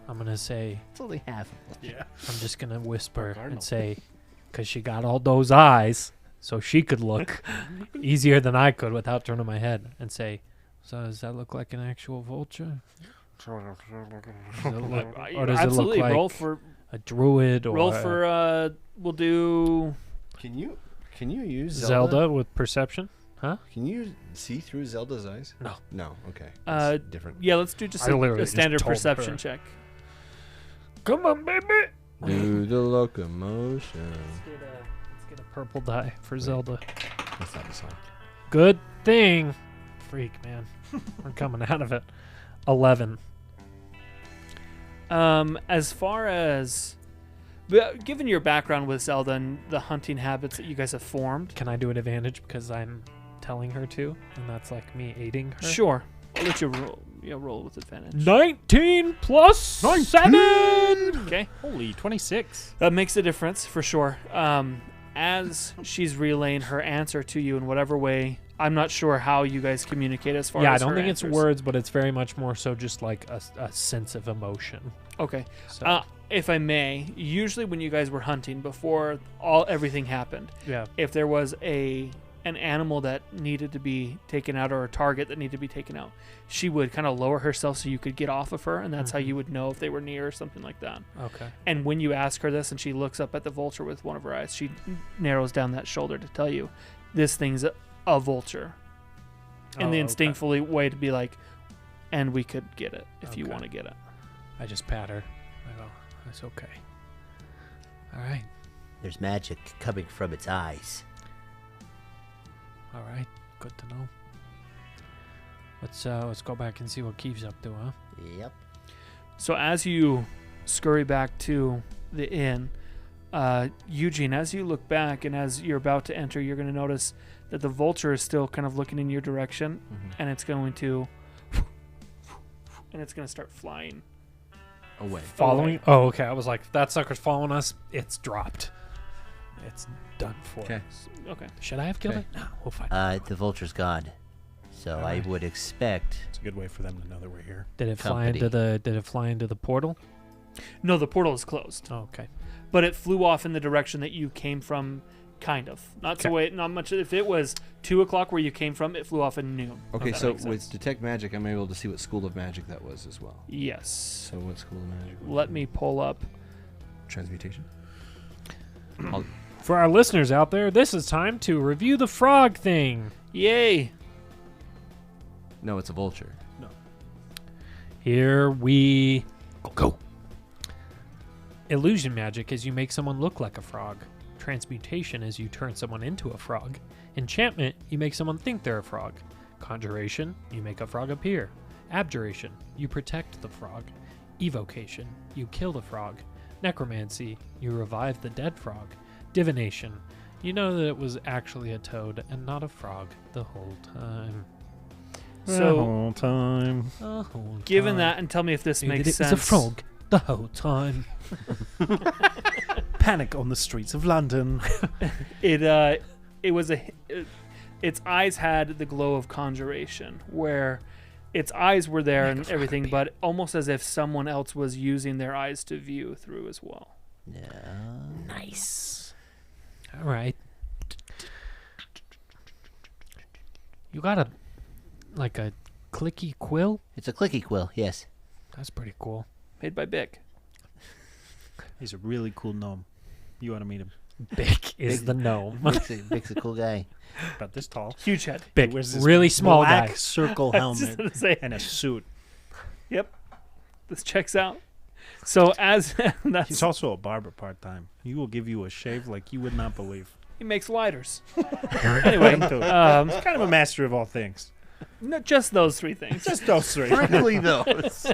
Speaker 2: I'm gonna say.
Speaker 6: It's only half of one.
Speaker 3: Yeah.
Speaker 2: I'm just gonna whisper
Speaker 3: Cardinal.
Speaker 2: and say, because she got all those eyes, so she could look easier than I could without turning my head, and say, so does that look like an actual vulture? Does it look, or does
Speaker 4: Absolutely.
Speaker 2: it look like
Speaker 4: roll for
Speaker 2: a druid or
Speaker 4: we'll do.
Speaker 1: Can you use
Speaker 2: Zelda with perception? Huh?
Speaker 1: Can you see through Zelda's eyes?
Speaker 2: No.
Speaker 1: No. Okay.
Speaker 4: Uh,
Speaker 1: That's different.
Speaker 4: Yeah, let's do just
Speaker 2: I literally
Speaker 4: a
Speaker 2: just
Speaker 4: standard
Speaker 2: told
Speaker 4: perception
Speaker 2: her.
Speaker 4: check.
Speaker 2: Come on, baby.
Speaker 1: Do the locomotion.
Speaker 2: Let's get a purple die for Zelda.
Speaker 1: That's not the song.
Speaker 2: Good thing. Freak, man. We're coming out of it. 11.
Speaker 4: As far as, given your background with Zelda and the hunting habits that you guys have formed,
Speaker 2: Can I do an advantage because I'm telling her to? And that's like me aiding her?
Speaker 4: sure, I'll let you roll. Roll with advantage.
Speaker 2: 19 plus 7!
Speaker 4: Okay,
Speaker 7: Holy 26.
Speaker 4: that makes a difference for sure. As she's relaying her answer to you in whatever way, I'm not sure how you guys communicate as far
Speaker 2: Yeah, I
Speaker 4: as
Speaker 2: don't
Speaker 4: her
Speaker 2: think
Speaker 4: answers.
Speaker 2: it's words, but it's very much more so just like a sense of emotion.
Speaker 4: Okay.
Speaker 2: So,
Speaker 4: If I may, usually when you guys were hunting before everything happened,
Speaker 2: yeah.
Speaker 4: if there was an animal that needed to be taken out or a target that needed to be taken out, she would kind of lower herself so you could get off of her, and that's how you would know if they were near or something like that.
Speaker 2: Okay.
Speaker 4: And when you ask her this and she looks up at the vulture with one of her eyes, she narrows down that shoulder to tell you this thing's a vulture. And the
Speaker 2: Oh, okay.
Speaker 4: instinctually way to be like, and we could get it if you
Speaker 2: Okay.
Speaker 4: want to get it.
Speaker 2: I just pat her. I go, that's okay. All right.
Speaker 6: There's magic coming from its eyes.
Speaker 2: All right. Good to know. Let's go back and see what Keeve's up to, huh?
Speaker 6: Yep.
Speaker 4: So as you scurry back to the inn, Eugene, as you look back and as you're about to enter, you're going to notice that the vulture is still kind of looking in your direction, and it's going to start flying.
Speaker 1: Away.
Speaker 2: Following? Oh, okay. I was like, that sucker's following us. It's dropped. It's done for.
Speaker 1: Okay.
Speaker 4: Okay.
Speaker 2: Should I have killed
Speaker 1: Okay.
Speaker 2: it? No, we'll find.
Speaker 6: The vulture's gone. So I
Speaker 2: Alright.
Speaker 6: would expect
Speaker 3: It's a good way for them to know that we're here.
Speaker 2: Did it fly into
Speaker 6: company.
Speaker 2: the portal?
Speaker 4: No, the portal is closed,
Speaker 2: Oh, okay.
Speaker 4: but it flew off in the direction that you came from. Kind of. Not so
Speaker 2: Okay.
Speaker 4: way. Not much. If it was 2:00 where you came from, it flew off at noon.
Speaker 1: Okay,
Speaker 4: If that
Speaker 1: so
Speaker 4: makes
Speaker 1: with
Speaker 4: sense.
Speaker 1: detect magic, I'm able to see what school of magic that was as well.
Speaker 4: Yes.
Speaker 1: So what school of magic? Was
Speaker 4: Let
Speaker 1: it?
Speaker 4: me pull up.
Speaker 1: Transmutation.
Speaker 2: For our listeners out there, this is time to review the frog thing.
Speaker 4: Yay!
Speaker 1: No, it's a vulture.
Speaker 2: Here we go. Illusion magic is you make someone look like a frog. Transmutation is you turn someone into a frog. Enchantment, you make someone think they're a frog. Conjuration, you make a frog appear. Abjuration, you protect the frog. Evocation, you kill the frog. Necromancy, you revive the dead frog. Divination, you know that it was actually a toad and not a frog the whole time.
Speaker 7: The
Speaker 4: So,
Speaker 7: whole time.
Speaker 2: The whole
Speaker 4: given
Speaker 2: time.
Speaker 4: that, and tell me if this
Speaker 2: Maybe
Speaker 4: makes
Speaker 2: it
Speaker 4: sense.
Speaker 2: was a frog the whole time.
Speaker 7: Panic on the streets of London.
Speaker 4: Its eyes had the glow of conjuration, where its eyes were there and everything, but almost as if someone else was using their eyes to view through as well.
Speaker 6: Yeah.
Speaker 2: Nice. All right. You got a clicky quill?
Speaker 6: It's a clicky quill, yes.
Speaker 2: That's pretty cool.
Speaker 4: Made by Bic.
Speaker 7: He's a really cool gnome. You ought to meet him.
Speaker 2: Bic is the gnome.
Speaker 6: Vic's a cool guy.
Speaker 7: About this tall.
Speaker 4: Huge head.
Speaker 2: Bic,
Speaker 7: Wears this
Speaker 2: really small
Speaker 7: black
Speaker 2: guy.
Speaker 7: circle
Speaker 4: I was just
Speaker 7: helmet
Speaker 4: gonna say,
Speaker 7: and a suit.
Speaker 4: yep, this checks out. So as that's
Speaker 7: He's also a barber part-time. He will give you a shave like you would not believe.
Speaker 4: he makes lighters. Anyway,
Speaker 7: He's kind of a master of all things.
Speaker 4: not just those three things.
Speaker 7: Just those three.
Speaker 6: Really those.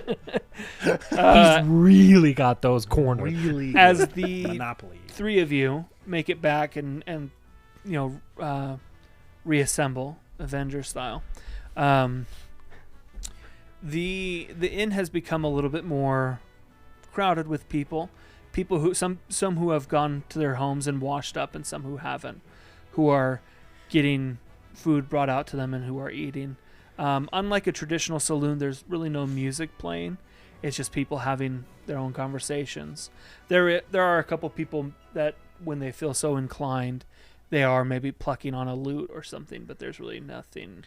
Speaker 2: He's really got those cornered.
Speaker 7: Really
Speaker 4: As
Speaker 7: good.
Speaker 4: the
Speaker 7: Monopoly.
Speaker 4: three of you make it back and reassemble Avenger style. The inn has become a little bit more crowded with people who some who have gone to their homes and washed up, and some who haven't, who are getting food brought out to them and who are eating. Unlike a traditional saloon, there's really no music playing. It's just people having their own conversations. There are a couple people that, when they feel so inclined, they are maybe plucking on a lute or something, but there's really nothing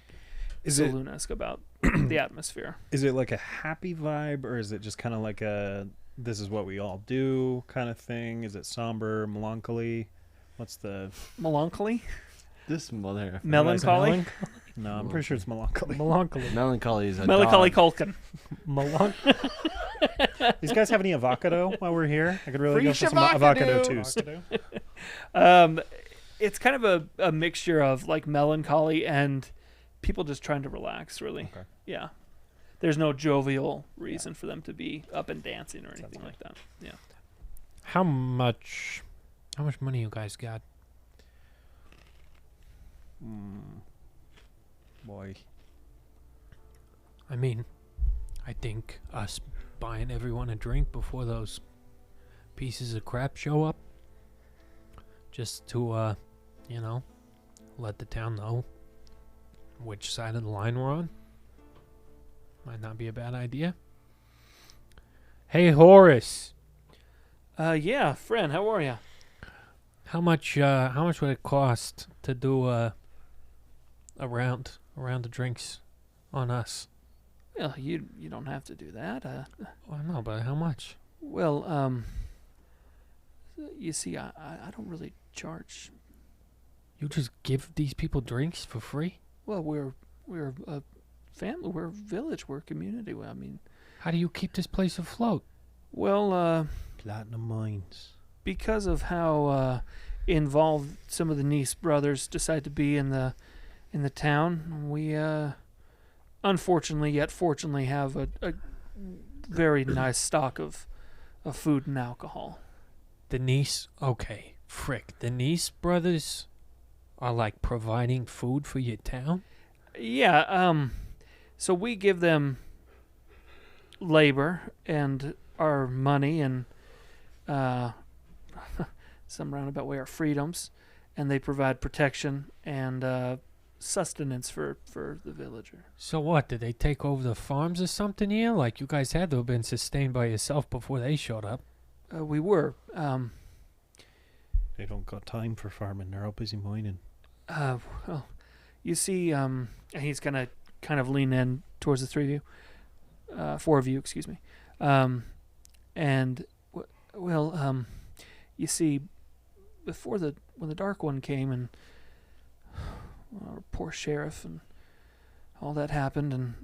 Speaker 4: saloon-esque about the atmosphere.
Speaker 7: Is it like a happy vibe, or is it just kind of like a this is what we all do kind of thing? Is it somber, melancholy? What's the...
Speaker 4: Melancholy?
Speaker 1: This mother.
Speaker 4: Melancholy?
Speaker 7: No, I'm pretty sure it's melancholy.
Speaker 2: Melancholy.
Speaker 1: Melancholy is a
Speaker 4: Melancholy
Speaker 1: dog.
Speaker 4: Culkin.
Speaker 7: These guys have any avocado while we're here? I could really
Speaker 6: Free
Speaker 7: go for some
Speaker 6: shavocado.
Speaker 7: avocado toast.
Speaker 4: It's kind of a mixture of like melancholy and people just trying to relax, really.
Speaker 7: Okay.
Speaker 4: Yeah. There's no jovial reason for them to be up and dancing or anything like that. Yeah.
Speaker 2: How much money you guys got?
Speaker 7: Boy.
Speaker 2: I mean, I think us buying everyone a drink before those pieces of crap show up, just to, let the town know which side of the line we're on, might not be a bad idea. Hey, Horace,
Speaker 4: Yeah, friend, how are you?
Speaker 2: how much would it cost to do a round of drinks on us?
Speaker 4: Well, you don't have to do that.
Speaker 2: Well, no, but how much?
Speaker 4: Well, you see, I don't really charge.
Speaker 2: You just give these people drinks for free?
Speaker 4: Well, we're a family, we're a village, we're a community. I mean,
Speaker 2: How do you keep this place afloat?
Speaker 4: well,
Speaker 7: Platinum mines.
Speaker 4: because of how involved some of the Nice brothers decide to be in the town, we unfortunately yet fortunately have a very nice stock of food and alcohol.
Speaker 2: The Nice, okay, frick. The Nice brothers are like providing food for your town?
Speaker 4: Yeah, so we give them labor and our money and some roundabout way our freedoms, and they provide protection and sustenance for the villager.
Speaker 2: So what, did they take over the farms or something here? Like, you guys had to have been sustained by yourself before they showed up.
Speaker 4: We were.
Speaker 7: They don't got time for farming. They're all busy mining.
Speaker 4: Well, you see, he's gonna kind of lean in towards the three of you, four of you, excuse me, you see, when the Dark One came and our poor sheriff and all that happened, and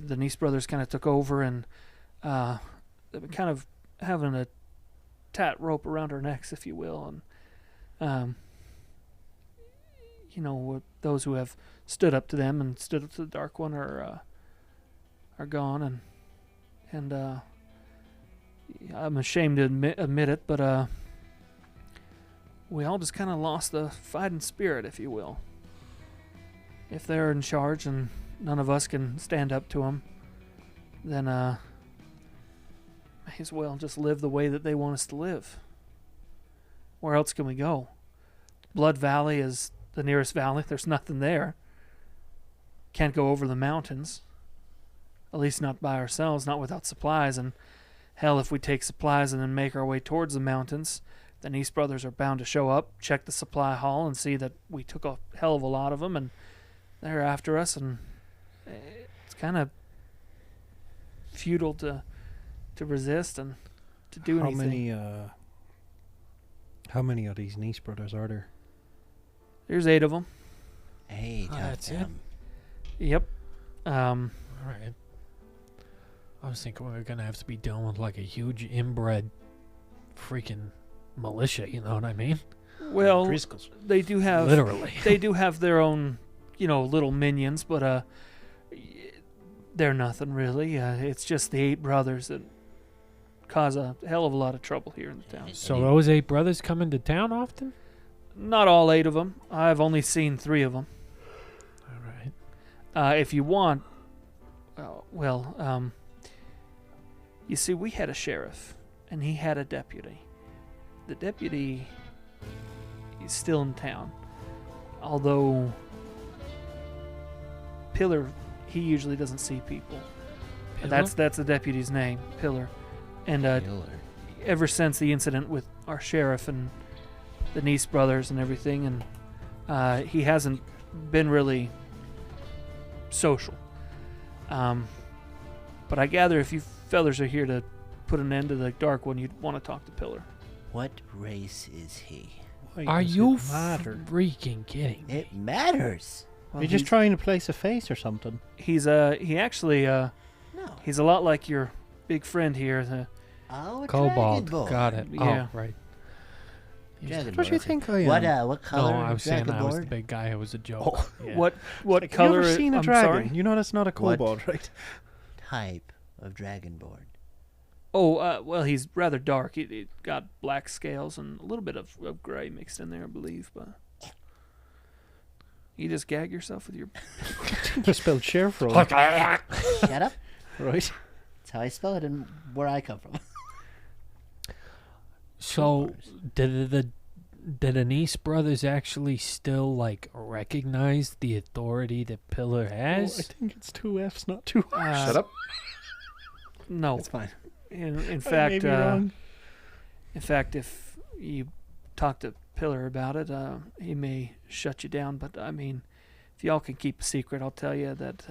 Speaker 4: the Nice brothers kind of took over, and they've been kind of having a tat rope around our necks, if you will, and those who have stood up to them and stood up to the Dark One are gone, and
Speaker 8: I'm ashamed to admit it, but we all just kind of lost the fighting spirit, if you will. If they're in charge and none of us can stand up to them, then may as well just live the way that they want us to live. Where else can we go? Blood Valley is the nearest valley. There's nothing there. Can't go over the mountains. At least not by ourselves, not without supplies. And hell, if we take supplies and then make our way towards the mountains, then East Brothers are bound to show up, check the supply haul, and see that we took a hell of a lot of them, and they're after us, and it's kind of futile to resist and to do anything.
Speaker 7: How many of these Nice brothers are there?
Speaker 8: There's 8 of them.
Speaker 6: 8 of
Speaker 2: that's it?
Speaker 6: them.
Speaker 8: Yep.
Speaker 2: All right. I was thinking we were gonna have to be dealing with like a huge inbred freaking militia. You know what I mean?
Speaker 8: Well,
Speaker 7: Driscolls.
Speaker 8: they do have
Speaker 2: Literally.
Speaker 8: they do have their own, little minions, but they're nothing really. It's just the 8 brothers that cause a hell of a lot of trouble here in the town.
Speaker 2: So those 8 brothers come into town often?
Speaker 8: Not all 8 of them. I've only seen 3 of them.
Speaker 2: All right.
Speaker 8: If you want, you see, we had a sheriff, and he had a deputy. The deputy is still in town, although Pillar, he usually doesn't see people. That's the deputy's name, Pillar. And ever since the incident with our sheriff and the Nice brothers and everything, and he hasn't been really social. But I gather if you fellers are here to put an end to the Dark One, you'd want to talk to Pillar.
Speaker 6: What race is he?
Speaker 7: Why
Speaker 2: Are
Speaker 7: does
Speaker 2: you
Speaker 7: it matter?
Speaker 2: freaking kidding me?
Speaker 6: It matters.
Speaker 8: Well,
Speaker 7: You're just trying to place a face or something.
Speaker 8: he's actually
Speaker 6: No.
Speaker 8: he's a lot like your big friend here.
Speaker 6: Oh, a
Speaker 2: Cobalt.
Speaker 6: Dragonborn.
Speaker 2: Got it.
Speaker 8: Yeah.
Speaker 2: Oh, right.
Speaker 6: Dragonborn.
Speaker 7: What do you think I am?
Speaker 6: What color?
Speaker 2: No, I was saying I was the
Speaker 6: Dragonborn?
Speaker 2: big guy. It was a joke.
Speaker 7: Oh.
Speaker 2: Yeah.
Speaker 8: What
Speaker 7: Like,
Speaker 8: color?
Speaker 7: You ever seen a
Speaker 8: I'm
Speaker 7: dragon?
Speaker 8: sorry.
Speaker 7: You know that's not a
Speaker 6: What?
Speaker 7: kobold, right?
Speaker 6: Type of Dragonborn.
Speaker 8: Oh, well, he's rather dark. He got black scales and a little bit of gray mixed in there, I believe. But you just gag yourself with your.
Speaker 7: Just spelled sheriff roll.
Speaker 6: Shut up.
Speaker 7: Right.
Speaker 6: That's how I spell it and where I come from.
Speaker 2: So did the Nice brothers actually still like recognize the authority that Pillar
Speaker 7: Oh, I
Speaker 2: has?
Speaker 7: think it's 2 F's, not 2 R's.
Speaker 8: Shut up. No.
Speaker 6: It's fine.
Speaker 8: In
Speaker 7: I may
Speaker 8: fact,
Speaker 7: be wrong.
Speaker 8: if you talk to Pillar about it, he may shut you down. But I mean, if y'all can keep a secret, I'll tell you that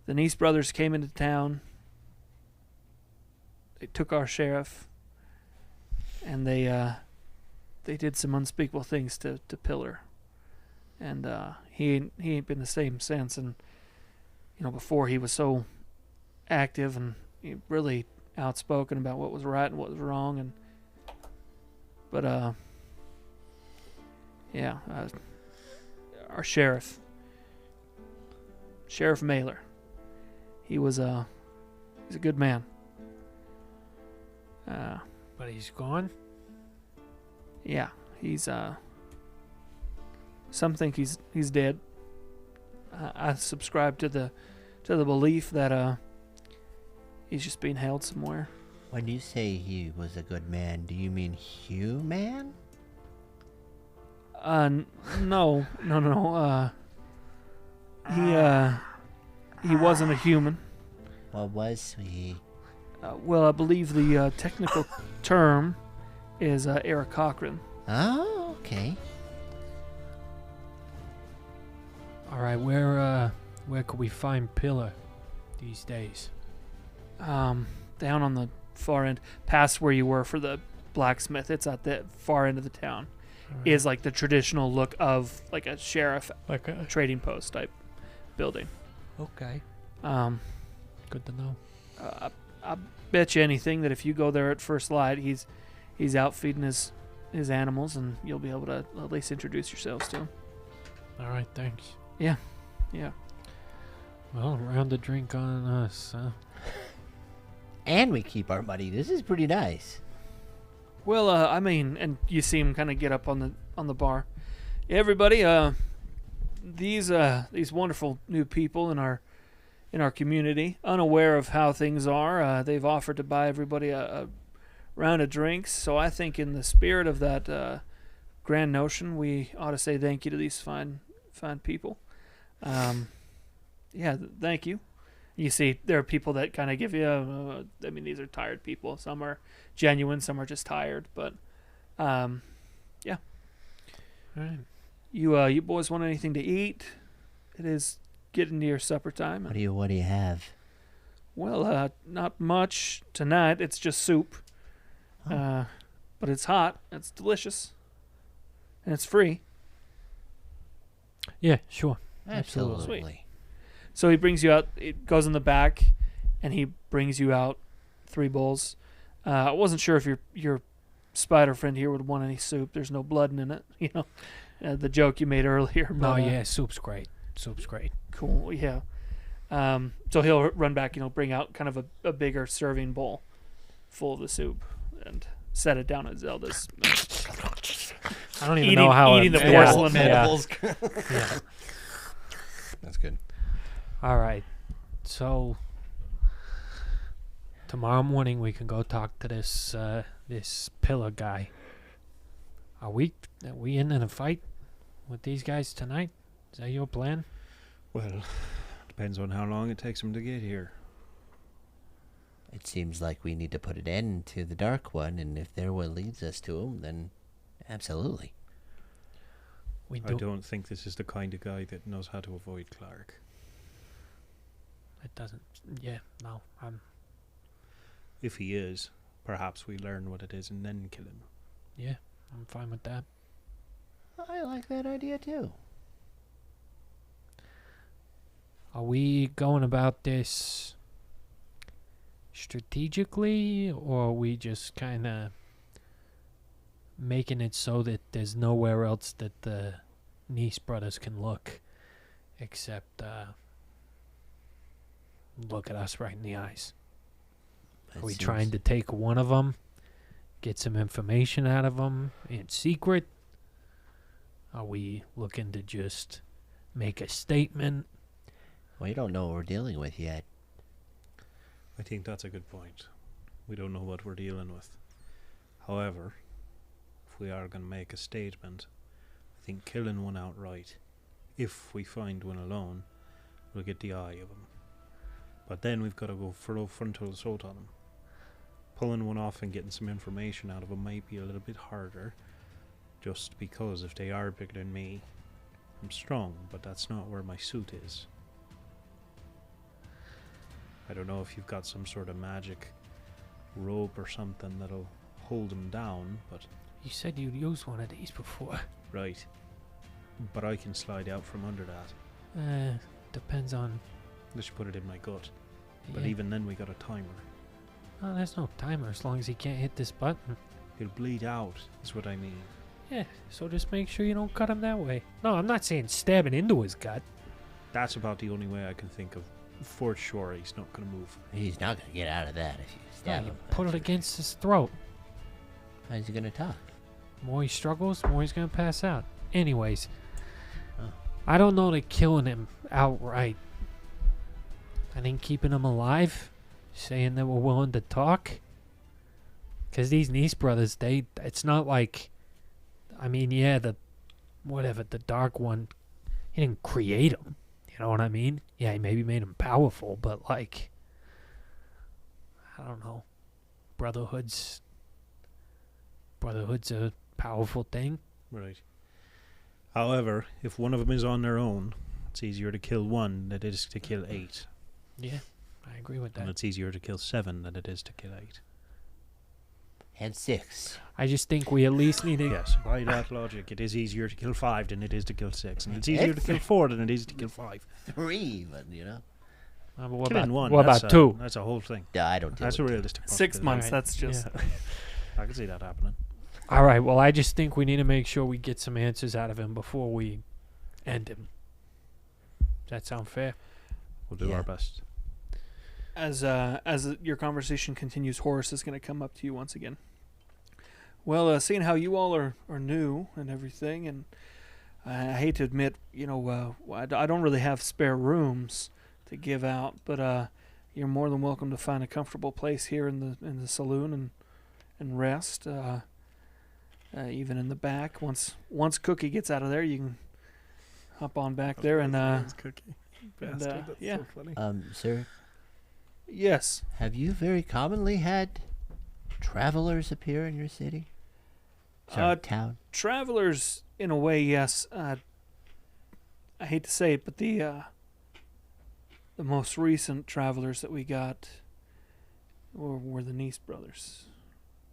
Speaker 8: the Nice brothers came into town. They took our sheriff, and they did some unspeakable things to Pillar, and he ain't been the same since. And before he was so active and really outspoken about what was right and what was wrong, but our sheriff Mailer, he's a good man.
Speaker 2: But he's gone.
Speaker 8: Yeah, he's some think he's dead. I subscribe to the belief that he's just being held somewhere.
Speaker 6: When you say he was a good man, do you mean human?
Speaker 8: No. He wasn't a human.
Speaker 6: What was he?
Speaker 8: Well, I believe the technical term is Eric Cochran.
Speaker 6: Oh, okay.
Speaker 2: All right, where could we find Pillar these days?
Speaker 8: Down on the far end, past where you were for the blacksmith. It's at the far end of the town.
Speaker 2: All right.
Speaker 8: Is like the traditional look of like a sheriff
Speaker 2: like a
Speaker 8: trading post type building.
Speaker 2: okay. Good to know.
Speaker 8: I bet you anything that if you go there at first light, he's out feeding his animals, and you'll be able to at least introduce yourselves to him.
Speaker 2: All right, thanks.
Speaker 8: Yeah.
Speaker 2: Well, round the drink on us, huh?
Speaker 6: And we keep our money. This is pretty nice.
Speaker 8: Well, I mean, and you see him kind of get up on the bar. Everybody, these wonderful new people in our community, unaware of how things are, they've offered to buy everybody a round of drinks. So I think, in the spirit of that grand notion, we ought to say thank you to these fine people. Yeah, thank you. You see, there are people that kind of give you. I mean, these are tired people. Some are genuine, some are just tired. But, yeah.
Speaker 2: All right.
Speaker 8: You boys want anything to eat? It is getting near supper time.
Speaker 6: What do you have?
Speaker 8: Well, not much tonight. It's just soup. But it's hot. It's delicious. And it's free.
Speaker 2: Yeah, sure.
Speaker 6: Absolutely.
Speaker 8: So he brings you out. It goes in the back, and he brings you out 3 bowls. I wasn't sure if your spider friend here would want any soup. There's no blood in it, you know. The joke you made earlier.
Speaker 2: No,
Speaker 8: But,
Speaker 2: yeah, soup's great. Soup's great.
Speaker 8: Cool. Yeah. So he'll run back. Bring out kind of a bigger serving bowl full of the soup and set it down at Zelda's.
Speaker 2: I don't even know how
Speaker 8: eating the
Speaker 2: yeah,
Speaker 8: porcelain
Speaker 2: yeah.
Speaker 8: yeah.
Speaker 1: That's good.
Speaker 2: All right. So tomorrow morning we can go talk to this pillar guy. Are we in a fight with these guys tonight? Is that your plan?
Speaker 7: Well, depends on how long it takes them to get here.
Speaker 6: It seems like we need to put an end to the Dark One, and if their one leads us to him, then absolutely.
Speaker 2: We
Speaker 7: I don't think this is the kind of guy that knows how to avoid Clark.
Speaker 2: It doesn't. Yeah. No.
Speaker 7: If he is, perhaps we learn what it is and then kill him.
Speaker 2: Yeah. I'm fine with that.
Speaker 6: I like that idea too.
Speaker 2: Are we going about this strategically, or are we just kind of making it so that there's nowhere else that the Nice brothers can look except look at us right in the eyes? Are we trying to take one of them, get some information out of them in secret? Are we looking to just make a statement?
Speaker 6: Well, you don't know what we're dealing with yet.
Speaker 7: I think that's a good point. We don't know what we're dealing with. However, if we are going to make a statement, I think killing one outright, if we find one alone, will get the eye of him. But then we've got to go full frontal assault on him. Pulling one off and getting some information out of him might be a little bit harder, just because if they are bigger than me, I'm strong, but that's not where my suit is. I don't know if you've got some sort of magic rope or something that'll hold him down, but...
Speaker 2: You said you'd used one of these before.
Speaker 7: Right. But I can slide out from under that.
Speaker 2: Depends on...
Speaker 7: Let's put it in my gut. But
Speaker 2: Yeah.
Speaker 7: even then we got a timer.
Speaker 2: Oh, there's no timer as long as he can't hit this button.
Speaker 7: He'll bleed out, is what I mean.
Speaker 2: Yeah, so just make sure you don't cut him that way. No, I'm not saying stabbing into his gut.
Speaker 7: That's about the only way I can think of. For sure, he's not going to move.
Speaker 6: He's not going to get out of that if you
Speaker 2: Yeah,
Speaker 6: stab
Speaker 2: you
Speaker 6: him.
Speaker 2: put it against his throat.
Speaker 6: How's he going to talk?
Speaker 2: The more he struggles, the more he's going to pass out. Anyways,
Speaker 6: Oh.
Speaker 2: I don't know that killing him outright. I think keeping him alive, saying that we're willing to talk. Because these Nice brothers, it's not like, I mean, yeah, the Dark One, he didn't create him. You know what I mean? Yeah, he maybe made him powerful, but like, I don't know. Brotherhood's a powerful thing.
Speaker 7: Right. However, if one of them is on their own, it's easier to kill one than it is to kill 8.
Speaker 2: Yeah, I agree with
Speaker 7: And
Speaker 2: that.
Speaker 7: it's easier to kill 7 than it is to kill 8.
Speaker 6: And 6.
Speaker 2: I just think we at least need to...
Speaker 7: Yes, by that logic, it is easier to kill 5 than it is to kill 6. And it's easier to kill 4 than it is to kill 5.
Speaker 6: 3 even, you know?
Speaker 2: But what
Speaker 7: Killing
Speaker 2: about,
Speaker 7: one,
Speaker 2: what
Speaker 7: that's
Speaker 2: about 2?
Speaker 7: That's a whole thing.
Speaker 6: Yeah, I don't deal
Speaker 7: That's a
Speaker 6: with it.
Speaker 7: realistic
Speaker 8: 6
Speaker 7: possibility.
Speaker 8: months.
Speaker 2: Right.
Speaker 8: That's just.
Speaker 2: Yeah.
Speaker 7: I can see that happening.
Speaker 2: All right, well, I just think we need to make sure we get some answers out of him before we end him. Does that sound fair?
Speaker 7: We'll do
Speaker 6: Yeah.
Speaker 7: our best.
Speaker 8: As your conversation continues, Horace is going to come up to you once again. Well, seeing how you all are new and everything, and I hate to admit, I don't really have spare rooms to give out, but you're more than welcome to find a comfortable place here in the saloon and rest. Even in the back, once Cookie gets out of there, you can hop on back there and
Speaker 3: Cookie.
Speaker 8: yeah.
Speaker 3: So funny.
Speaker 6: Sir,
Speaker 8: Yes.
Speaker 6: have you very commonly had travelers appear in your city? Sorry, town?
Speaker 8: Travelers, in a way, yes. I hate to say it, but the most recent travelers that we got were the Nice brothers.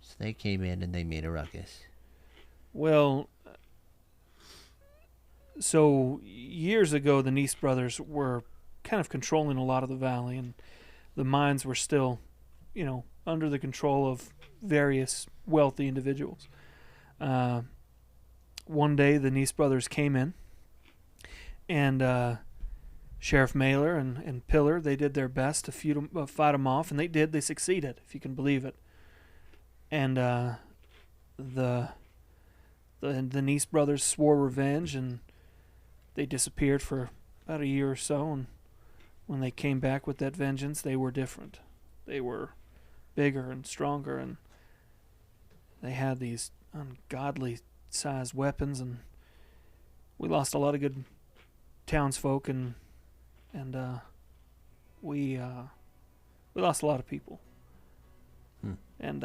Speaker 6: So they came in and they made a ruckus.
Speaker 8: Well, so years ago, the Nice brothers were kind of controlling a lot of the valley, and the mines were still, under the control of various wealthy individuals. One day, the Nice brothers came in, and Sheriff Mailer and Pillar, they did their best to fight them off, and they did. They succeeded, if you can believe it. And the Nice brothers swore revenge, and they disappeared for about a year or so. And when they came back with that vengeance, they were different. They were bigger and stronger, and they had these ungodly sized weapons, and we lost a lot of good townsfolk, and we lost a lot of people. And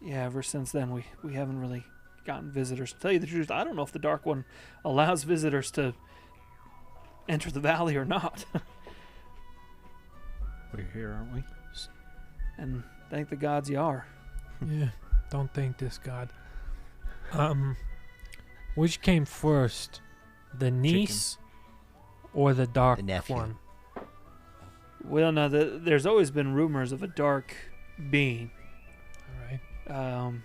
Speaker 8: ever since then we haven't really gotten visitors. To tell you the truth, I don't know if the Dark One allows visitors to enter the valley or not.
Speaker 7: We're here, aren't we?
Speaker 8: And thank the gods you are.
Speaker 2: Yeah, don't thank this god. Which came first, the niece or the dark
Speaker 6: The nephew.
Speaker 2: one?
Speaker 8: Well, now there's always been rumors of a dark being.
Speaker 2: All right.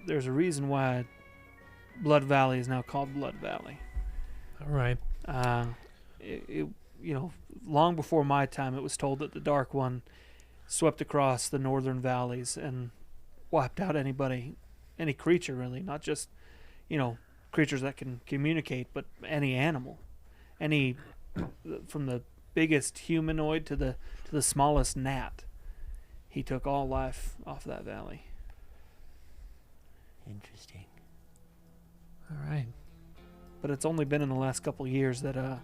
Speaker 8: There's a reason why Blood Valley is now called Blood Valley.
Speaker 2: All right.
Speaker 8: Long before my time, it was told that the Dark One swept across the northern valleys and wiped out any creature, really, not just, creatures that can communicate, but any animal, from the biggest humanoid to the smallest gnat. He took all life off that valley.
Speaker 6: Interesting.
Speaker 2: All right.
Speaker 8: But it's only been in the last couple of years that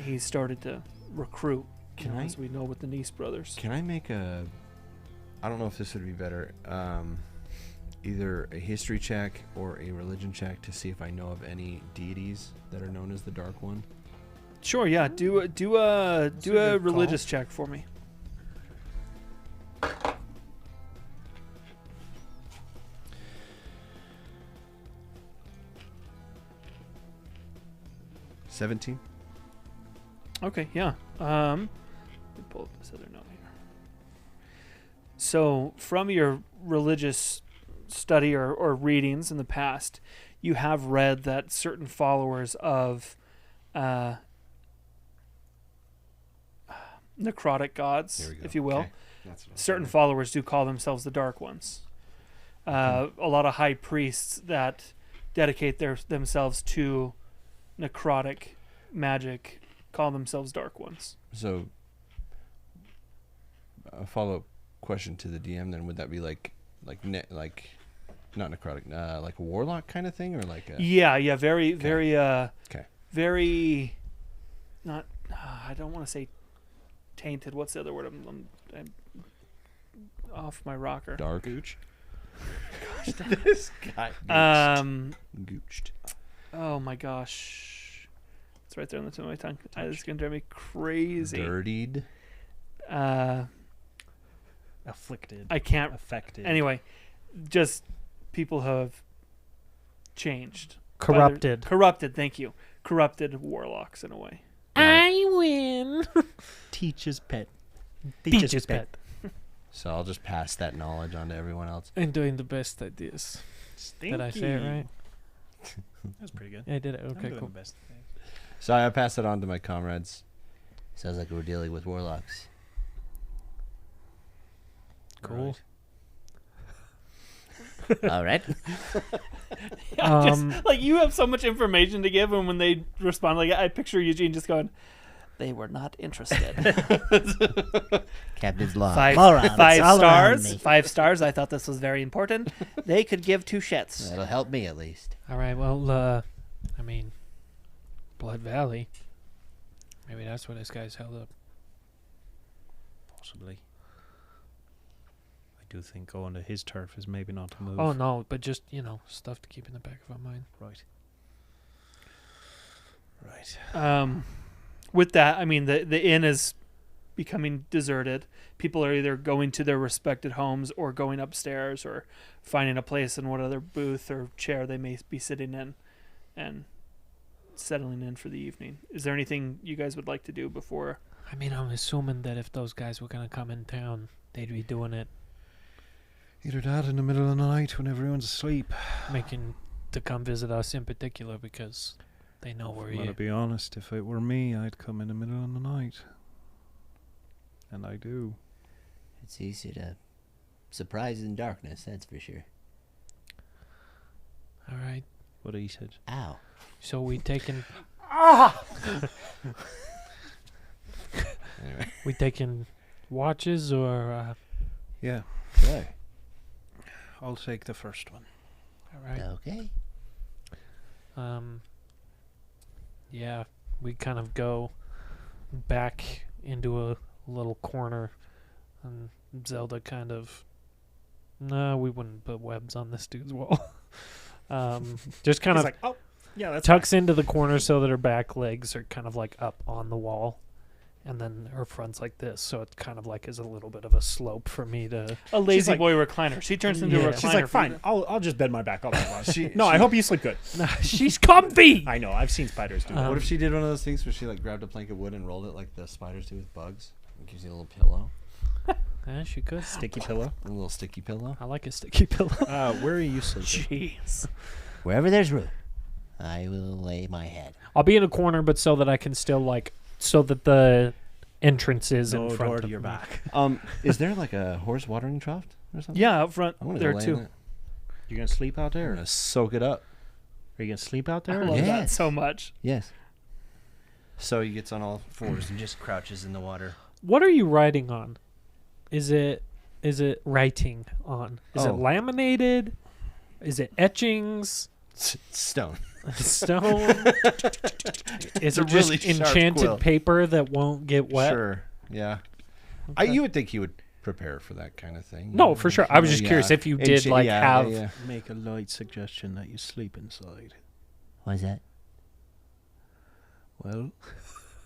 Speaker 8: he started to recruit. As we know with the Nice brothers.
Speaker 1: Can I make I don't know if this would be better, either a history check or a religion check to see if I know of any deities that are known as the Dark One?
Speaker 8: Sure, yeah. Do a
Speaker 3: good
Speaker 8: religious check for me.
Speaker 1: $17.
Speaker 8: Okay, yeah. Let me pull up this other note here. So, from your religious study or readings in the past, you have read that certain followers of necrotic gods,
Speaker 1: Here we go.
Speaker 8: if you will,
Speaker 1: Okay. That's what I was
Speaker 8: certain
Speaker 1: thinking.
Speaker 8: followers do call themselves the Dark Ones. A lot of high priests that dedicate themselves to necrotic magic call themselves Dark Ones.
Speaker 1: So, a follow-up question to the DM then, would that be like not necrotic, like a warlock kind of thing, or like a...
Speaker 8: Yeah, very
Speaker 1: Okay.
Speaker 8: very not I don't want to say tainted. What's the other word? I'm off my rocker.
Speaker 1: Dark?
Speaker 3: Gooch.
Speaker 1: This guy. Gooched.
Speaker 8: Oh my gosh. It's right there on the tip of my tongue. It's going to drive me crazy.
Speaker 1: Dirtied.
Speaker 3: Afflicted.
Speaker 8: I can't.
Speaker 3: Affected.
Speaker 8: Anyway, just people have changed.
Speaker 2: Corrupted.
Speaker 8: Corrupted, thank you. Corrupted warlocks in a way.
Speaker 2: I win.
Speaker 3: Teacher's pet.
Speaker 2: Teacher's pet.
Speaker 1: So I'll just pass that knowledge on to everyone else.
Speaker 2: And doing the best ideas. Did I say it right?
Speaker 3: That was pretty good.
Speaker 2: Yeah, I did it.
Speaker 3: I'm
Speaker 2: Okay,
Speaker 3: doing
Speaker 2: cool.
Speaker 3: the best thing.
Speaker 1: So I pass it on to my comrades.
Speaker 6: Sounds like we're dealing with warlocks.
Speaker 2: Cool.
Speaker 6: All right.
Speaker 4: Like, you have so much information to give, and when they respond, like, I picture Eugene just going, "They were not interested."
Speaker 6: Captain's log.
Speaker 4: Five stars. 5 stars. I thought this was very important. They could give 2 shits.
Speaker 6: That'll help me at least.
Speaker 2: All right. Well, I mean, Blood Valley. Maybe that's where this guy's held up.
Speaker 7: Possibly. I do think going to his turf is maybe not to move.
Speaker 2: Oh no, but just stuff to keep in the back of our mind.
Speaker 7: Right. Right.
Speaker 4: With that, I mean, the inn is becoming deserted. People are either going to their respected homes or going upstairs or finding a place in what other booth or chair they may be sitting in and settling in for the evening. Is there anything you guys would like to do before?
Speaker 2: I mean, I'm assuming that if those guys were gonna come in town, they'd be doing it,
Speaker 7: Either that in the middle of the night when everyone's asleep.
Speaker 2: making to come visit us in particular because they know we're
Speaker 7: Well,
Speaker 2: here.
Speaker 7: to be honest, if it were me, I'd come in the middle of the night. And I do.
Speaker 6: It's easy to surprise in darkness, that's for sure.
Speaker 2: All right.
Speaker 7: What he said.
Speaker 6: Ow.
Speaker 2: So we taking
Speaker 6: Anyway.
Speaker 2: we taking watches or
Speaker 7: Yeah.
Speaker 6: Sure.
Speaker 7: I'll take the first one.
Speaker 2: all right.
Speaker 6: Okay.
Speaker 2: Yeah, we kind of go back into a little corner, and Zelda kind of. No, we wouldn't put webs on this dude's wall. Just kind
Speaker 3: He's
Speaker 2: of
Speaker 3: like, oh, yeah, that's
Speaker 2: tucks into the corner so that her back legs are kind of like up on the wall, and then her front's like this, so it kind of like is a little bit of a slope for me to.
Speaker 4: A lazy
Speaker 3: like-
Speaker 4: boy recliner. She turns into
Speaker 2: Yeah.
Speaker 4: a recliner.
Speaker 3: She's like,
Speaker 4: for
Speaker 3: fine,
Speaker 4: you.
Speaker 3: I'll just bed my back. I'll no, I hope you sleep good.
Speaker 2: She's comfy.
Speaker 3: I know, I've seen spiders do that.
Speaker 1: What if she did one of those things where she like grabbed a plank of wood and rolled it like the spiders do with bugs? It gives you a little pillow,
Speaker 2: Yeah, she could.
Speaker 3: Sticky pillow.
Speaker 1: a little sticky pillow.
Speaker 2: I like a sticky pillow.
Speaker 7: Where are you sleeping?
Speaker 2: Jeez.
Speaker 6: Wherever there's room, I will lay my head.
Speaker 2: I'll be in a corner, but so that I can still so that the entrance is in
Speaker 7: No
Speaker 2: front
Speaker 7: door
Speaker 2: of
Speaker 7: to your
Speaker 2: me.
Speaker 7: back.
Speaker 1: Is there like a horse watering trough or something?
Speaker 4: Yeah, up front
Speaker 1: I wanna
Speaker 4: there
Speaker 1: go lay
Speaker 4: too.
Speaker 1: in it.
Speaker 7: You gonna sleep out
Speaker 1: I'm
Speaker 7: there?
Speaker 1: gonna soak it up.
Speaker 7: Are you gonna sleep out
Speaker 4: I
Speaker 7: there?
Speaker 4: love that
Speaker 6: Yes.
Speaker 4: so much.
Speaker 6: Yes.
Speaker 1: So he gets on all fours and just crouches in the water.
Speaker 2: What are you writing on? Is it writing on? Is it
Speaker 1: Oh.
Speaker 2: laminated? Is it etchings?
Speaker 1: Stone.
Speaker 2: Stone? Is
Speaker 1: a
Speaker 2: it just
Speaker 1: really sharp
Speaker 2: enchanted
Speaker 1: quill.
Speaker 2: paper that won't get wet?
Speaker 1: Sure. Yeah.
Speaker 2: Okay.
Speaker 1: You would think he would prepare for that kind of thing.
Speaker 2: No, for sure. I was just
Speaker 1: Yeah.
Speaker 2: curious if you did
Speaker 1: Ancient-
Speaker 2: like
Speaker 1: yeah,
Speaker 2: have.
Speaker 1: yeah.
Speaker 7: Make a light suggestion that you sleep inside.
Speaker 6: Why is that?
Speaker 7: Well,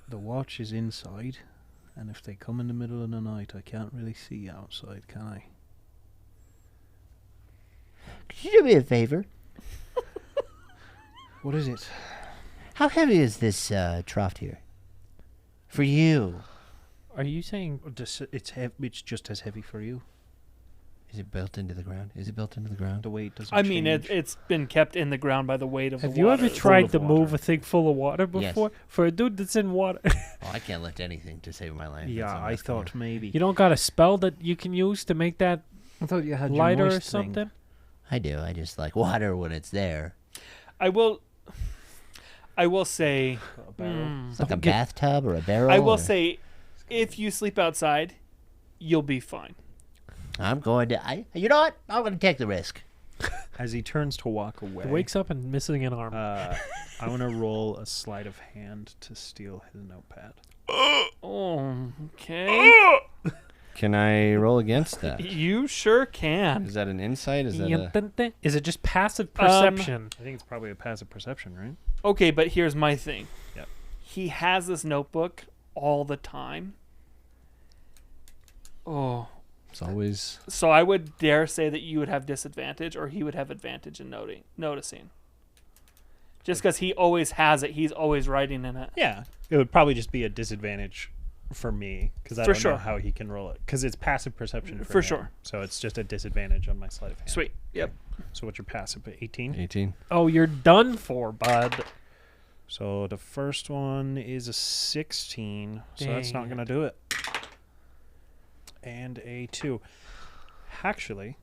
Speaker 7: the watch is inside, and if they come in the middle of the night, I can't really see outside, can I?
Speaker 6: Could you do me a favor?
Speaker 7: What is it?
Speaker 6: How heavy is this trough here? For you.
Speaker 2: Are you saying
Speaker 7: It's just as heavy for you.
Speaker 6: Is it built into the ground? Is it built into the ground?
Speaker 7: The weight doesn't
Speaker 4: I mean,
Speaker 7: change.
Speaker 4: it's been kept in the ground by the weight of
Speaker 2: have
Speaker 4: the
Speaker 2: you
Speaker 4: water.
Speaker 2: ever tried
Speaker 7: of
Speaker 2: to move
Speaker 7: water.
Speaker 2: a thing full of water
Speaker 6: Yes.
Speaker 2: before? For a dude that's in water.
Speaker 6: Oh, I can't lift anything to save my life.
Speaker 7: Yeah,
Speaker 6: That's all
Speaker 7: I
Speaker 6: that's
Speaker 7: thought
Speaker 6: going.
Speaker 7: maybe.
Speaker 2: You don't got a spell that you can use to make that
Speaker 7: I thought you had
Speaker 2: lighter
Speaker 7: your
Speaker 2: or
Speaker 7: moist thing.
Speaker 2: something?
Speaker 6: I do. I just like water when it's there.
Speaker 4: I will say,
Speaker 7: A barrel.
Speaker 6: It's like a
Speaker 2: Don't get-
Speaker 6: bathtub or a barrel.
Speaker 4: I will
Speaker 6: or-
Speaker 4: say, if you sleep outside, you'll be fine.
Speaker 6: I'm going to. You know what? I'm going to take the risk.
Speaker 7: As he turns to walk away,
Speaker 2: He wakes up and missing an arm.
Speaker 7: I want to roll a sleight of hand to steal his notepad.
Speaker 4: Oh, okay.
Speaker 1: Can I roll against that?
Speaker 4: You sure can.
Speaker 1: Is that an insight? Is that a...
Speaker 2: Is it just passive perception?
Speaker 7: I think it's probably a passive perception, right?
Speaker 4: Okay, but here's my thing.
Speaker 7: Yep.
Speaker 4: He has this notebook all the time. Oh.
Speaker 1: It's always...
Speaker 4: So I would dare say that you would have disadvantage or he would have advantage in noticing. Just because he always has it. He's always writing in it.
Speaker 3: Yeah, it would probably just be a disadvantage for me because I
Speaker 4: For
Speaker 3: don't
Speaker 4: sure.
Speaker 3: know how he can roll it because it's passive perception
Speaker 4: For
Speaker 3: him.
Speaker 4: sure.
Speaker 3: So it's just a disadvantage on my sleight of hand.
Speaker 4: Sweet. Yep.
Speaker 3: So what's your passive? 18.
Speaker 1: 18.
Speaker 2: Oh, you're done for, bud.
Speaker 3: So the first one is a 16, so that's not
Speaker 2: Dang
Speaker 3: going to do it. And a 2. Actually,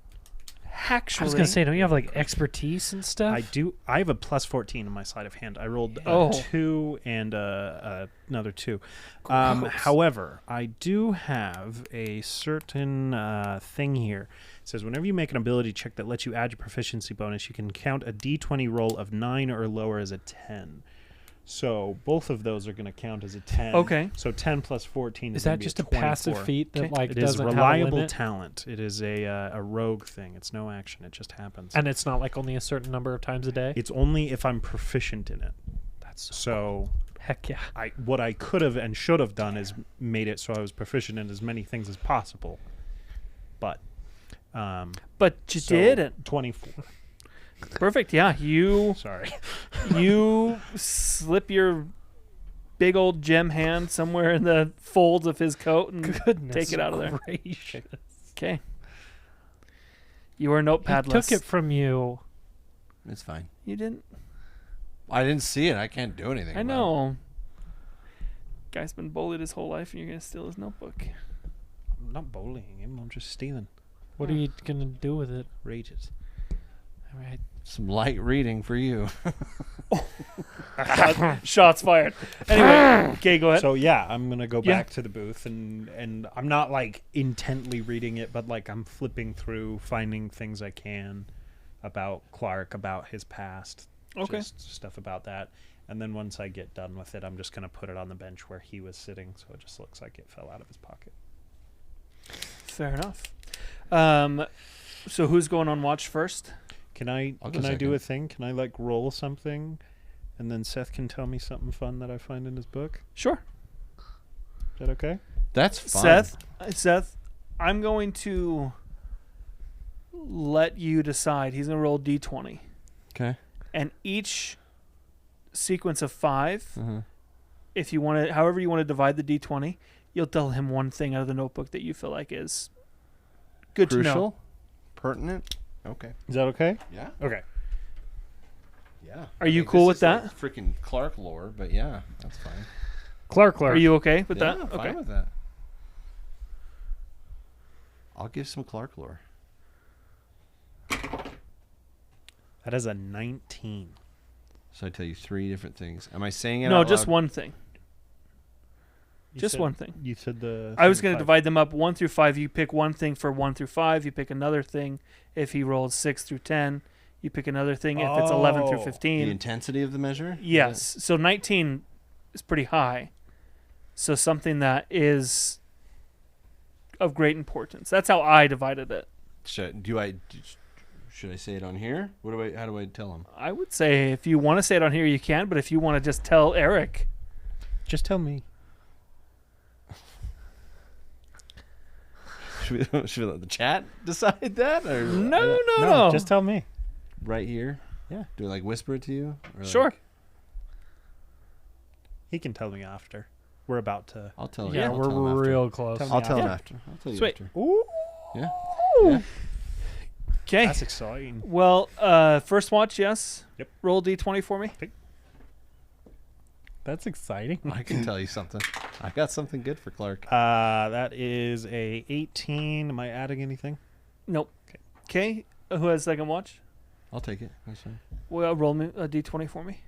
Speaker 2: I was gonna say, don't you have like expertise and stuff?
Speaker 3: I do. I have a plus 14 on my sleight of hand. I rolled a
Speaker 2: Oh.
Speaker 3: 2 and another 2.
Speaker 2: Gross.
Speaker 3: However, I do have a certain thing here. It says whenever you make an ability check that lets you add your proficiency bonus, you can count a d20 roll of 9 or lower as a 10. So both of those are going to count as a 10.
Speaker 8: Okay.
Speaker 3: So 10 plus 14
Speaker 2: Is
Speaker 3: gonna
Speaker 2: that
Speaker 3: be
Speaker 2: just a
Speaker 3: 24.
Speaker 2: passive feat that like
Speaker 3: It is
Speaker 2: doesn't have a
Speaker 3: reliable
Speaker 2: limit?
Speaker 3: talent. It is a rogue thing. It's no action. It just happens.
Speaker 2: And it's not like only a certain number of times a day?
Speaker 3: It's only if I'm proficient in it.
Speaker 2: That's
Speaker 3: So
Speaker 2: heck yeah.
Speaker 3: what I could have and should have done is made it so I was proficient in as many things as possible. But
Speaker 8: But you
Speaker 3: so
Speaker 8: didn't.
Speaker 3: 24.
Speaker 8: Perfect. Yeah, you
Speaker 3: Sorry.
Speaker 8: you slip your big old gem hand somewhere in the folds of his coat and
Speaker 2: Goodness
Speaker 8: take it out of there.
Speaker 2: gracious.
Speaker 8: Okay. You are
Speaker 2: He
Speaker 8: notepadless.
Speaker 2: took it from you.
Speaker 6: It's fine.
Speaker 8: You didn't.
Speaker 6: I didn't see it. I can't do anything.
Speaker 8: I
Speaker 6: about it.
Speaker 8: know. Guy's been bullied his whole life, and you're gonna steal his notebook.
Speaker 3: I'm not bullying him. I'm just stealing.
Speaker 2: What are you gonna do with it?
Speaker 3: Rage it.
Speaker 2: All right.
Speaker 6: Some light reading for you.
Speaker 8: Shots fired. Anyway, okay, go ahead.
Speaker 3: So yeah, I'm gonna go
Speaker 8: Yeah.
Speaker 3: back to the booth and I'm not like intently reading it, but like I'm flipping through, finding things I can about Clark, about his past,
Speaker 8: Okay.
Speaker 3: just stuff about that. And then once I get done with it, I'm just gonna put it on the bench where he was sitting, so it just looks like it fell out of his pocket.
Speaker 8: Fair enough. So who's going on watch first?
Speaker 3: Can I
Speaker 6: I'll go
Speaker 3: do
Speaker 6: second.
Speaker 3: a thing? Can I like roll something, and then Seth can tell me something fun that I find in his book?
Speaker 8: Sure.
Speaker 3: Is that okay?
Speaker 6: That's fine.
Speaker 8: Seth, I'm going to let you decide. He's going to roll d20.
Speaker 6: Okay.
Speaker 8: And each sequence of 5,
Speaker 6: Uh-huh.
Speaker 8: if you want to, however you want to divide the d20, you'll tell him one thing out of the notebook that you feel like is good to know.
Speaker 6: Crucial? Pertinent? Okay.
Speaker 3: Is that okay?
Speaker 6: Yeah.
Speaker 3: Okay.
Speaker 6: Yeah.
Speaker 8: Are you cool with that?
Speaker 6: Freaking Clark lore, but yeah, that's fine.
Speaker 2: Clark.
Speaker 8: Are you okay with
Speaker 6: Yeah,
Speaker 8: that?
Speaker 6: I'm
Speaker 8: Okay.
Speaker 6: fine with that. I'll give some Clark lore.
Speaker 3: That is a 19.
Speaker 6: So I tell you 3 different things. Am I saying it
Speaker 8: No,
Speaker 6: out
Speaker 8: just
Speaker 6: loud?
Speaker 8: one thing.
Speaker 3: You
Speaker 8: Just
Speaker 3: said-
Speaker 8: one thing.
Speaker 3: You said the.
Speaker 8: I was going to
Speaker 3: 5.
Speaker 8: divide them up 1 through 5. You pick one thing for 1 through 5. You pick another thing if he rolls 6 through 10. You pick another thing if it's 11 through
Speaker 3: Oh.
Speaker 6: The
Speaker 8: 15.
Speaker 6: intensity of the measure?
Speaker 8: Yes. So 19 is pretty high. So something that is of great importance. That's how I divided it.
Speaker 6: Should I say it on here? How do I tell him?
Speaker 8: I would say if you want to say it on here, you can. But if you want to just tell Eric,
Speaker 3: Just tell me.
Speaker 6: Should we let the chat decide that? Or
Speaker 8: no.
Speaker 3: Just tell me.
Speaker 6: right here?
Speaker 3: Yeah.
Speaker 6: Do I like whisper it to you? Or
Speaker 8: Sure.
Speaker 6: like-
Speaker 3: He can tell me after. We're about to.
Speaker 6: I'll tell him.
Speaker 2: Yeah,
Speaker 6: I'll tell him
Speaker 2: we're
Speaker 6: after.
Speaker 2: real close.
Speaker 3: Tell me
Speaker 6: I'll tell him
Speaker 3: Yeah.
Speaker 6: after. I'll tell you
Speaker 8: Sweet.
Speaker 6: after.
Speaker 3: Ooh,
Speaker 6: Yeah.
Speaker 8: Okay.
Speaker 3: that's exciting.
Speaker 8: Well, first watch, yes.
Speaker 3: Yep.
Speaker 8: Roll d20 for me.
Speaker 3: That's exciting.
Speaker 6: I can tell you something. I got something good for Clark.
Speaker 3: That is a 18. Am I adding anything?
Speaker 8: Nope. Okay. Who has second watch?
Speaker 6: I'll take it. That's fine.
Speaker 8: Well, roll me a d20 for me.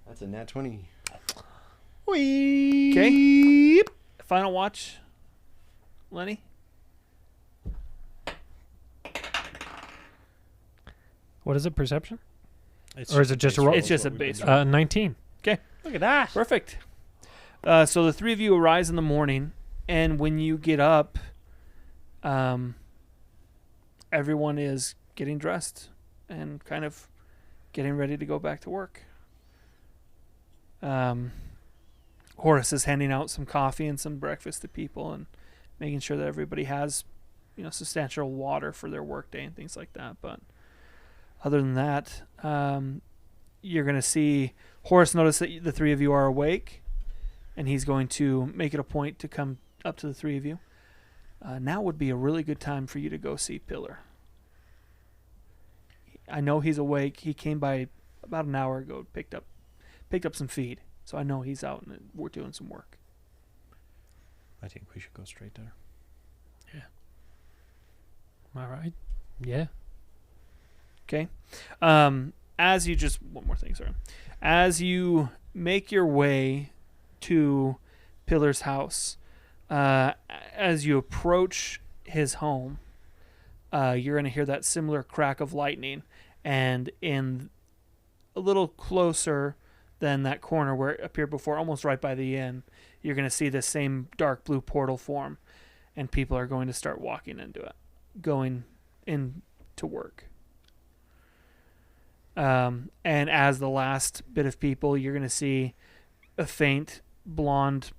Speaker 6: That's a nat 20.
Speaker 8: Okay. Final watch, Lenny.
Speaker 2: What is it? Perception?
Speaker 3: It's
Speaker 2: Or is it just a roll?
Speaker 8: It's just a base roll.
Speaker 2: 19.
Speaker 3: Look at that.
Speaker 8: Perfect. So the three of you arise in the morning, and when you get up, everyone is getting dressed and kind of getting ready to go back to work. Horace is handing out some coffee and some breakfast to people and making sure that everybody has, substantial water for their workday and things like that. But other than that, you're going to see Horace notice that the three of you are awake, and he's going to make it a point to come up to the three of you. Now would be a really good time for you to go see Pillar. I know he's awake. He came by about an hour ago picked up some feed. So I know he's out and we're doing some work.
Speaker 7: I think we should go straight there.
Speaker 2: All right. Yeah.
Speaker 8: Okay. As you one more thing, sorry. As you make your way to Pillar's house, as you approach his home, you're going to hear that similar crack of lightning, and in a little closer than that corner where it appeared before, almost right by the inn, you're going to see the same dark blue portal form, and people are going to start walking into it, going in to work. And as the last bit of people, you're going to see a faint blonde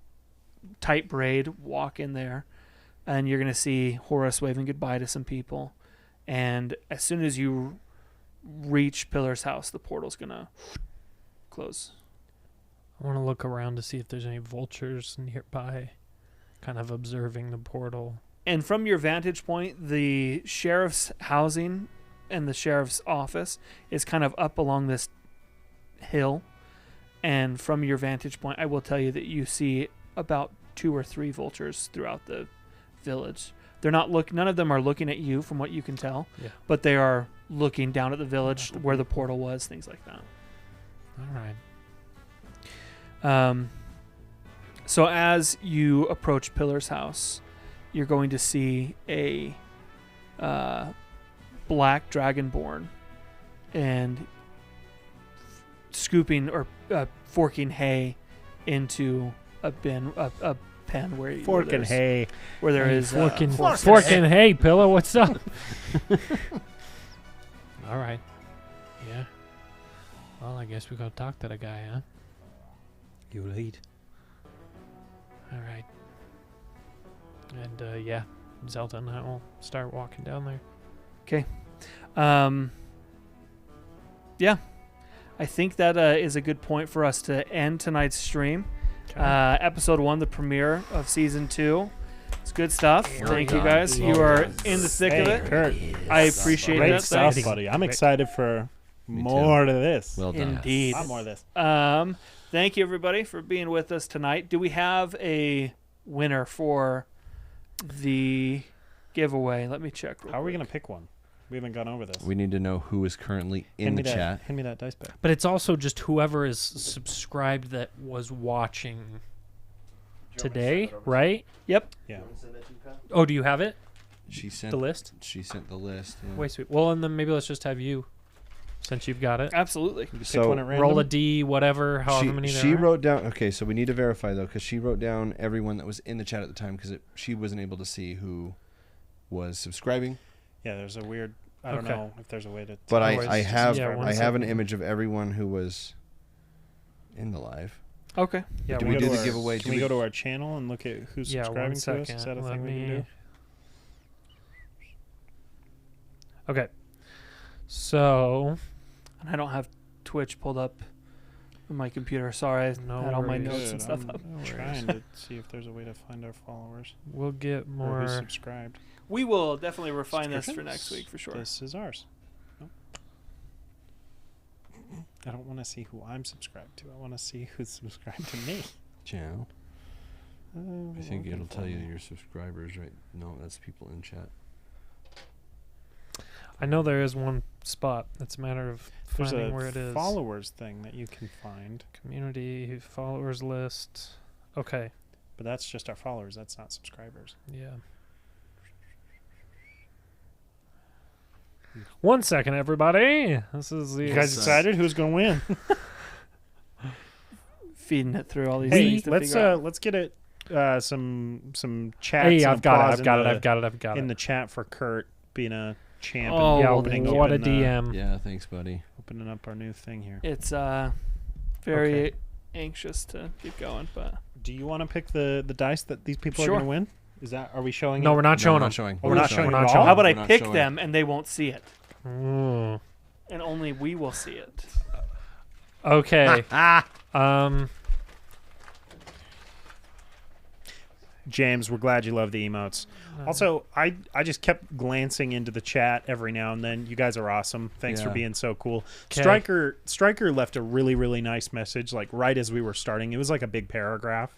Speaker 8: tight braid walk in there, and you're going to see Horace waving goodbye to some people. And as soon as you reach Pillar's house, the portal's going to close.
Speaker 2: I want to look around to see if there's any vultures nearby, kind of observing the portal.
Speaker 8: And from your vantage point, the sheriff's housing and the sheriff's office is kind of up along this hill. And from your vantage point, I will tell you that you see about 2 or 3 vultures throughout the village. They're not none of them are looking at you from what you can tell, but they are looking down at the village where the portal was, things like that.
Speaker 2: All right.
Speaker 8: So as you approach Pillar's house, you're going to see a black dragonborn and scooping or forking hay into a bin, a pen where
Speaker 3: Forking hay.
Speaker 8: where there is
Speaker 2: Forking hay, Pillow, what's up? All right. Yeah. Well, I guess we gotta talk to the guy, huh?
Speaker 7: You lead.
Speaker 2: All right. And yeah, Zelda and I will start walking down there.
Speaker 8: Yeah, I think that is a good point for us to end tonight's stream. Episode 1, the premiere of season 2. It's good stuff. Thank you guys. You are in the thick of it.
Speaker 3: Kurt,
Speaker 8: I appreciate
Speaker 3: great
Speaker 8: that.
Speaker 3: stuff,
Speaker 8: Thanks.
Speaker 3: buddy. I'm excited for
Speaker 1: Me too.
Speaker 3: more of this.
Speaker 1: Well done.
Speaker 8: Indeed.
Speaker 3: A lot more of this.
Speaker 8: Thank you everybody for being with us tonight. Do we have a winner for the giveaway? Let me check.
Speaker 3: How are we going to pick one? We haven't gone over this.
Speaker 1: We need to know who is currently in the chat.
Speaker 3: Hand me that dice back.
Speaker 2: But it's also just whoever is subscribed that was watching today, right?
Speaker 8: Yep.
Speaker 3: Yeah.
Speaker 2: Oh, do you have it?
Speaker 1: She sent
Speaker 2: The list?
Speaker 1: She sent the list. Yeah.
Speaker 2: Wait, sweet. Well, and then maybe let's just have you, since you've got it.
Speaker 8: Absolutely.
Speaker 3: You
Speaker 1: So,
Speaker 3: pick one at random.
Speaker 2: Roll a D, whatever, however many there
Speaker 1: she
Speaker 2: are.
Speaker 1: wrote down. Okay, so we need to verify though, because she wrote down everyone that was in the chat at the time, because she wasn't able to see who was subscribing.
Speaker 3: Yeah, there's a weird. I don't
Speaker 2: Okay.
Speaker 3: know if there's a way to.
Speaker 1: But
Speaker 2: Otherwise,
Speaker 1: I have
Speaker 2: yeah, one
Speaker 1: I have an
Speaker 2: second.
Speaker 1: image of everyone who was in the live.
Speaker 8: Okay.
Speaker 2: Yeah,
Speaker 1: Do
Speaker 3: Can
Speaker 1: we
Speaker 3: go
Speaker 1: do
Speaker 3: to
Speaker 1: the
Speaker 3: our-
Speaker 1: giveaway?
Speaker 3: Can
Speaker 1: Do
Speaker 3: we go to our channel and look at who's
Speaker 2: Yeah,
Speaker 3: subscribing
Speaker 2: one
Speaker 3: to us?
Speaker 2: second.
Speaker 3: Is that a
Speaker 2: Let
Speaker 3: thing we can
Speaker 2: me-
Speaker 3: do?
Speaker 2: Okay. So,
Speaker 8: And I don't have Twitch pulled up on my computer. Sorry, I
Speaker 2: No
Speaker 8: had all my
Speaker 2: worries.
Speaker 8: notes and stuff
Speaker 3: I'm
Speaker 8: up.
Speaker 3: trying to see if there's a way to find our followers
Speaker 2: we'll get
Speaker 3: or who's
Speaker 2: more.
Speaker 3: subscribed.
Speaker 8: We will definitely refine this for
Speaker 3: Subscriptions?
Speaker 8: next week for sure.
Speaker 3: This is ours. Nope. I don't want to see who I'm subscribed to. I want to see who's subscribed to me.
Speaker 1: channel? I think
Speaker 3: Looking
Speaker 1: it'll
Speaker 3: for
Speaker 1: tell you
Speaker 3: me.
Speaker 1: your subscribers, right? No, that's people in chat.
Speaker 2: I know there is one spot. It's a matter of
Speaker 3: There's
Speaker 2: finding
Speaker 3: a
Speaker 2: where it is.
Speaker 3: followers thing that you can find,
Speaker 2: Community followers list. Okay.
Speaker 3: but that's just our followers. That's not subscribers.
Speaker 2: Yeah. 1 second, everybody. This is the.
Speaker 3: You guys excited? Who's gonna win?
Speaker 8: Feeding it through all these
Speaker 3: Hey,
Speaker 8: things to
Speaker 3: let's
Speaker 8: figure out.
Speaker 3: let's get it some chats.
Speaker 2: Hey,
Speaker 3: and
Speaker 2: I've got it.
Speaker 3: applause
Speaker 2: I've got
Speaker 3: in
Speaker 2: it.
Speaker 3: the-
Speaker 2: I've got it. I've got
Speaker 3: in
Speaker 2: it.
Speaker 3: the chat for Kurt being a champ
Speaker 8: Oh,
Speaker 3: and
Speaker 2: Yeah,
Speaker 3: opening
Speaker 2: what a
Speaker 3: up
Speaker 2: DM.
Speaker 1: Yeah, thanks, buddy.
Speaker 3: opening up our new thing here.
Speaker 8: It's very
Speaker 2: Okay.
Speaker 8: anxious to get going, but
Speaker 3: Do you want to pick the dice that these people
Speaker 8: Sure.
Speaker 3: are going to win? Is that are we showing?
Speaker 2: No,
Speaker 3: it?
Speaker 2: we're not showing
Speaker 1: no,
Speaker 2: them.
Speaker 1: not showing.
Speaker 3: Oh, we're not showing
Speaker 2: We're
Speaker 3: it
Speaker 2: not
Speaker 3: at
Speaker 2: showing
Speaker 3: all?
Speaker 8: how about
Speaker 1: We're
Speaker 8: I
Speaker 1: not
Speaker 8: pick
Speaker 1: showing.
Speaker 8: them and they won't see it,
Speaker 2: Mm.
Speaker 8: and only we will see it.
Speaker 2: Okay.
Speaker 3: James, we're glad you love the emotes. Also, I just kept glancing into the chat every now and then. You guys are awesome. Thanks for
Speaker 1: Yeah.
Speaker 3: being so cool.
Speaker 2: 'Kay.
Speaker 3: Striker left a really, really nice message, like right as we were starting. It was like a big paragraph.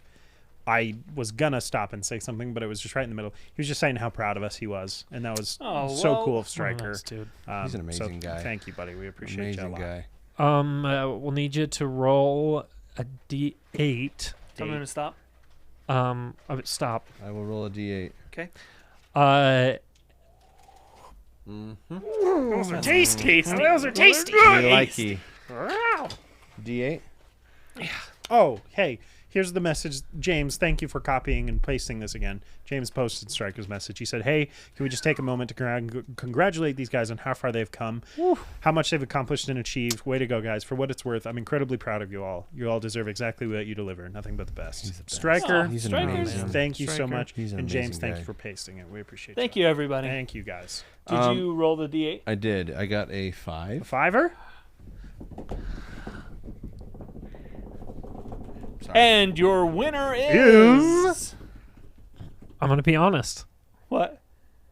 Speaker 3: I was gonna stop and say something, but it was just right in the middle. He was just saying how proud of us he was, and that was
Speaker 4: Oh,
Speaker 3: so
Speaker 4: well,
Speaker 3: cool of
Speaker 2: Oh,
Speaker 3: Striker.
Speaker 2: nice, dude.
Speaker 1: He's an amazing guy.
Speaker 3: Thank you, buddy. We appreciate you a
Speaker 1: Amazing
Speaker 3: lot.
Speaker 1: guy.
Speaker 2: We'll need you to roll a D8.
Speaker 4: Tell me to stop.
Speaker 2: Stop.
Speaker 1: I will roll a D8.
Speaker 4: Okay.
Speaker 2: Those are tasty. Those are tasty.
Speaker 1: Likey. D8.
Speaker 3: Oh, hey, here's the message. James, thank you for copying and pasting this again. James posted Striker's message. He said, hey, can we just take a moment to congratulate these guys on how far they've come, how much they've accomplished and achieved. Way to go, guys. For what it's worth, I'm incredibly proud of you all. You all deserve exactly what you deliver. Nothing but the best. Striker,
Speaker 1: He's an
Speaker 4: Strikers.
Speaker 1: amazing.
Speaker 3: thank you so
Speaker 2: Striker.
Speaker 3: much.
Speaker 1: He's an
Speaker 3: And James,
Speaker 1: amazing
Speaker 3: thank
Speaker 1: guy.
Speaker 3: you for pasting it. We appreciate
Speaker 4: Thank you, everybody.
Speaker 3: Thank you, guys.
Speaker 4: Did you roll the D8?
Speaker 1: I did. I got a
Speaker 3: A
Speaker 1: 5.
Speaker 3: fiver?
Speaker 1: Sorry.
Speaker 4: And your winner is
Speaker 2: I'm going to be honest.
Speaker 4: what?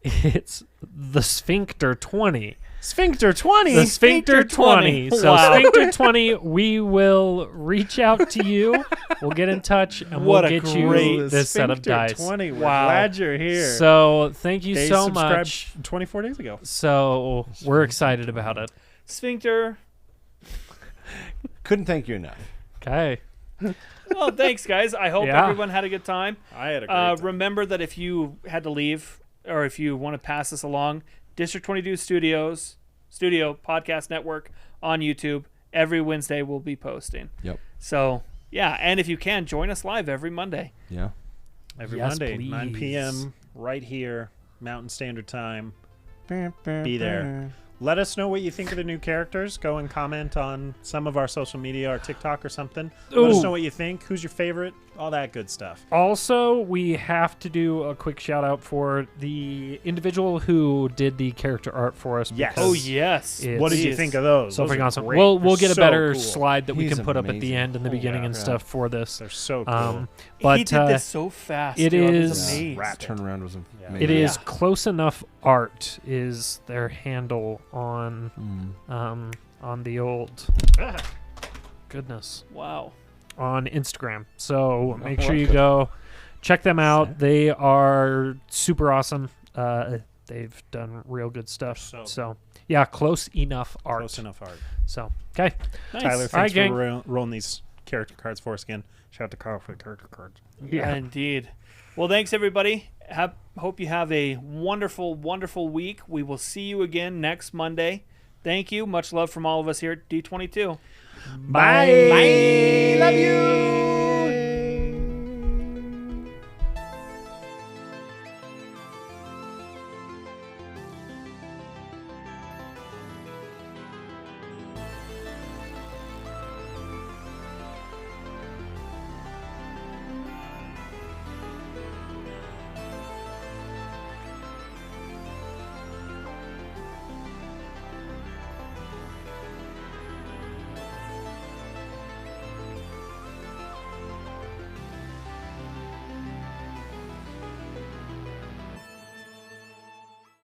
Speaker 2: It's the Sphincter 20.
Speaker 3: Sphincter 20.
Speaker 2: The Sphincter 20. So
Speaker 4: Wow.
Speaker 2: Sphincter 20, we will reach out to you. We'll get in touch and
Speaker 4: What
Speaker 2: we'll
Speaker 4: a
Speaker 2: get you
Speaker 4: great
Speaker 2: this set of
Speaker 3: Sphincter
Speaker 2: dice.
Speaker 3: 20. We're
Speaker 4: Wow.
Speaker 3: glad you're here.
Speaker 2: So thank you
Speaker 3: They
Speaker 2: so
Speaker 3: subscribed
Speaker 2: much.
Speaker 3: 24 days ago.
Speaker 2: So we're excited about it.
Speaker 4: Sphincter.
Speaker 1: Couldn't thank you enough.
Speaker 2: Okay.
Speaker 4: Well, thanks, guys. I hope
Speaker 2: Yeah.
Speaker 4: everyone had a good time.
Speaker 3: I had a great time.
Speaker 4: Remember that if you had to leave or if you want to pass this along, District 22 Studio Podcast Network on YouTube. Every Wednesday we'll be posting.
Speaker 1: Yep.
Speaker 4: So, yeah. And if you can, join us live every Monday.
Speaker 1: Yeah.
Speaker 3: Every
Speaker 2: Yes,
Speaker 3: Monday,
Speaker 2: please.
Speaker 3: 9 p.m., right here, Mountain Standard Time. Be there. Let us know what you think of the new characters. Go and comment on some of our social media or TikTok or something. Let us
Speaker 2: Ooh.
Speaker 3: know what you think. Who's your favorite? All that good stuff.
Speaker 2: Also, we have to do a quick shout out for the individual who did the character art for us.
Speaker 3: Yes.
Speaker 2: because
Speaker 4: Oh, yes.
Speaker 2: it's
Speaker 3: What did you think of those?
Speaker 2: So
Speaker 3: Those
Speaker 2: freaking
Speaker 3: are
Speaker 2: awesome.
Speaker 3: great.
Speaker 2: We'll
Speaker 3: They're
Speaker 2: get a
Speaker 3: so
Speaker 2: better
Speaker 3: cool.
Speaker 2: slide that we
Speaker 1: He's
Speaker 2: can put up at the
Speaker 1: amazing.
Speaker 2: end and the
Speaker 3: Oh,
Speaker 2: beginning
Speaker 3: yeah.
Speaker 2: and stuff for this.
Speaker 3: They're so cool.
Speaker 2: But
Speaker 4: he did this so fast.
Speaker 2: it
Speaker 4: dude. I was
Speaker 2: is-
Speaker 4: amazed.
Speaker 3: Rapid.
Speaker 1: Turnaround was
Speaker 3: Yeah.
Speaker 1: amazing.
Speaker 2: it is
Speaker 4: Yeah.
Speaker 2: close enough art is their handle on the old goodness
Speaker 4: Wow.
Speaker 2: on Instagram. So make sure you go check them out. They are super awesome. They've done real good stuff.
Speaker 3: So
Speaker 2: So yeah, close enough art.
Speaker 3: Close enough art.
Speaker 2: So okay.
Speaker 4: Nice.
Speaker 3: Tyler,
Speaker 2: All right,
Speaker 3: thanks
Speaker 2: gang.
Speaker 3: for rolling these character cards for us again. Shout out to Carl for the character cards.
Speaker 2: Yeah.
Speaker 4: Indeed. Well, thanks, everybody. Hope you have a wonderful, wonderful week. We will see you again next Monday. Thank you. Much love from all of us here at D22.
Speaker 3: Bye. Bye. Love you.